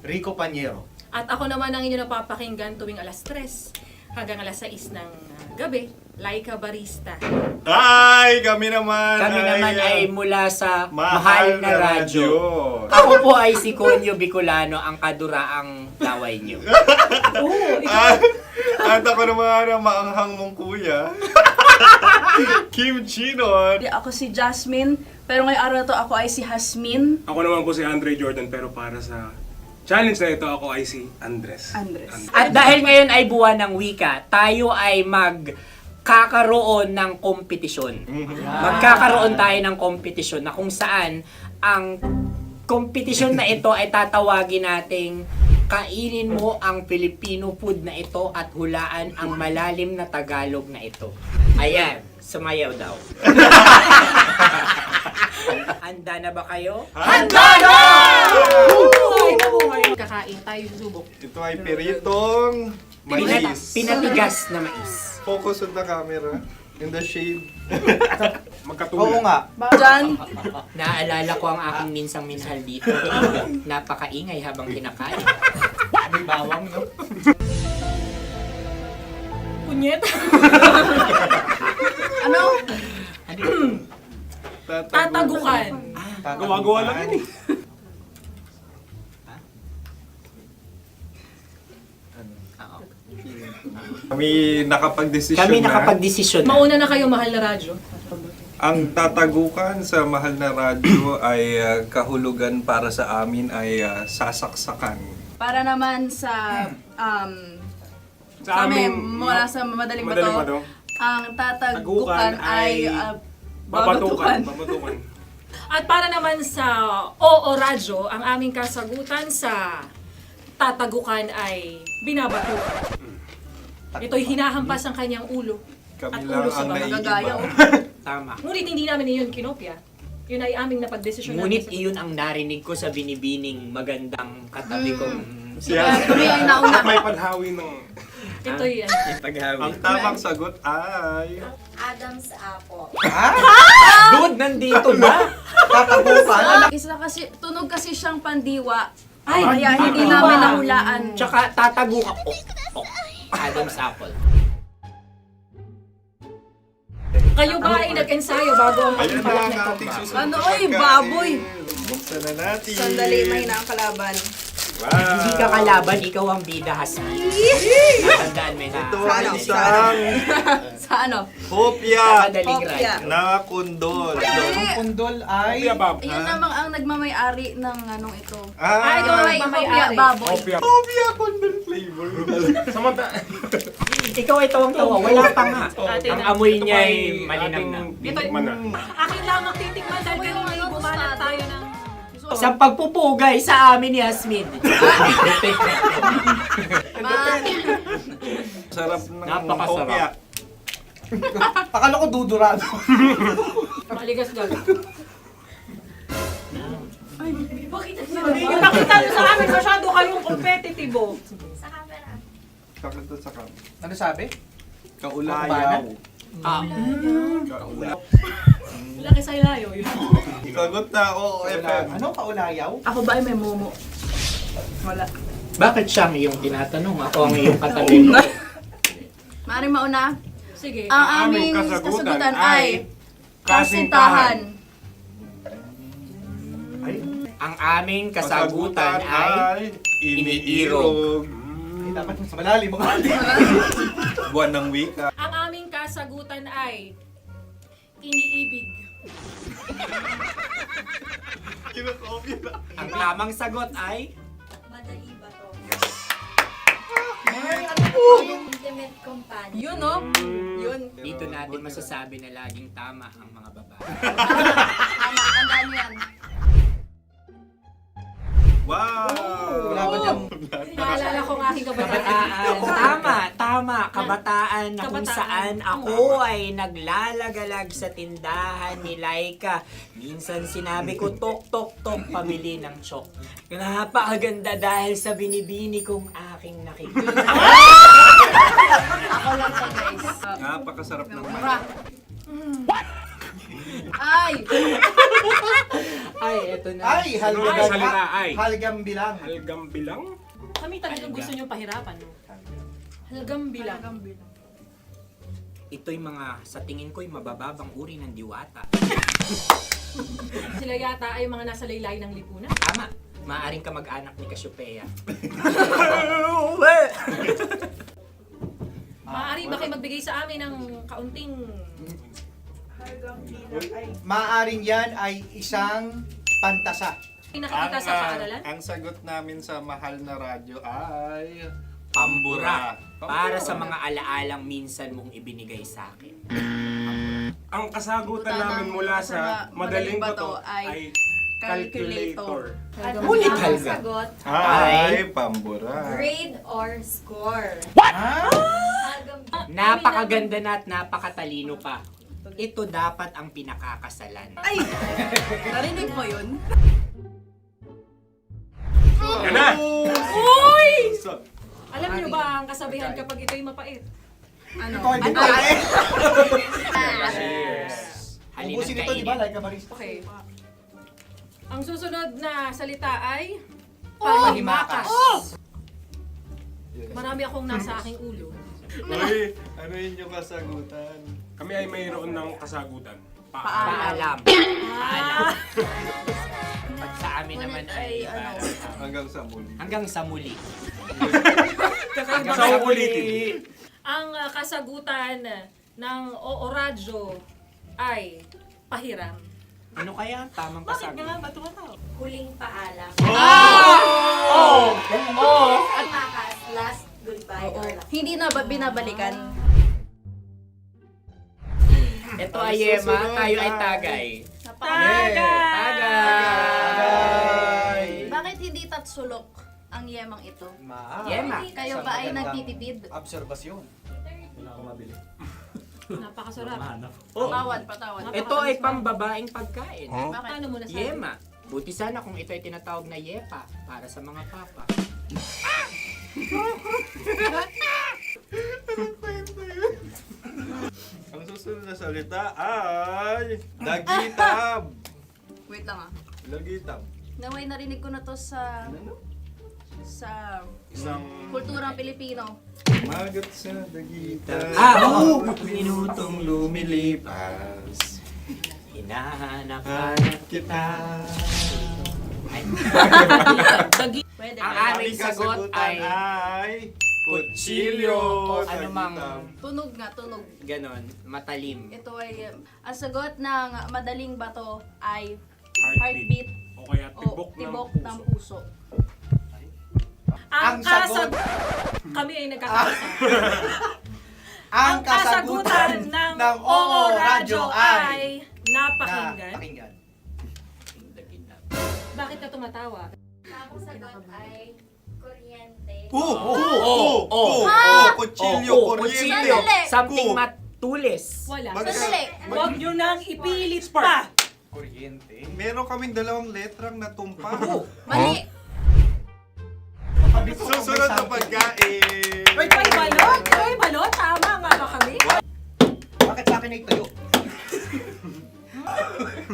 Rico Panyero. At ako naman ang inyo napapakinggan tuwing alas 3 hanggang alas 6 ng gabi, Laika Barista. Ay, kami naman. Kami naman ay mula sa Mahal na Radyo. Ako po ay si Conyo Bicolano, ang kaduraang laway niyo. At ako naman ang maanghang mong kuya. Kim Chino. Ako si Jasmine, pero ngayong araw na to ako ay si Hasmin. Ako naman po si Andre Jordan, pero para sa challenge na ito, ako ay si Andres. At dahil ngayon ay buwan ng wika, tayo ay magkakaroon ng kompetisyon. Magkakaroon tayo ng kompetisyon na kung saan ang kompetisyon na ito ay tatawagin nating kainin mo ang Filipino food na ito at hulaan ang malalim na Tagalog na ito. Ayan, sumayaw daw. Handa na ba kayo? Handa na! Kakain tayo, subok. Ito ay piritong mais. Pinatigas na mais. Focus on the camera. In the shade. Oo nga. Diyan. Naalala ko ang aking minsang minahal dito. Napakaingay habang kinakain. May bawang, no? Punyet. Ano? Tatagukan. Gawa-gawa lang yun eh. Kami nakapag-desisyon Kami nakapag-desisyon na. Mauna na kayo, Mahal na Radyo. Ang tatagukan sa Mahal na Radyo ay kahulugan para sa amin ay sasaksakan. Para naman sa Sa amin, mula sa madaling Madaling bato, bato. ang tatagukan ay babatukan. At para naman sa Oo Radyo, ang aming kasagutan sa tatagukan ay binabatukan. Ito'y hinahampas ang kanyang ulo. Kami At lang ulo sa ang mga naiiba. gagaya. Tama. Ngunit hindi namin iyon kinopya. Yun ay aming napagdesisyon Ngunit namin. iyon ang narinig ko sa binibining magandang katabi kong kami ay nauna. May panhawi ng... Ito'y Ang tamang sagot ay... Adam's apple. Dude, nandito ba? Tatagukan? Isa kasi, tunog kasi siyang pandiwa. Ay, Kaya hindi pandiwa. namin nahulaan. Tsaka tatagukan. Adam's apple. Kayo ba ay nag-ensayo bago ang Ayan na pagpalak ang nito? ating susunod Ano, na oy, pagkain. baboy. Buksan na natin. Sandali, mahina ang kalaban. Wow. Hindi ka kalaban, ikaw ang bida, Hasmi. Natandaan mo na. Ito ang isang Sa ano? hopya Madaling Hopya. ride. na kundol. Hindi. Pundol ay... Ayun namang ang nagmamayari ng anong ito. Ah, Ito ay hopya baboy. hopya kundol flavor. Ikaw ay tawang-tawa, wala pa nga. Ang amoy niya ay malinam na. Ito, akin lamang titikman dahil kayo ay bumanat tayo ng... Sa pagpupugay sa amin ni Yasmin. Sarap ng Napakasarap. hopya. Akala ko dudurado. Maligas gaga. Ipakita nyo sa amin, masyado kayong competitive. Sakit to sa kam. Ano sabi? Kaulayaw. Laki sa ilayo yun. Sagot na, oo, FM. Ano kaulayaw? Ako ba ay may momo? Wala. Bakit siya ang iyong tinatanong? Ako ang iyong katabi. Maaaring mauna. Sige. Ang aming kasagutan ay kasintahan. Ang aming kasagutan ay iniirog. Dapat sa malalim mga Buwan ng wika. Ang aming kasagutan ay iniibig. Ang tamang sagot ay Madali ba to? Intimate companion. Yun, no? Yun. dito natin masasabi na laging tama ang mga babae. Tama, tandaan mo yan. Wow! Wala ba dyan? Naalala ko ang aking kabataan. Kabataan. Tama. Kabataan na kung Kabataan. saan ako ay naglalagalag sa tindahan ni Laika. Minsan sinabi ko, tok, tok, tok, pamili ng chok. Napakaganda dahil sa binibini kong aking nakikita. Ako lang to, guys. Napakasarap ng Mura. Ay! Ay, eto na. Ay, halgam salita ay. Halgam bilang. Halgam bilang? Kami talagang gusto niyong pahirapan, no? Halgam bilang. Ito'y mga, sa tingin ko'y mabababang uri ng diwata. Sila yata ay mga nasa laylay ng lipunan. Tama. Maaring ka mag-anak ni Cassiopeia. Maaari ba kayo magbigay sa amin ng kaunting... Maaring yan ay isang pantasa. Nakikita sa paaralan? Ang sagot namin sa mahal na radyo ay... Pambura. Para sa mga alaalang minsan mong ibinigay sa akin. Ang kasagutan namin mula sa madaling bato ay calculator. Ulit halga. Sagot, Ay, pambura. grade or score? Napakaganda na at napakatalino pa. Ito dapat ang pinakakasalan. Ay! Narinig mo yun? Yan na! Uy! Alam niyo ba ang kasabihan kapag ito'y mapait? Ano? Ano? Halina't Ubusin ito, di ba? kainin. Like a barista. Okay. Ang susunod na salita ay... Palimakas. Marami akong nasa aking ulo. Uy, ano yun yung kasagutan? Kami ay mayroon ng kasagutan. Paalam. Paalam. Pag sa amin naman ay Hanggang sa muli. hanggang sa muli. Sa ulitin. Ang kasagutan ng Oo Radyo ay pahiram. Ano kaya ang tamang kasagutan? Huling paalam. Oh! At makas, last goodbye or last. Hindi na ba binabalikan? Ito ay Yema, tayo ay tagay. Tagay! Bakit hindi tatsulok ang yemang ito? Yema. Kayo ba ay nagtitipid? Obserbasyon. Wala akong mabili. Napakasarap. Patawad. Ito ay pambabaeng pagkain. Bakit? Paano mo nasabi? Yema. Buti sana kung ito ay tinatawag na yepa para sa mga papa. Ang susunod na salita ay... Lagitab! Wait lang ah. Lagitab. Naway narinig ko na to sa sa Isang kulturang Pilipino. Magat sa dagitan. Oo! Minutong lumilipas. Hinahanap-hanap kita. Pwede. Ang aming sagot ay kutsilyo o anumang Tunog nga, tunog. ganon, matalim. Ito ay, ang sagot ng madaling bato ay heartbeat. heartbeat O kaya o tibok tibok ng ng puso. puso. Ang sagot- Kami ay nagkakaisa. Ang Ang kasagutan ng Oo Radyo ay napakinggan. Bakit ka tumatawa? Ang sagot ay kuryente. Kutsilyo, kuryente. Sandali. Something matulis. Wala. Sandali. Huwag nyo nang ipilit pa. Kuryente. Meron kaming dalawang letrang natumpa. Mali. Susunod na pagkain. May balot? May balot? Tama nga ba kami? Bakit sa akin ay tuyo? Guys,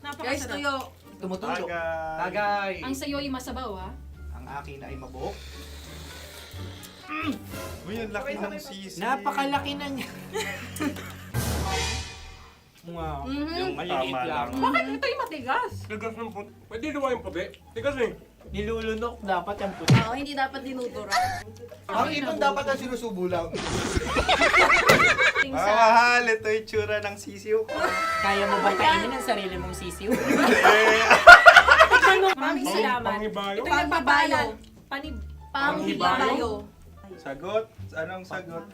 Napakasarap. tuyo. Tumutulo. Tagay. Tagay. Ang sayo ay masabaw, ha? Ang akin ay mabuhok. Uy, ang laki ng sisi. Napakalaki na niya. Wow. Yung maliliit Tama lang. lang. Bakit ito'y matigas? Tigas ng puti. Pwede luwa yung puti. Tigas eh. Nilulunok dapat yung puti. Oo, hindi dapat dinudura. Ang ibon dapat ang sinusubo lang. Mahal, ito yung tsura ng sisiw. Kaya mo ba kainin ang sarili mong sisiw? Maraming salamat. Pangibayo. Ito'y nagpapalan. Panghibayo. Sagot? Anong sagot?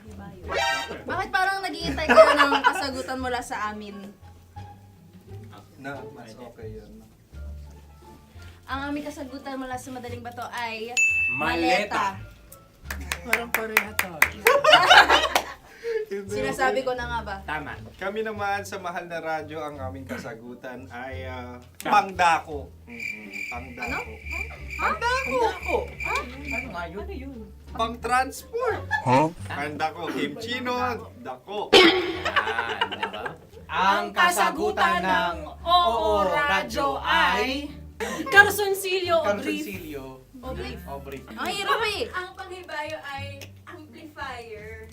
Bakit parang naghihintay kayo ng kasagutan mula sa amin? Na, mas okay yun. Ang aming kasagutan mula sa madaling bato ay Maleta. Parang parehata. Sinasabi ko na nga ba? Tama. Kami naman sa mahal na radyo, ang aming kasagutan ay pangdako. Pangdako. Pangdako. Ano nga yun? Ano yun? Pang-transport. Pangdako, kimchino, dako. Diba? Ang kasagutan ng Oo Radyo ay Carsoncillo o Brief. Carsoncillo. O brief. O brief. Ang hirap eh. Ang panghibayo ay amplifier.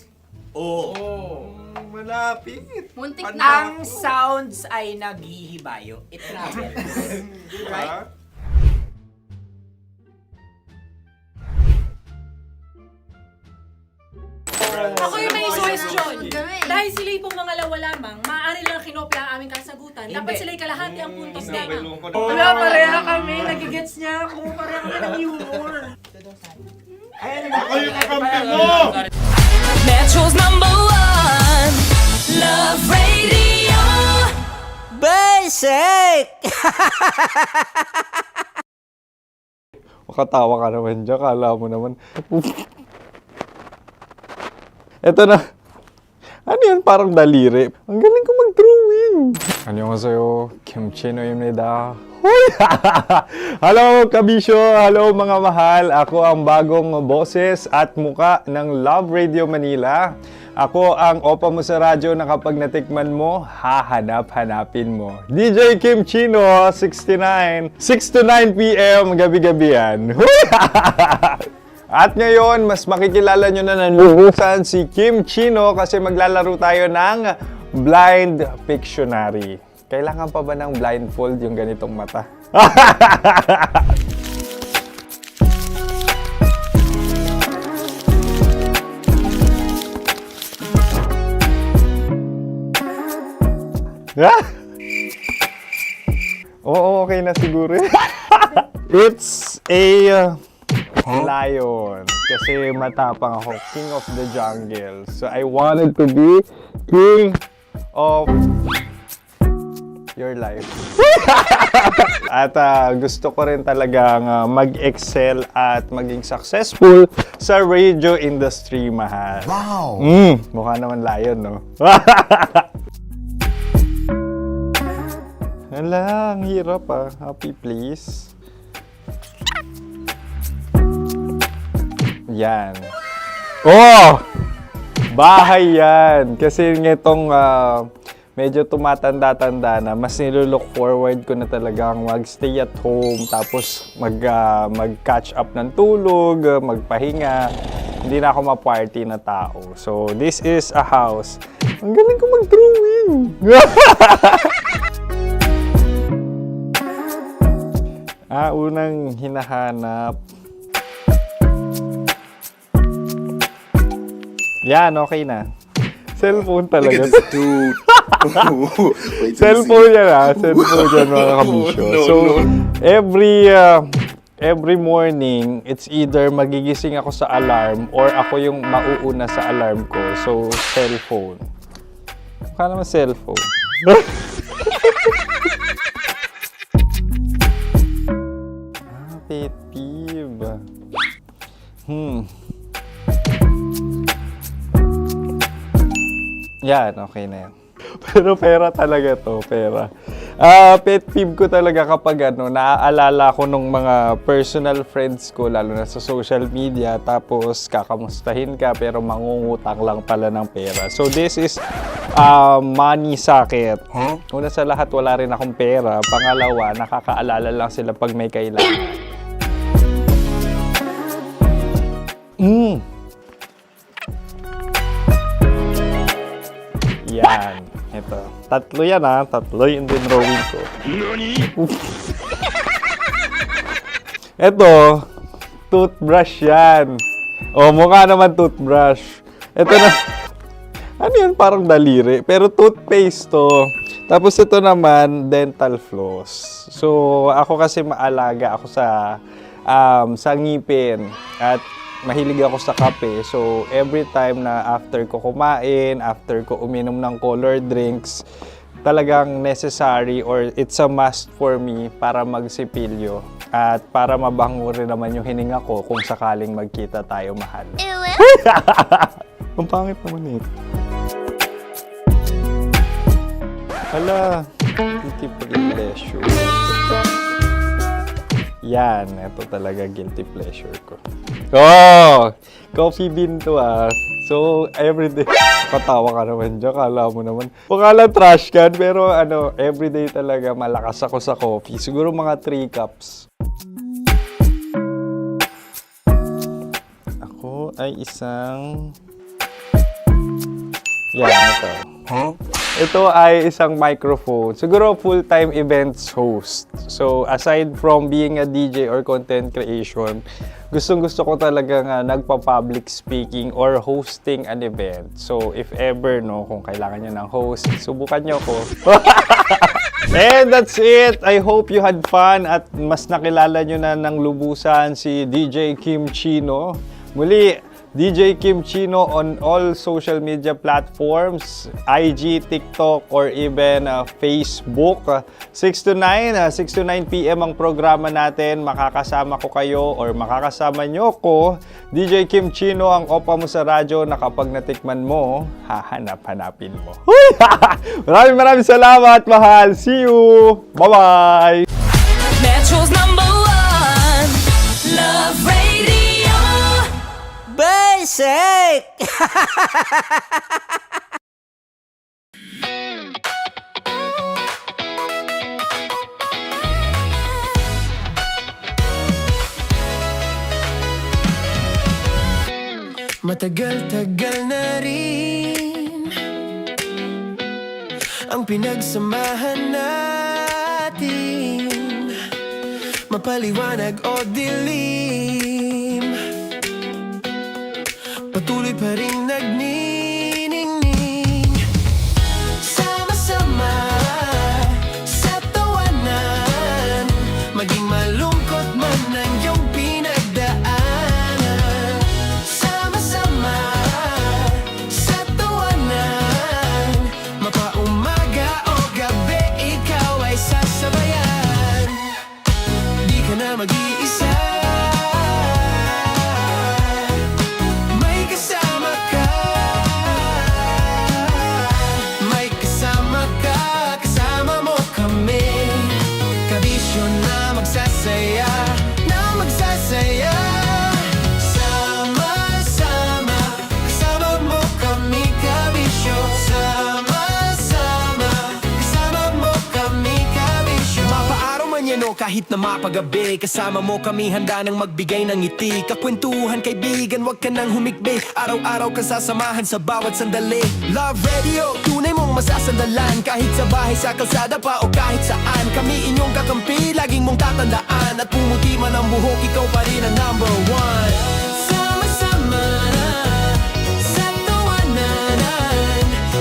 Malapit. Muntik Panda- na. Ang sounds ay naghihibayo. It travels. Diba? Ako yung may suggestion. Kami. Dahil sila pong mga lawa lamang, maaari lang kinopya ang aming kasagutan. Dapat sila'y kalahati ang puntos lamang. Wala, pareha kami. Nagigets niya ako. Pareha kami ng humor. Ako yung kakampi mo! Metro's #1 Love Radio. Basic! Makatawa ka naman dyan, kala mo naman. Eto na. Ano yan? Parang daliri. Ang galing ko mag-drawing. 안녕하세요. 김치노입니다. Hello, kabisyo! Hello, mga mahal! Ako ang bagong boses at muka ng Love Radio Manila. Ako ang opa mo sa radyo na kapag natikman mo, hahanap-hanapin mo. DJ Kim Chino, 69. 6 to 9 p.m. gabi-gabi yan. At ngayon, mas makikilala nyo na ng lubusan si Kim Chino kasi maglalaro tayo ng Blind Pictionary. Kailangan pa ba ng blindfold yung ganitong mata? Oo, okay na siguro. It's a lion. Kasi matapang ako. King of the jungle. So I wanted to be king of your life. At gusto ko rin talagang mag-excel at maging successful sa radio industry, mahal. Wow! Mukha naman lion, no? Hala, ang hirap ah. Happy, please. Yan. Oh! Bahay yan. Kasi nitong medyo tumatanda-tanda na, mas nilook forward ko na talagang mag-stay at home, tapos mag-catch up ng tulog, magpahinga. Hindi na ako ma-party na tao. So, this is a house. Ang galing ko mag-drawing! Unang hinahanap. Yan, okay na. Cellphone talaga. Cellphone yan Cellphone yan mga kabisyo. So, every morning, it's either magigising ako sa alarm or ako yung mauuna sa alarm ko. So, cellphone. Mukha naman cellphone. Pet peeve. Yan, okay na yan. Pero pera talaga to, pera. Pet peeve ko talaga kapag naaalala ko nung mga personal friends ko, lalo na sa social media, tapos kakamustahin ka pero mangungutang lang pala ng pera. So this is money sakit. Una sa lahat, wala rin akong pera. Pangalawa, nakakaalala lang sila pag may kailangan. Yan. Ito. Tatlo yan Tatlo yung dinrawing ko. Ito. Toothbrush yan. Mukha naman toothbrush. Ito na. Ano yan? Parang daliri. Pero toothpaste to. Tapos ito naman, dental floss. So, ako kasi maalaga ako sa ngipin. At mahilig ako sa kape. So, every time na after ko kumain, after ko uminom ng colored drinks, talagang necessary or it's a must for me para magsipilyo. At para mabango rin naman yung hininga ko kung sakaling magkita tayo, mahal. Ang pangit naman ito. Hala, guilty pleasure. Yan, ito talaga guilty pleasure ko. Coffee bean to So, everyday, patawa ka naman dyan, kala mo naman. Mukha lang trash can, pero everyday talaga malakas ako sa coffee. Siguro mga 3 cups. Ako ay isang... Yan, ito. Ito ay isang microphone. Siguro full-time events host. So, aside from being a DJ or content creation, gustong-gusto ko talagang nagpa-public speaking or hosting an event. So, if ever, kung kailangan nyo ng host, subukan nyo ko. And that's it. I hope you had fun at mas nakilala nyo na ng lubusan si DJ Kim Chino. Muli, DJ Kim Chino on all social media platforms, IG, TikTok, or even Facebook. 6 to 9 p.m. ang programa natin. Makakasama ko kayo or makakasama nyo ko. DJ Kim Chino, ang opa mo sa radyo na kapag natikman mo, hahanap-hanapin mo. Maraming salamat, mahal. See you! Bye-bye! Metro's #1 Love Radio. Basic! Matagal-tagal na rin ang pinagsamahan natin, mapaliwanag o dilim, patuloy pa rin nagniningning. Sama-sama sa tawanan, maging malungkot man ang iyong pinagdaanan. Sama-sama sa tawanan, mapaumaga o gabi, ikaw ay sasabayan. Di ka na mag-iisa, magsasaya. Sama-sama, kasama mo kami, kabisyo. Sama-sama, kahit na mapagabi. Kasama mo kami handa nang magbigay ng ngiti. Kakwentuhan kaibigan, wag ka nang humikbi. Araw-araw kasasamahan sa bawat sandali. Love Radio, tunay mong masasandalan. Kahit sa bahay, sa kalsada pa o kahit saan. Kami inyong kakampi, laging mong tatandaan. At pumuti man ang buhok, ikaw pa rin ang number one. Sama-sama sa tawanan,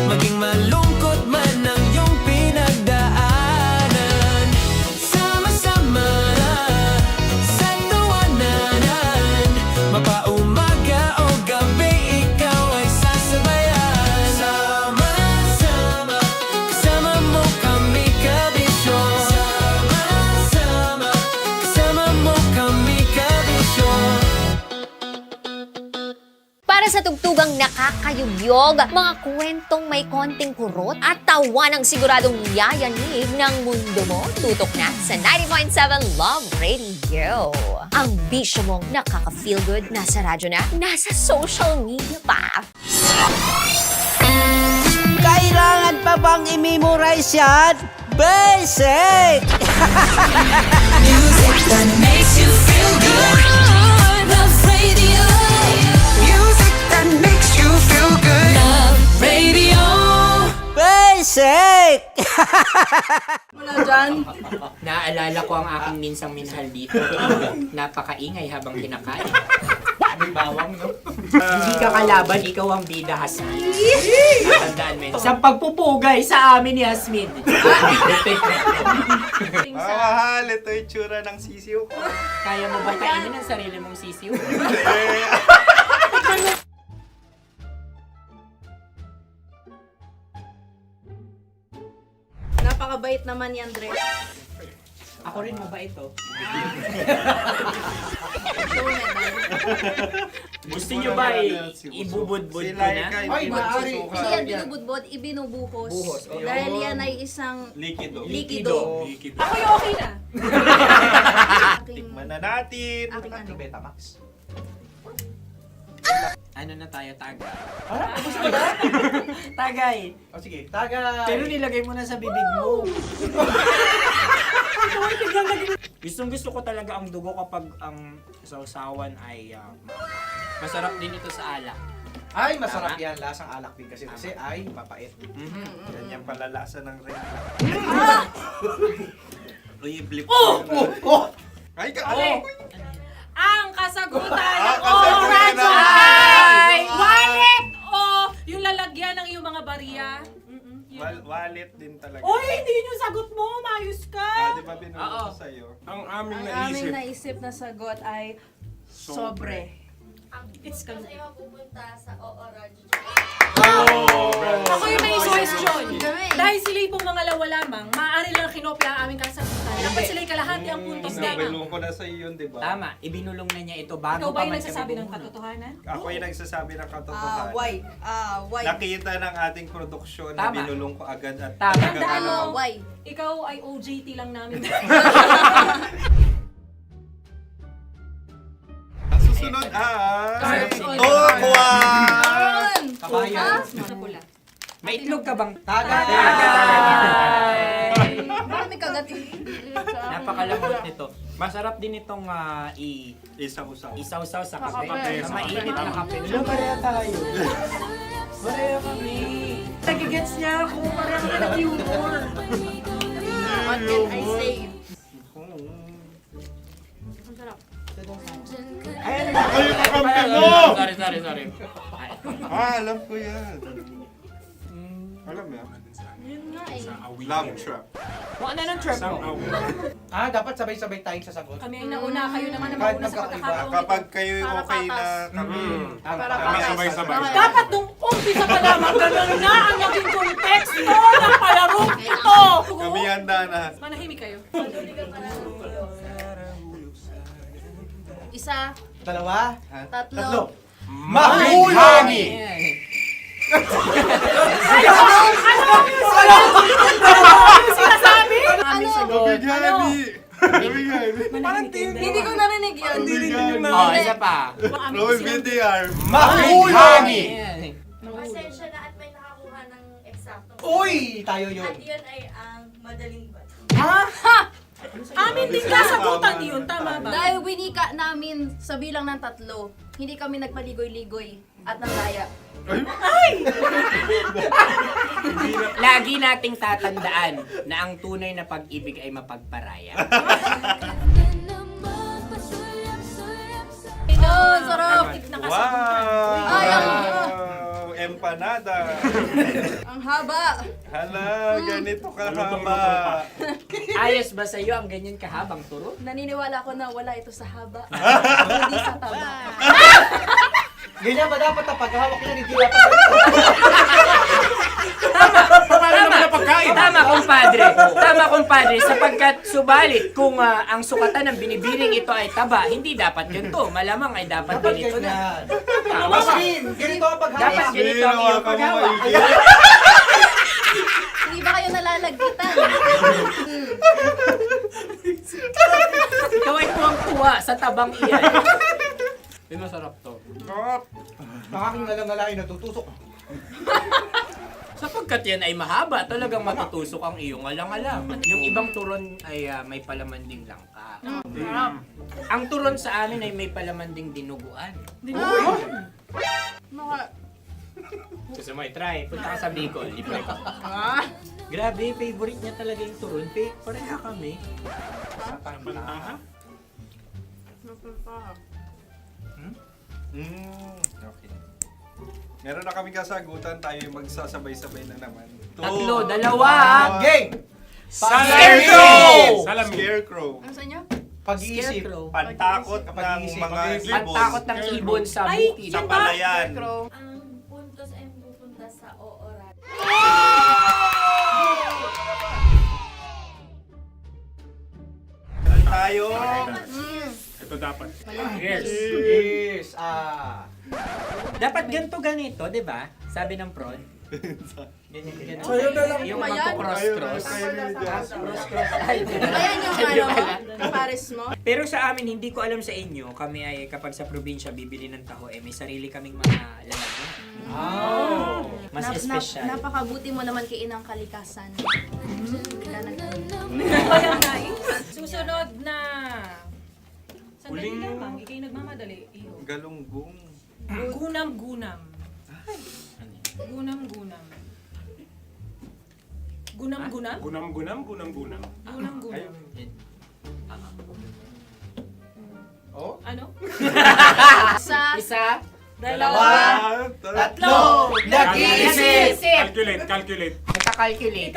maging malungkot man ang iyong pinagdaanan. Sama-sama sa tawanan, mapaumaga o gabi, ikaw ay sasabayan. Sama-sama, kasama mo kami kabisyo. Sama-sama, kasama mo kami kabisyo. Para sa tugtugang nakakayugyog, mga kwentong may konting kurot at tawa ng siguradong yayanig ng mundo mo, tutok na sa 90.7 Love Radio. Ang bisyo mong nakaka-feel good, nasa radyo na, nasa social media pa. Kailangan pa bang i-memorize yan? Basic! Music that makes you feel good. Love Radio. Music that makes you feel good. Love Radio. Basic! Wala dyan. Naaalala ko ang aking minsang minahal dito. Napakaingay habang kinakain. May bawang, no? Hindi ka kalaban, ikaw ang bida, Hasmin. Natandaan mo yun. Sa pagpupugay sa amin ni Hasmin. Mahal, ito yung tsura ng sisiw ko. Kaya mo ba kainin ang sarili mong sisiw? Napakabait naman ni Andres. Ako rin mabait, oh. Gusto nyo ba ibubudbud ko na? Ay, maaari. Hindi yan binubudbod, ibinubuhos. Buhos, oh. Dahil yan ay isang Likido. likido. Ako yung okay na. Tikman na natin. Aking ano? Betamax. Ano na tayo, taga? Gusto mo na? Tagay. O sige, tagay. Pero nilagay mo na sa bibig mo. Gustong gusto ko talaga ang dugo kapag ang sausawan ay masarap din ito sa alak. Ay, masarap Tama. yan. Lasang alak din kasi ay mapait. Yan yung palalasa ng rin. Uy, blip. Ay, Ang kasagutan ng kasagutan Radyo ng- ay wallet o yung lalagyan ng iyong mga barya. Wallet din talaga. Oy, hindi yun yung sagot mo. Mayos ka. Di ba binulong ko sa'yo? Ang aming Ang aming naisip na sagot ay sobre. It's kalu. pupunta sa OORAJ. Ako yung may suggestion. Dahil sila pong mga lawa lamang, maaari lang kinopya ang aming kasagutan. Dapat sila'y kalahati ang puntos lamang. Binulong ko na sa'yo yun, di ba? Tama, ibinulong na niya ito bago Ikaw ba pa yung man nagsasabi siya ng bubulong. katotohanan? Ako yung nagsasabi ng katotohanan. Why? Nakita ng ating produksyon na Tama. binulong ko agad at Tama. talagang Tandaan mo, Why? ikaw ay OJT lang namin. Ang susunod ay... Cards. Tokwa! Kabayan. Sa pula. May itlog ka bang? Tagay! Marami kagat Napakalambot nito. Masarap din itong Isaw-saw. isaw-saw sa kape. kape. Sa mainit na kape. Wala, pareha tayo. Pareha kami. Nagigets niya ako. Parang ng humor. What can I say? Ang sarap. Ay, yung kakampi mo! Sorry. Alam ko yan. Alam mo yan? Yun nga eh. Love trap. Kung ano ng trap mo? Dapat sabay-sabay tayong sasagot. Kami ang nauna, kayo naman ang Kahit mauna sa magkakaiba. pagkakataon. Kapag kayo Para okay na patas. kami, Para kami patas. sabay-sabay. Dapat nung umpisa pa lamang, ganun na ang naging konteksto ng palarong ito. Kami handa na. Manahimik kayo. Isa, Dalawa? tatlo. Mahulog! Ano sinasabi? Gabigani! Hindi ko narinig yun. Oh, isa pa. Roy BTR. Mahulog! Pasensya na at may nakakuha ng eksakto. Uy! Tayo yun. At yun ay ang madaling bato. Amin din kasagutan yun, tama ba? Dahil winika namin sa bilang ng 3, hindi kami nagpaligoy-ligoy at nangaya. Lagi nating tatandaan na ang tunay na pag-ibig ay mapagparaya. Oh, sarap! Wow! Ay, Empanada! ang haba! Hala, ganito kahaba. Ayos ba sa'yo ang ganyan kahabang turo? Naniniwala ko na wala ito sa haba, hindi sa taba. Ganyan ba dapat ang paghawak niya? Hindi dapat Tama, kumpadre. Tama, kumpadre. Sapagkat subalit kung ang sukatan ng binibining ito ay taba, hindi dapat ganito. Malamang ay dapat ganito na. ganito ang paghawak. Dapat ganito ang iyong paghawak. Hindi ba kayo nalalagkitan? Ikaw ay tuwang-tuwa sa tabang iyan. Masarap to. Nakaking nalang natutusok. Sapagkat yan ay mahaba, talagang matutusok ang iyong alang-alang. Yung ibang turon ay may palaman ding langka. Ang turon sa amin ay may palaman ding dinuguan. Gusto mo i-try? Punta ka sa Bicol, libre ko. Grabe, favorite niya talaga yung turon. Pareha kami. Okay. Meron na kami kasagutan, tayo yung magsasabay-sabay na naman. 3, 2. Game! Scarecrow! Scarecrow. Ano sa inyo? Pag-iisip. Pantakot ng mga ibon. Pantakot ng ibon sa bukid. Sa palayan. Ang puntos ay pupunta sa oorat. Tayo. Ito dapat. Yes. Dapat ganito, di ba? Sabi ng prod. Ganyan. Yung magko-cross-cross. Cross-cross. Ayan yung pares mo. Pero sa amin, hindi ko alam sa inyo, kami ay kapag sa probinsya bibili ng taho, may sarili kaming mga lalagyan. Mas espesyal. Napakabuti mo naman kay Inang Kalikasan. Susunod na... Sandali lamang, ikay nagmamadali. Iho. Galunggong. Gunam-gunam. Gunam-gunam. Gunam-gunam? Gunam-gunam. Gunam-gunam. Oh? Ano? Isa. Dalawa. Tatlo. Nag-iisip. Calculate. Nagka-calculate.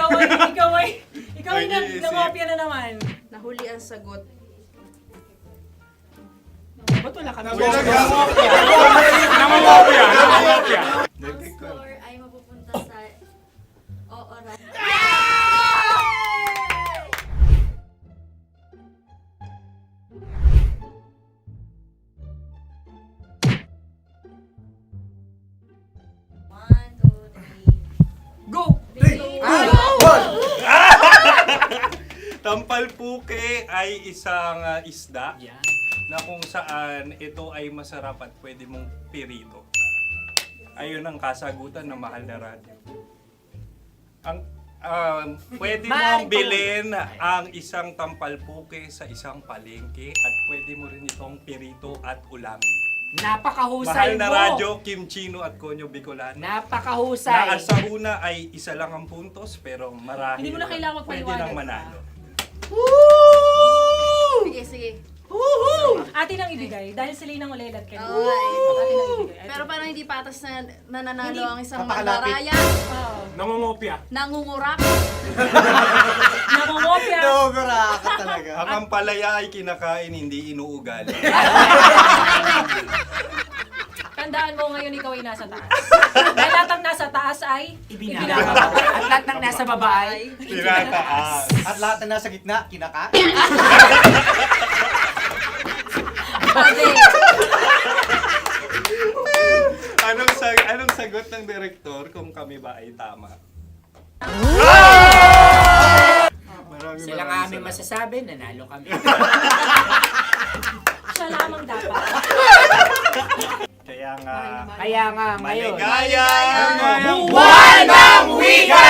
Ikaw ay nangopya na naman. Nahuli ang sagot. Ba't wala kami? Nangongopya. Ang score ay mapupunta sa oorat. Go! Tampalpuke ay isang isda na kung saan ito ay masarap at pwede mong pirito. Ayun ang kasagutan ng Mahal na Radio. Ang pwede mong bilhin ang isang tampalpuke sa isang palengke at pwede mo rin itong pirito at ulamin. Napakahusay Mahal na mo! Radyo, Kim Chino at Konyo Bicolano. Napakahusay! Na sa una ay isa lang ang puntos pero marahil Hindi mo na kailangan pwede magpaliwanag. nang manalo. Sige. Atin ang ibigay dahil sila yung nangulelat kayo. Okay. Atin ang ibigay. Pero parang hindi patas na nananalo Hindi. ang isang Napakalapit. mandaraya. Nangongopya. Nangungurak. Nangungopya. Dobra ka talaga. Ang ampalaya ay kinakain, hindi inuugali. Tandaan mo ngayon ikaw ay nasa taas. Dahil lahat ng nasa taas ay Ibinababa. At lahat ng nasa baba ay Tinataas. At lahat na nasa gitna, kinaka. Anong sagot ng direktor kung kami ba ay tama? silang aming masasabi, nanalo kami. siya lamang dapat. Kaya nga ngayon. maligayang Buwan ng Wika!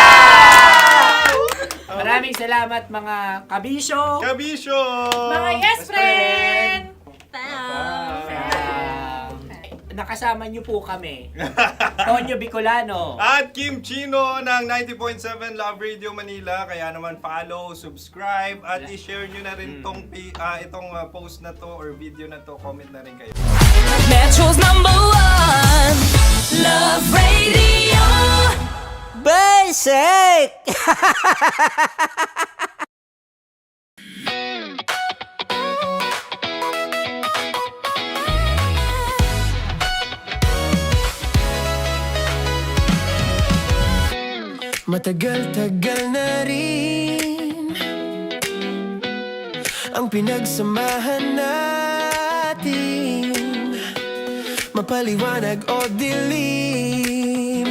Maraming salamat mga kabisyo. Kabisyo! Mga yes friend! Nakasama niyo po kami. Tonyo Bicolano. At Kim Chino ng 90.7 Love Radio Manila. Kaya naman follow, subscribe, at i-share nyo na rin itong post na to or video na to. Comment na rin kayo. Metro's #1 Love Radio. Basic! Matagal-tagal na rin ang pinagsamahan natin, mapaliwanag o dilim,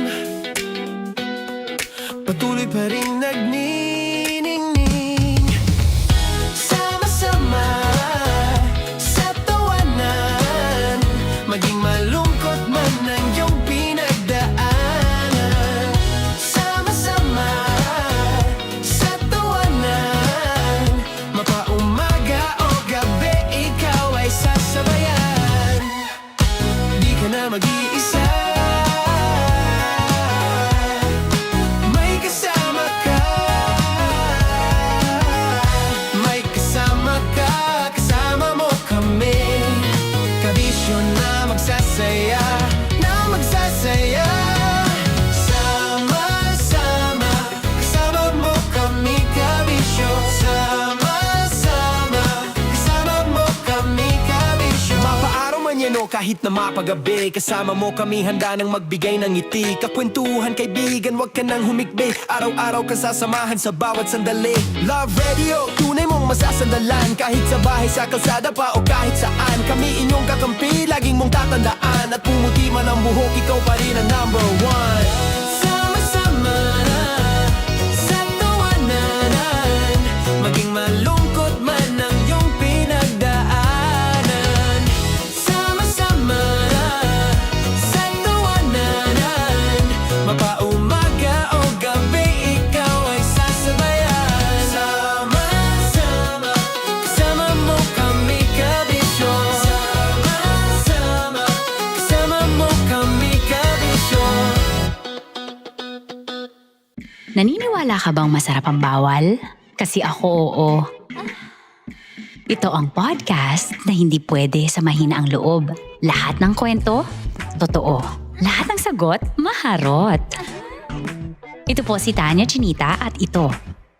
patuloy pa rin nagniningning. Sama-sama sa tawanan, maging malungkot man ang iyong pinagdaanan. Sama-sama sa tawanan, mapaumaga o gabi, ikaw ay sasabayan. Di ka na mag-iisa, may kasama ka. May kasama ka, kasama mo kami. Kabisyo na magsasaya, na magsasaya. Sama-sama, kasama mo kami, kabisyo. Sama-sama, kasama mo kami, kabisyo. Mapaaraw man yan o kahit na mapagabi, kasama mo kami, handa nang magbigay ng ngiti. Kakwentuhan, kaibigan, wag ka nang humikbi. Araw-araw ka sasamahan sa bawat sandali. Love Radio, tunay mong masasandalan. Kahit sa bahay, sa kalsada pa o kahit saan, kami inyong kakampi, laging mong tatandaan. At pumuti man ang buhok, ikaw pa rin ang #1. Sama-sama sa tawanan, maging malungkot man ang iyong pinagdaanan. Sama-sama sa tawanan, mapaumaga o gabi, ikaw ay sasabayan. Sama-sama, kasama mo kami, kabisyo. Sama-sama, kasama mo kami, kabisyo. Naniniwala ka bang masarap ang bawal? Kasi ako oo. Ito ang podcast na hindi pwede sa mahina ang loob. Lahat ng kwento, totoo. Lahat ng sagot, maharot. Ito po si Tanya Chinita at ito,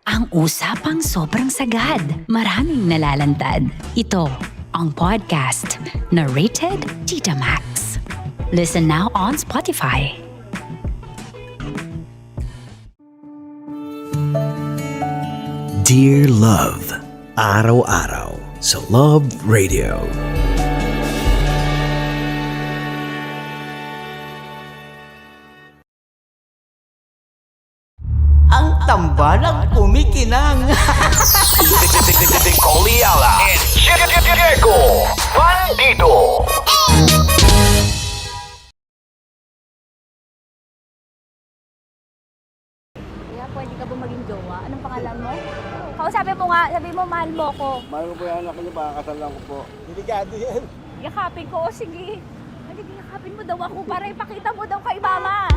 ang usapang sobrang sagad. Maraming nalalantad. Ito, ang podcast na Rated Tita Max. Listen now on Spotify. Dear Love, araw-araw sa Love Radio. Ang tambalang kumikinang. Coliala and Diego Bandido. Kaya pwede ka ba maging jowa? Anong pangalan mo? Kausapin mo nga, sabi mo mahal mo ko. Mahal ko po yung anak niyo, pakakasal lang ko po. Delikado yan. Yakapin ko, o sige. Sige, yakapin mo daw ako para ipakita mo daw kay mama.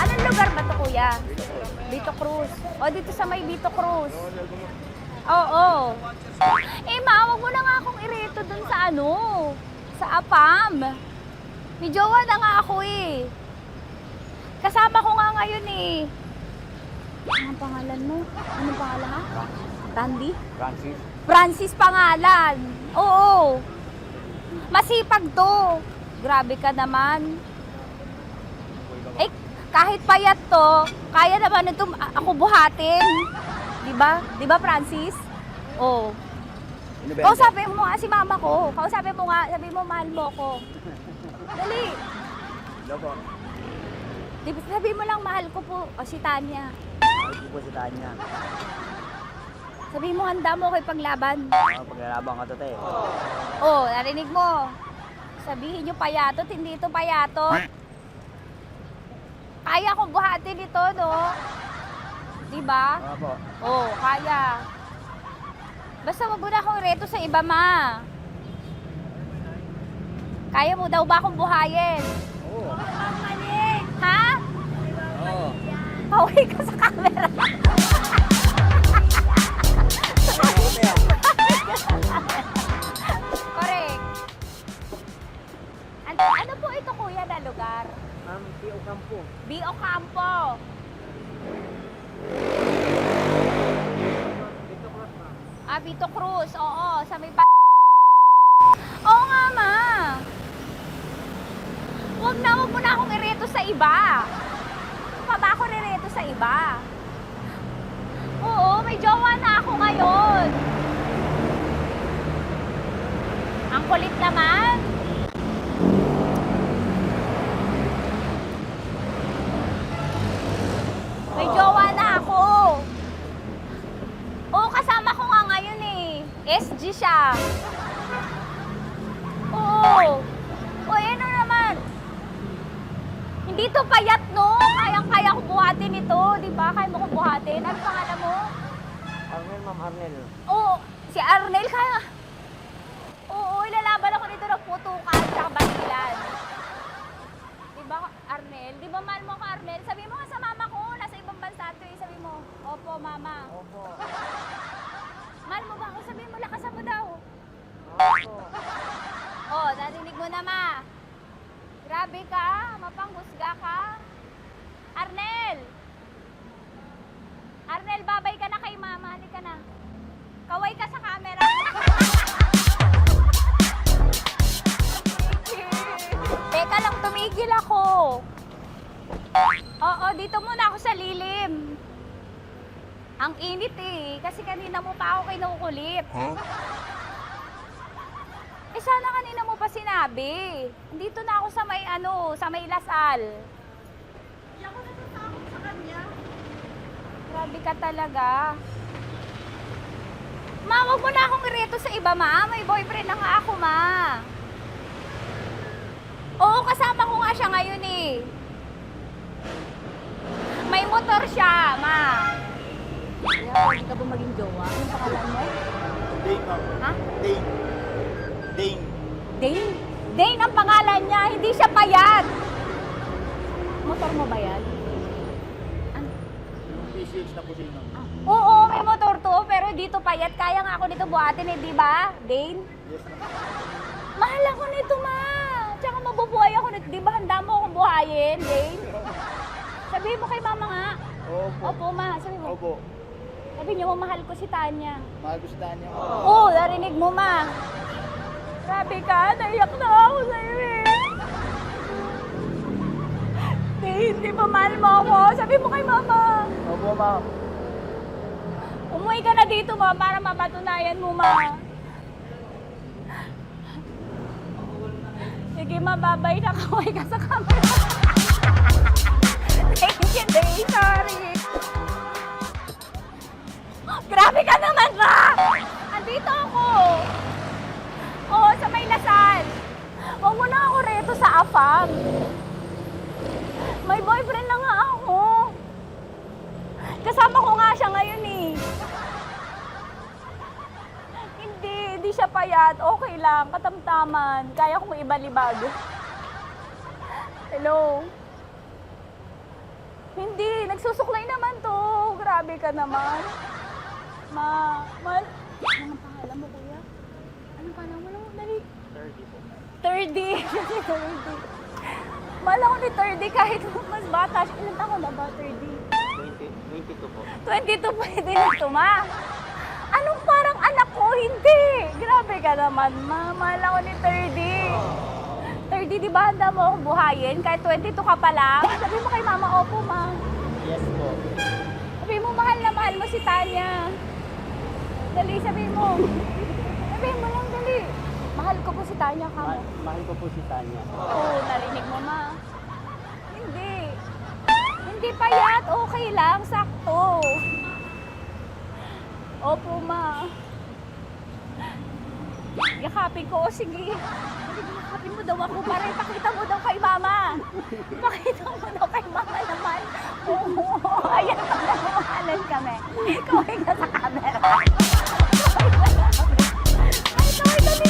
Anong lugar ba to, kuya? Vito Cruz. O, dito sa may Vito Cruz. Oo. Eh, ma, wag mo na nga akong ireto dun sa ano, sa APAM. May jowa na nga ako eh. Kasama ko nga ngayon eh. Anong pangalan mo? Anong pangalan ha? Randy? Francis. Francis pangalan. Oo. Masipag to. Grabe ka naman. Eh, kahit payat to, kaya naman ito ako buhatin. Diba? Diba, Francis? Oo. Kausapin mo nga si mama ko. Kausapin mo nga, sabi mo mahal mo ko. Dali. Hello po. Sabi mo lang mahal ko po. O si Tanya. Mahal ko po si Tanya. Sabi mo handa mo ko ipaglaban. Paglalaban ka to, te. Oh, narinig mo. Sabihin nyo payatot, hindi ito payatot. Kaya kong buhatin ito, no? Diba? Opo. Oo, kaya. Basta wag mo na akong reto sa iba, ma. Kaya mo daw ba akong buhayin? Oo. Ha? Oo. Pauwi ka sa camera. Correct. Ano po ito, kuya, na lugar? B.O. Campo. B.O. Campo. Vito Cruz. Oo, sa may Oo nga, ma. Huwag mo na akong ireto sa iba. Pa ba ako rireto sa iba? Oo, may jowa na ako ngayon. Ang kulit naman. May jowa na ako. Oo, kasama ko nga ngayon eh. SG siya. Oo. O, ano naman? Hindi to payat, no? Kayang-kaya ko buhatin ito, di ba? Kaya mo kong buhatin. Ano pangalan mo? Arnel, ma'am, Arnel. Oo, si Arnel kaya. Oo, ilalaban ako dito ng putukan sa Basilan. Di ba, Arnel? Di ba mahal mo ka, Arnel? Sabi mo nga sa mama ko, nasa ibang bansa ito eh. Sabi mo, opo, mama. Opo. Mahal mo ba ako? Sabi mo, lakasan mo daw. Opo. Oh, narinig mo na, ma. Grabe ka, mapanghusga ka. Arnel! Arnel, babay ka na kay mama. Halika na. Kaway ka sa camera. Teka lang, tumigil ako. Oo, dito muna ako sa lilim. Ang init eh, kasi kanina mo pa ako kinukulit. Huh? Eh sana kanina mo pa sinabi. Dito na ako sa may sa may Lasal. Hindi ako natatakot sa kanya. Grabe ka talaga. Ma, wag mo na akong ireto sa iba, ma. May boyfriend na nga ako, ma. Oo, kasama ko nga siya ngayon eh. May motor siya, ma. Kaya pwede ka ba maging jowa? Anong pangalan mo? Dane, ma'am. Ha? Dane. Dane. Dane? Dane ang pangalan niya, hindi siya payat. Motor mo ba yan? Yung PCH na pusin, ma'am. Oo, may motor to, pero dito payat. Kaya nga ako nito buhatin eh, di ba? Dane? Yes, ma'am. Mahal ako nito, ma. Tsaka mabubuhay ako nito. Di ba handa mo akong buhayin, Dane? Sabihin mo kay mama nga. Opo. Opo, ma. Sabi mo. Opo. Sabi niyo, mahal ko si Tanya. Mahal ko si Tanya. Oo, narinig mo, ma. Grabe ka, naiyak na ako sa'yo eh. Hindi ba mahal mo ako? Sabi mo kay mama. Opo, ma'am. Umuwi ka na dito, ma, para mapatunayan mo, ma. Sige, ma, babay na. Kaway ka sa camera. Thank you, Day. Sorry. Grabe ka naman, ma! Andito ako. Oo, sa may Lasal. Huwag mo na ako reto sa afam. May boyfriend na nga ako. Kasama ko nga siya ngayon eh. Hindi siya payat. Okay lang, katamtaman. Kaya kong ibalibag. Hello? Hindi, nagsusuklay naman to. Grabe ka naman. Anong pangalan mo, kuya? Anong pangalan mo lang? Dali. 30 po. 30. 30. Mahal ako ni 30 kahit mas bata siya. Ilan taon na ba, 30? 22 po. 22 pwede na ito, ma. Anong parang anak ko? Hindi. Grabe ka naman, ma. Mahal ako ni 30. 30, di ba handa mo akong buhayin? Kahit 22 ka pa lang. Sabi mo kay mama, opo, ma. Yes po. Sabi mo, mahal na mahal mo si Tanya. Dali, sabi mo. Sabi mo lang, dali. Mahal ko po si Tanya, kamo. Mahal ko po si Tanya. Oo, narinig mo, ma. Hindi. Hindi payat. Okay lang, sakto. Opo, ma. Yakapin ko. O, sige. Yakapin mo daw ako para ipakita mo daw kay mama. Ipakita mo daw kay mama naman. Oo, ayan, nagmamahalan kami. Kaway ka sa camera. Ay,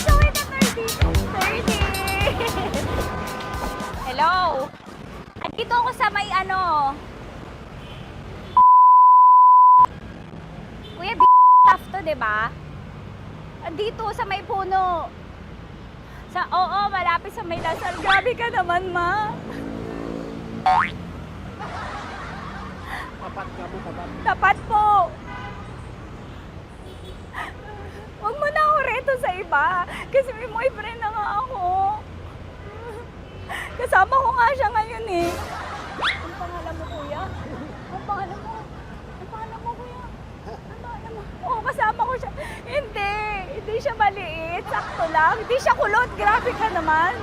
kaway ka, 30. Hello? Andito ako sa may Kuya, tough to, diba? Andito sa may puno. Oo, malapit sa may Lasal. Grabe ka naman, ma. Tapat ka mo, tapat. Tapat po. Huwag mo na ako reto sa iba. Kasi may boyfriend na nga ako. Kasama ko nga siya ngayon eh. Ang pangalan mo, kuya? Ang pangalan mo? Ang pangalan mo, kuya? Ang pangalan mo? Oo, kasama ko siya. Hindi siya maliit. Sakto lang. Hindi siya kulot. Grabe ka naman.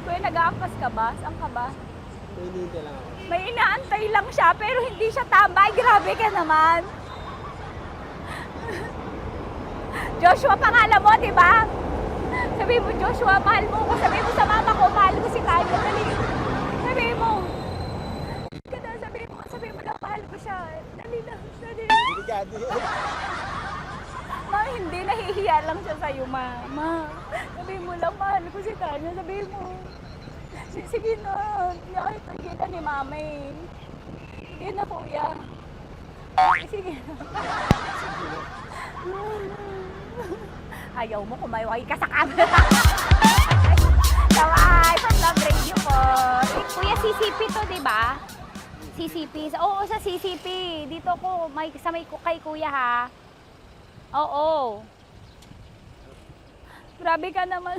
Kuya, nag-aangkas ka ba? Saan ka ba? Hindi lang ako. May inaantay lang siya, pero hindi siya tambay. Grabe ka naman. Joshua, pangalan mo, di ba? Sabi mo, Joshua, mahal mo ko. Sabi mo sa mama ko, mahal ko si Kyle. Dali. Sabi mo. Sabi mo lang, mahal ko siya. Dali lang. Ma, hindi. Nahihiya lang siya sa'yo, ma. Sabi mo lang, mahal ko si Kyle. Sabi mo. Sige na. Hindi ako itagila ni mama eh. Sige na, kuya. Sige na. Ayaw mo kumayway ka sa camera. Kaway, from Love Radio po. Kuya, CCP to, di ba? CCP. Oo, sa CCP. Dito ko, kay kuya ha. Oo. Grabe ka naman.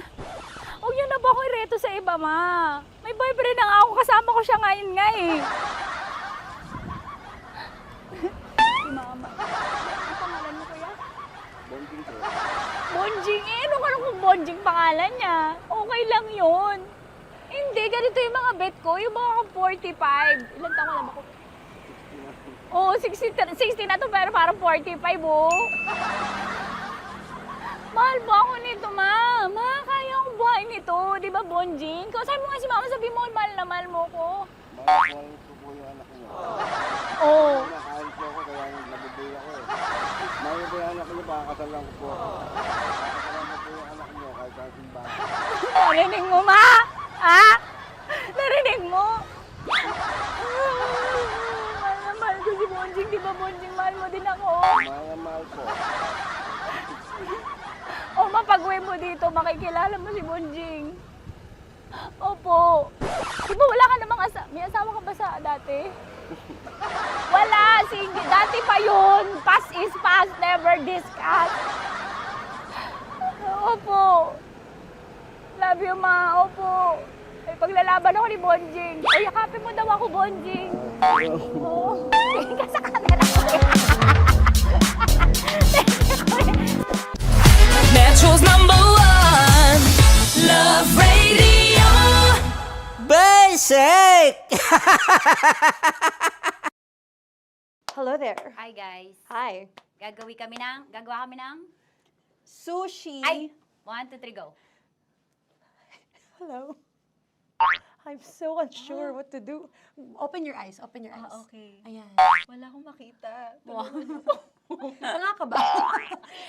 Huwag niyo na ba ako ireto sa iba, ma? May boyfriend na nga ako. Kasama ko siya ngayon nga eh. Si mama. Ang pangalan mo, kuya? Bonjing ko. Bonjing eh. Ano kung Bonjing pangalan niya? Okay lang yun. Hindi, ganito yung mga bet ko. Yung mga 45. Ilan taon alam ako? Oo, 60 na to pero parang 45, oh. Mahal ba ako nito, ma? Ma, kaya akong buhay nito. Di ba, Bonjing? Sabi mo nga si mama, sabi mo, mahal na mahal mo ko. Mahal ko po yung anak niyo. Oo. Nakain po ako kaya nabubuhay ako eh. Mahal po yung anak niyo, pakakasal lang ko po. Pakakasal lang po yung anak niyo kahit sa simbahan. Narinig mo, ma? Ha? Narinig mo? Mahal na mahal ko si Bonjing. Di ba, Bonjing, mahal mo din ako? Mahal na mahal po. O, mapag-uwi mo dito, makikilala mo si Bonjing. Opo. Di ba wala ka namang may asawa ka ba sa dati? Wala, sige. Dati pa yun. Past is past, never discuss. Opo. Love you, ma. Opo. Ay, paglalaban ako ni Bonjing. O, yakapin mo daw ako, Bonjing. Oo. Tingin ka sa camera. Metro's #1 Love Radio. Basic! Hello there. Hi, guys. Hi. Gagawa kami ng Sushi. Ay! 1, 2, 3, go. Hello. I'm so unsure what to do. Open your eyes. Open your eyes. Okay. Ayan. Wala akong makita. Tanga ka ba?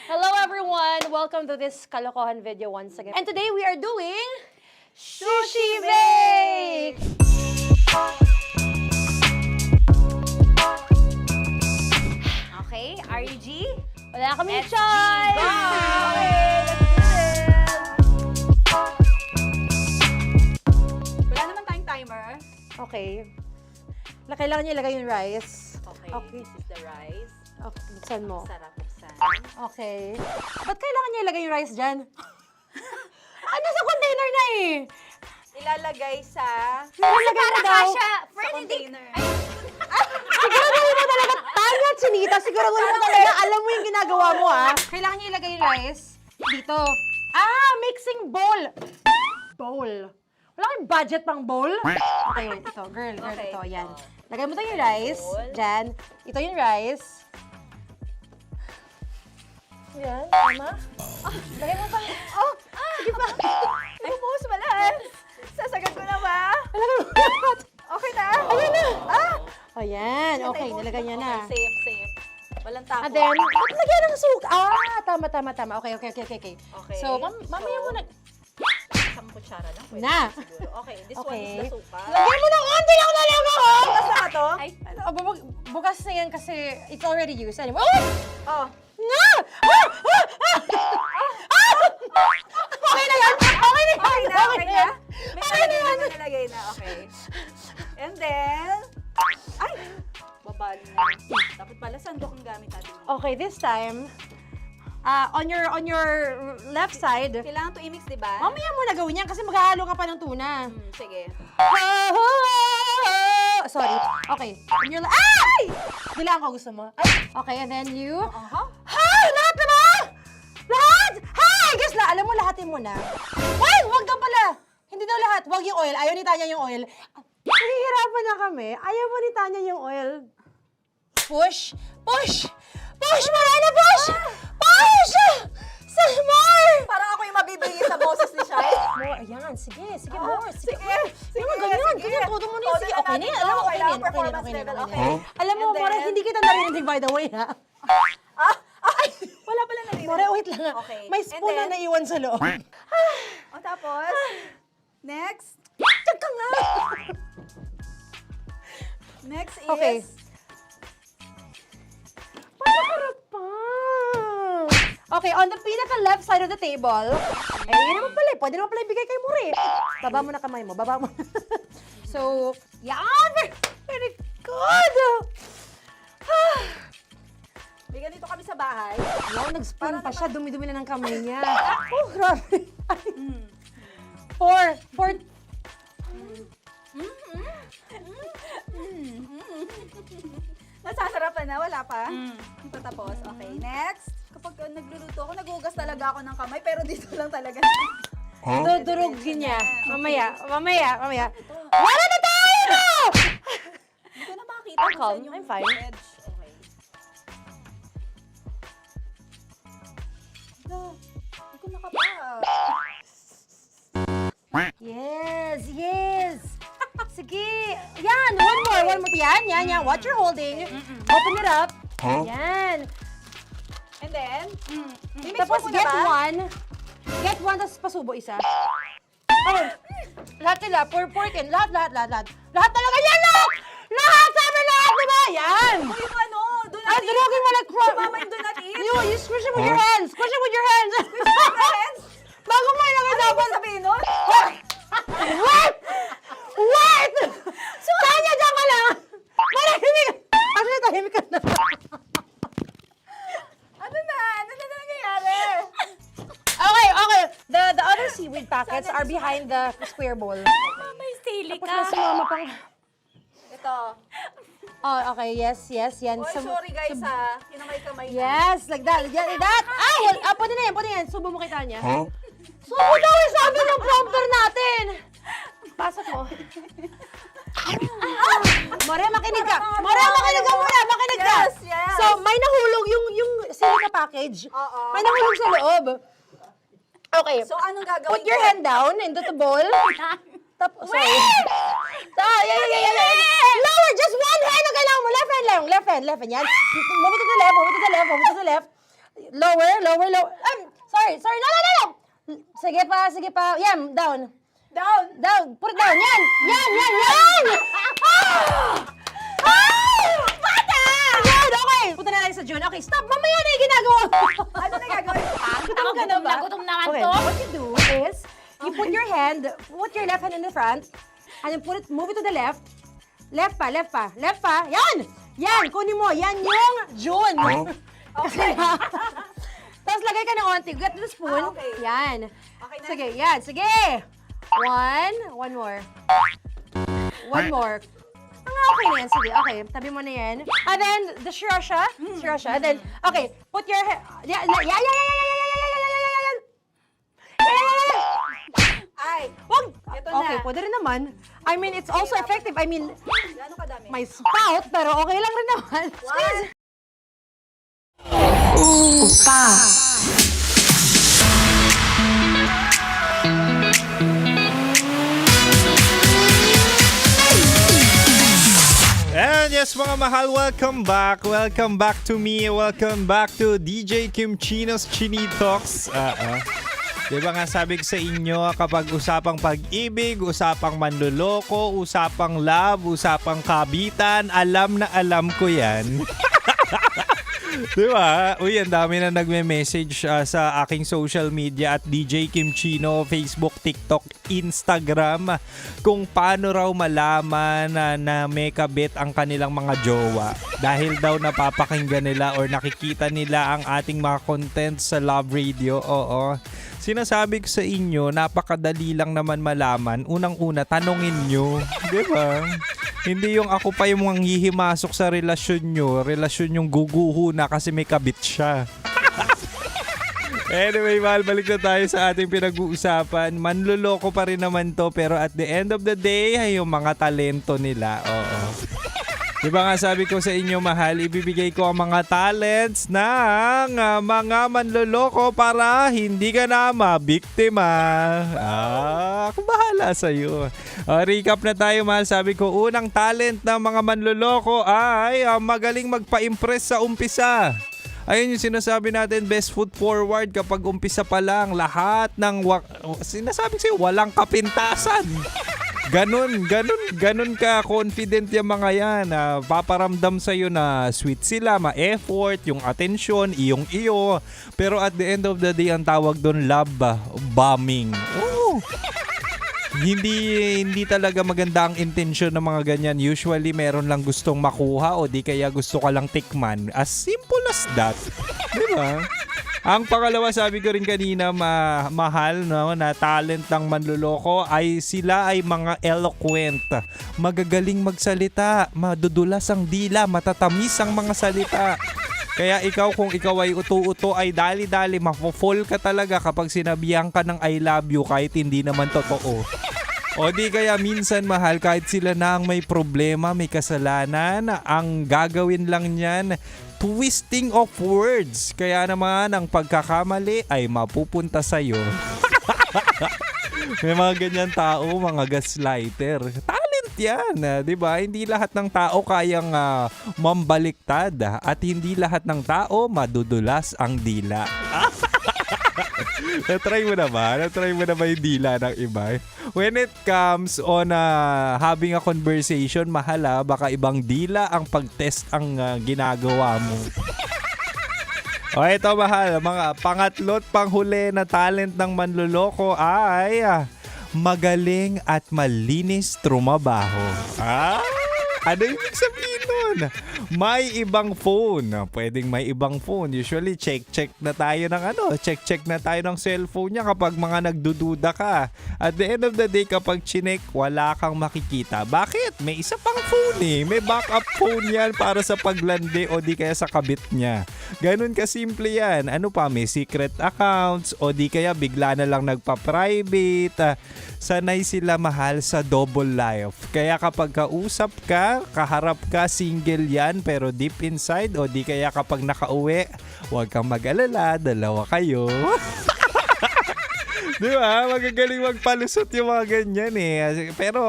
Hello everyone! Welcome to this kalokohan video once again. And today we are doing Sushi Bake! Okay, RG? Wala kaming SG, choice! go! Okay, let's do this! Wala naman tayong timer. Okay. Kailangan niya ilagay yung rice. Okay, this is the rice. Okay, buksan mo. Sarap buksan. Okay. Ba't kailangan niya ilagay yung rice dyan? Ano sa container na eh? Ilalagay sa... Ilalagay mo daw. Friend, container. Siguraduhin mo talaga, Tanya at Chinita, siguraduhin mo talaga, alam mo yung ginagawa mo ah. Kailangan niya ilagay yung rice dito. Mixing bowl. Bowl. Wala kayong budget pang bowl? Okay, wait, ito. Girl, Okay. ito, yan. Lagay mo tayo yung rice. Bowl. Dyan. Ito yung rice. Yan, tama. Lagay mo pa. Oh, sige pa. Ay, buhos malas. Sasagad ko na ba? Lagay mo. Okay na? Ayan na. Ayan, okay, nilagay niya na. Okay, safe. Walang tapo. And then, ba't lagyan ng suka? Tama. Okay. Okay. So, mamaya mo na. Isang kutsara lang. Pwede Na. siguro. Okay, this one Okay. is the suka. Lagyan mo ng konti lang talaga ko! Bukas na to? Ay, bukas na yan kasi it's already used. Anyway, oh! Oh. Na! Okay na yan! Okay na yan! Okay na? May Okay na yan! nalagay na. Okay. And then, ay! Babali na. Dapat pala sandok ang gamit natin. Okay, this time, on your left side, Kailangan to i-mix, di ba? mamaya mo na gawin yan kasi maghahalo ka pa ng tuna. Sige. Sorry. Okay. On your ay! Bilang ko gusto mo. Ay! Okay, and then you... Hi! Lahat na ba? Lahat! Hi! Guess na, alam mo, lahatin mo na. Wait! Wag daw pala! Hindi daw lahat. Wag yung oil. Ayaw ni Tanya yung oil. Nahihirapan na kami. Ayaw mo ni Tanya yung oil. Push! Push! Push! Marana! Push! Push! Some more! Parang ako yung mabibigay sa boses ni Shai. More, ayan. Sige, more. Sige. Ganyan. Todo mo na yan. Sige, okay na yan. Alam mo, okay na yan. Performance level, okay. Alam mo, And then- More, hindi kita narinig, by the way, ha? Wala pala na More, wait lang, ha? Okay. May spoon na naiwan sa loob. O tapos, next. Tiyag ka nga! Next is... Okay. Panakarap pa! Okay, on the pinaka-left side of the table, yun naman pala, pwede naman pala ibigay kay More. Baba mo na kamay mo, baba mo. So, yan! Very good! Bigyan dito kami sa bahay. Wow, nag-spoon pa siya, dumi-dumi na ng kamay niya. Oh, grabe. Four. Nasasarapan na, wala pa. Ito tapos. Okay, next. Kapag nagluluto ako, nagugas talaga ako ng kamay, pero dito lang talaga. Dudurugin niya. Mamaya. Wala na tayo! Hindi ko na makita kung saan yung I'm fine. edge. Okay. Hindi ko nakapa. Yes. Sige. Yan, one more. Yan. What you're holding. Open it up. Yan. And then, Tapos get one. Get one, tapos pasubo isa. Oh, lahat nila, porkin. Lahat. Lahat talaga yan, lahat! Lahat! Sabi lahat, diba? Yan! o yung ano, do not Ay, durugin mo na Mama yung do not eat. You squish it with your hands. Squish it with your hands. Friends, Bago mo ilagay ano dapat. yung sabihin nun? Wait! Tanya, dyan ka lang! Marahimik! Actually, tahimik ka na. Ano na nangyayari? Okay. The other seaweed packets are behind the square bowl. May sili Tapos na si Mama pang... Ito. Oh, okay. Yes. Yan. Oy, sorry guys ha. Kinamay-kamay na. Yes, like that. Pwede na yan. Subo mo kay Tanya. Subo daw yung sabi ng prompter natin. Pasok mo. More, makinig ka. Makinig ka. Yes. So, may nahulog yung silica package. Oo. May nahulog sa loob. Okay. So, anong gagawin Put your ko? hand down into the bowl. Tapos, sorry. Lower, just one hand ang kailangan mo. Left hand. Yan. Move it to the left. Lower. Sorry. No. Sige pa. Yan, down. Put it down. Yan. Bata! Yan, okay. Punta na lang sa June. Okay, stop. Mamaya na yung ginagawa. Ano na gagawin? Gutom ka na ba? Gutom naman Okay, to. what you do is, you put your left hand in the front, and then move it to the left. Left pa. Yan, kunin mo. Yan yung June. Okay. Tapos lagay ka ng onti. Get the spoon. Okay. Yan. Okay na. Sige. One more. Okay na yan. Sige, okay. Tabi mo na yan. And then, the sriracha. And then, okay. Put your... Yan. Ay, Wag! Ito na. Okay, pwede rin naman. I mean, it's also effective. I mean, gano'ng kadami? may spout, pero okay lang rin naman. Squeeze! Opa. And yes mga mahal, welcome back. Welcome back to me. Welcome back to DJ Kim Chino's Chinitox. Diba nga sabi ko sa inyo, kapag usapang pag-ibig, usapang manloloko, usapang love, usapang kabitan, alam na alam ko yan. Diba? Uy, ang dami na nagme-message sa aking social media at DJ Kim Chino, Facebook, TikTok, Instagram, kung paano raw malaman na may kabit ang kanilang mga jowa. Dahil daw napapakinggan nila or nakikita nila ang ating mga content sa Love Radio. Oo. Sinasabi ko sa inyo, napakadali lang naman malaman. Unang-una, tanungin nyo. Diba? Hindi yung ako pa yung hihimasok sa relasyon nyo. Relasyon yung guguho na kasi may kabit siya. Anyway, mahal, balik na tayo sa ating pinag-uusapan. Manloloko pa rin naman to, pero at the end of the day, ay yung mga talento nila. Oo. Diba nga sabi ko sa inyo, mahal, ibibigay ko ang mga talents ng mga manloloko para hindi ka na mabiktima. Kung bahala sa'yo. Recap na tayo, mahal. Sabi ko, unang talent ng mga manloloko ay magaling magpa-impress sa umpisa. Ayun yung sinasabi natin, best foot forward kapag umpisa pa lang. Lahat ng sinasabi ko sa'yo, walang kapintasan. Ganun ka confident yung mga yan. Paparamdam sa'yo na sweet sila, ma-effort, yung atensyon, iyong-iyo. Pero at the end of the day, ang tawag doon, love bombing. Oh! Hindi talaga maganda ang intensyon ng mga ganyan. Usually, meron lang gustong makuha o di kaya gusto ka lang tikman. As simple as that. Diba? Ang pangalawa, sabi ko rin kanina, mahal, no, na talent ng manloloko ay sila ay mga eloquent. Magagaling magsalita, madudulas ang dila, matatamis ang mga salita. Kaya ikaw, kung ikaw ay uto-uto, ay dali-dali, mafo-fall ka talaga kapag sinabihan ka ng I love you kahit hindi naman totoo. O di kaya minsan, mahal, kahit sila na ang may problema, may kasalanan, ang gagawin lang niyan, twisting of words. Kaya naman, ang pagkakamali ay mapupunta sa'yo. May mga ganyan tao, mga gaslighter. Talent yan, di ba? Hindi lahat ng tao kayang mambaliktad at hindi lahat ng tao madudulas ang dila. Na-try mo na ba? Na-try mo na ba yung dila ng iba? When it comes on having a conversation, mahal, baka ibang dila ang pag-test ang ginagawa mo. O ito, mahal, mga pangatlo't panghuli na talent ng manloloko ay magaling at malinis trumabaho. Ano ibig sabihin nun? May ibang phone. Pwedeng may ibang phone. Usually, check na tayo ng check na tayo ng cellphone niya kapag mga nagdududa ka. At the end of the day, kapag chinek, wala kang makikita. Bakit? May isa pang phone eh. May backup phone yan para sa paglandi o di kaya sa kabit niya. Ganun kasimple yan. Ano pa? May secret accounts o di kaya bigla na lang nagpa-private. Sanay sila, mahal, sa double life. Kaya kapag kausap ka, kaharap ka, single yan, pero deep inside o di kaya kapag nakauwi, huwag kang mag-alala, dalawa kayo. Di ba? Magagaling magpalusot yung mga ganyan eh. Pero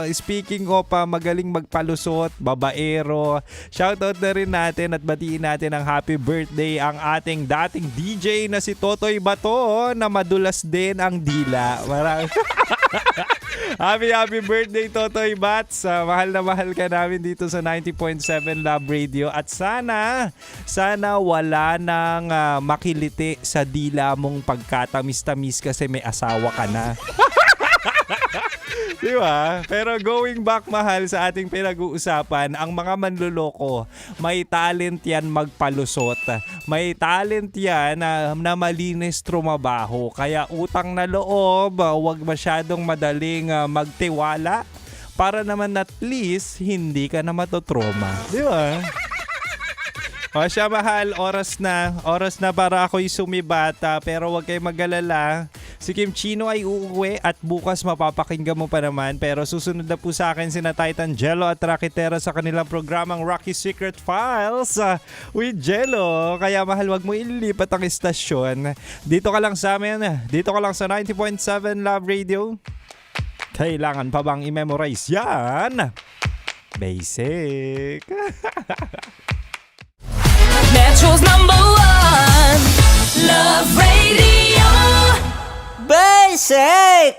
speaking of magaling magpalusot, babaero, shoutout na rin natin at batiin natin ang happy birthday ang ating dating DJ na si Totoy Bato na madulas din ang dila. Happy birthday, Totoy Bats. Mahal na mahal ka namin dito sa 90.7 Love Radio. At sana wala nang makiliti sa dila mong pagkatamis-tamis kasi may asawa ka na. Diba? Pero going back, mahal, sa ating pinag-uusapan, ang mga manloloko, may talent yan magpalusot. May talent yan na malinis trumabaho. Kaya utang na loob, huwag masyadong madaling magtiwala para naman at least hindi ka na matotroma. Diba? O siya, mahal, oras na para ako'y sumibata, pero huwag kayong mag-alala. Si Kim Chino ay uuwi at bukas mapapakinggan mo pa naman. Pero susunod na po sa akin sina Titan Jello at Rakitera sa kanilang programang Rocky Secret Files with Jello. Kaya mahal, wag mo ililipat ang istasyon. Dito ka lang sa amin. Dito ka lang sa 90.7 Love Radio. Kailangan pa bang i-memorize yan? Basic. Metro's #1 Love Radio. Basic!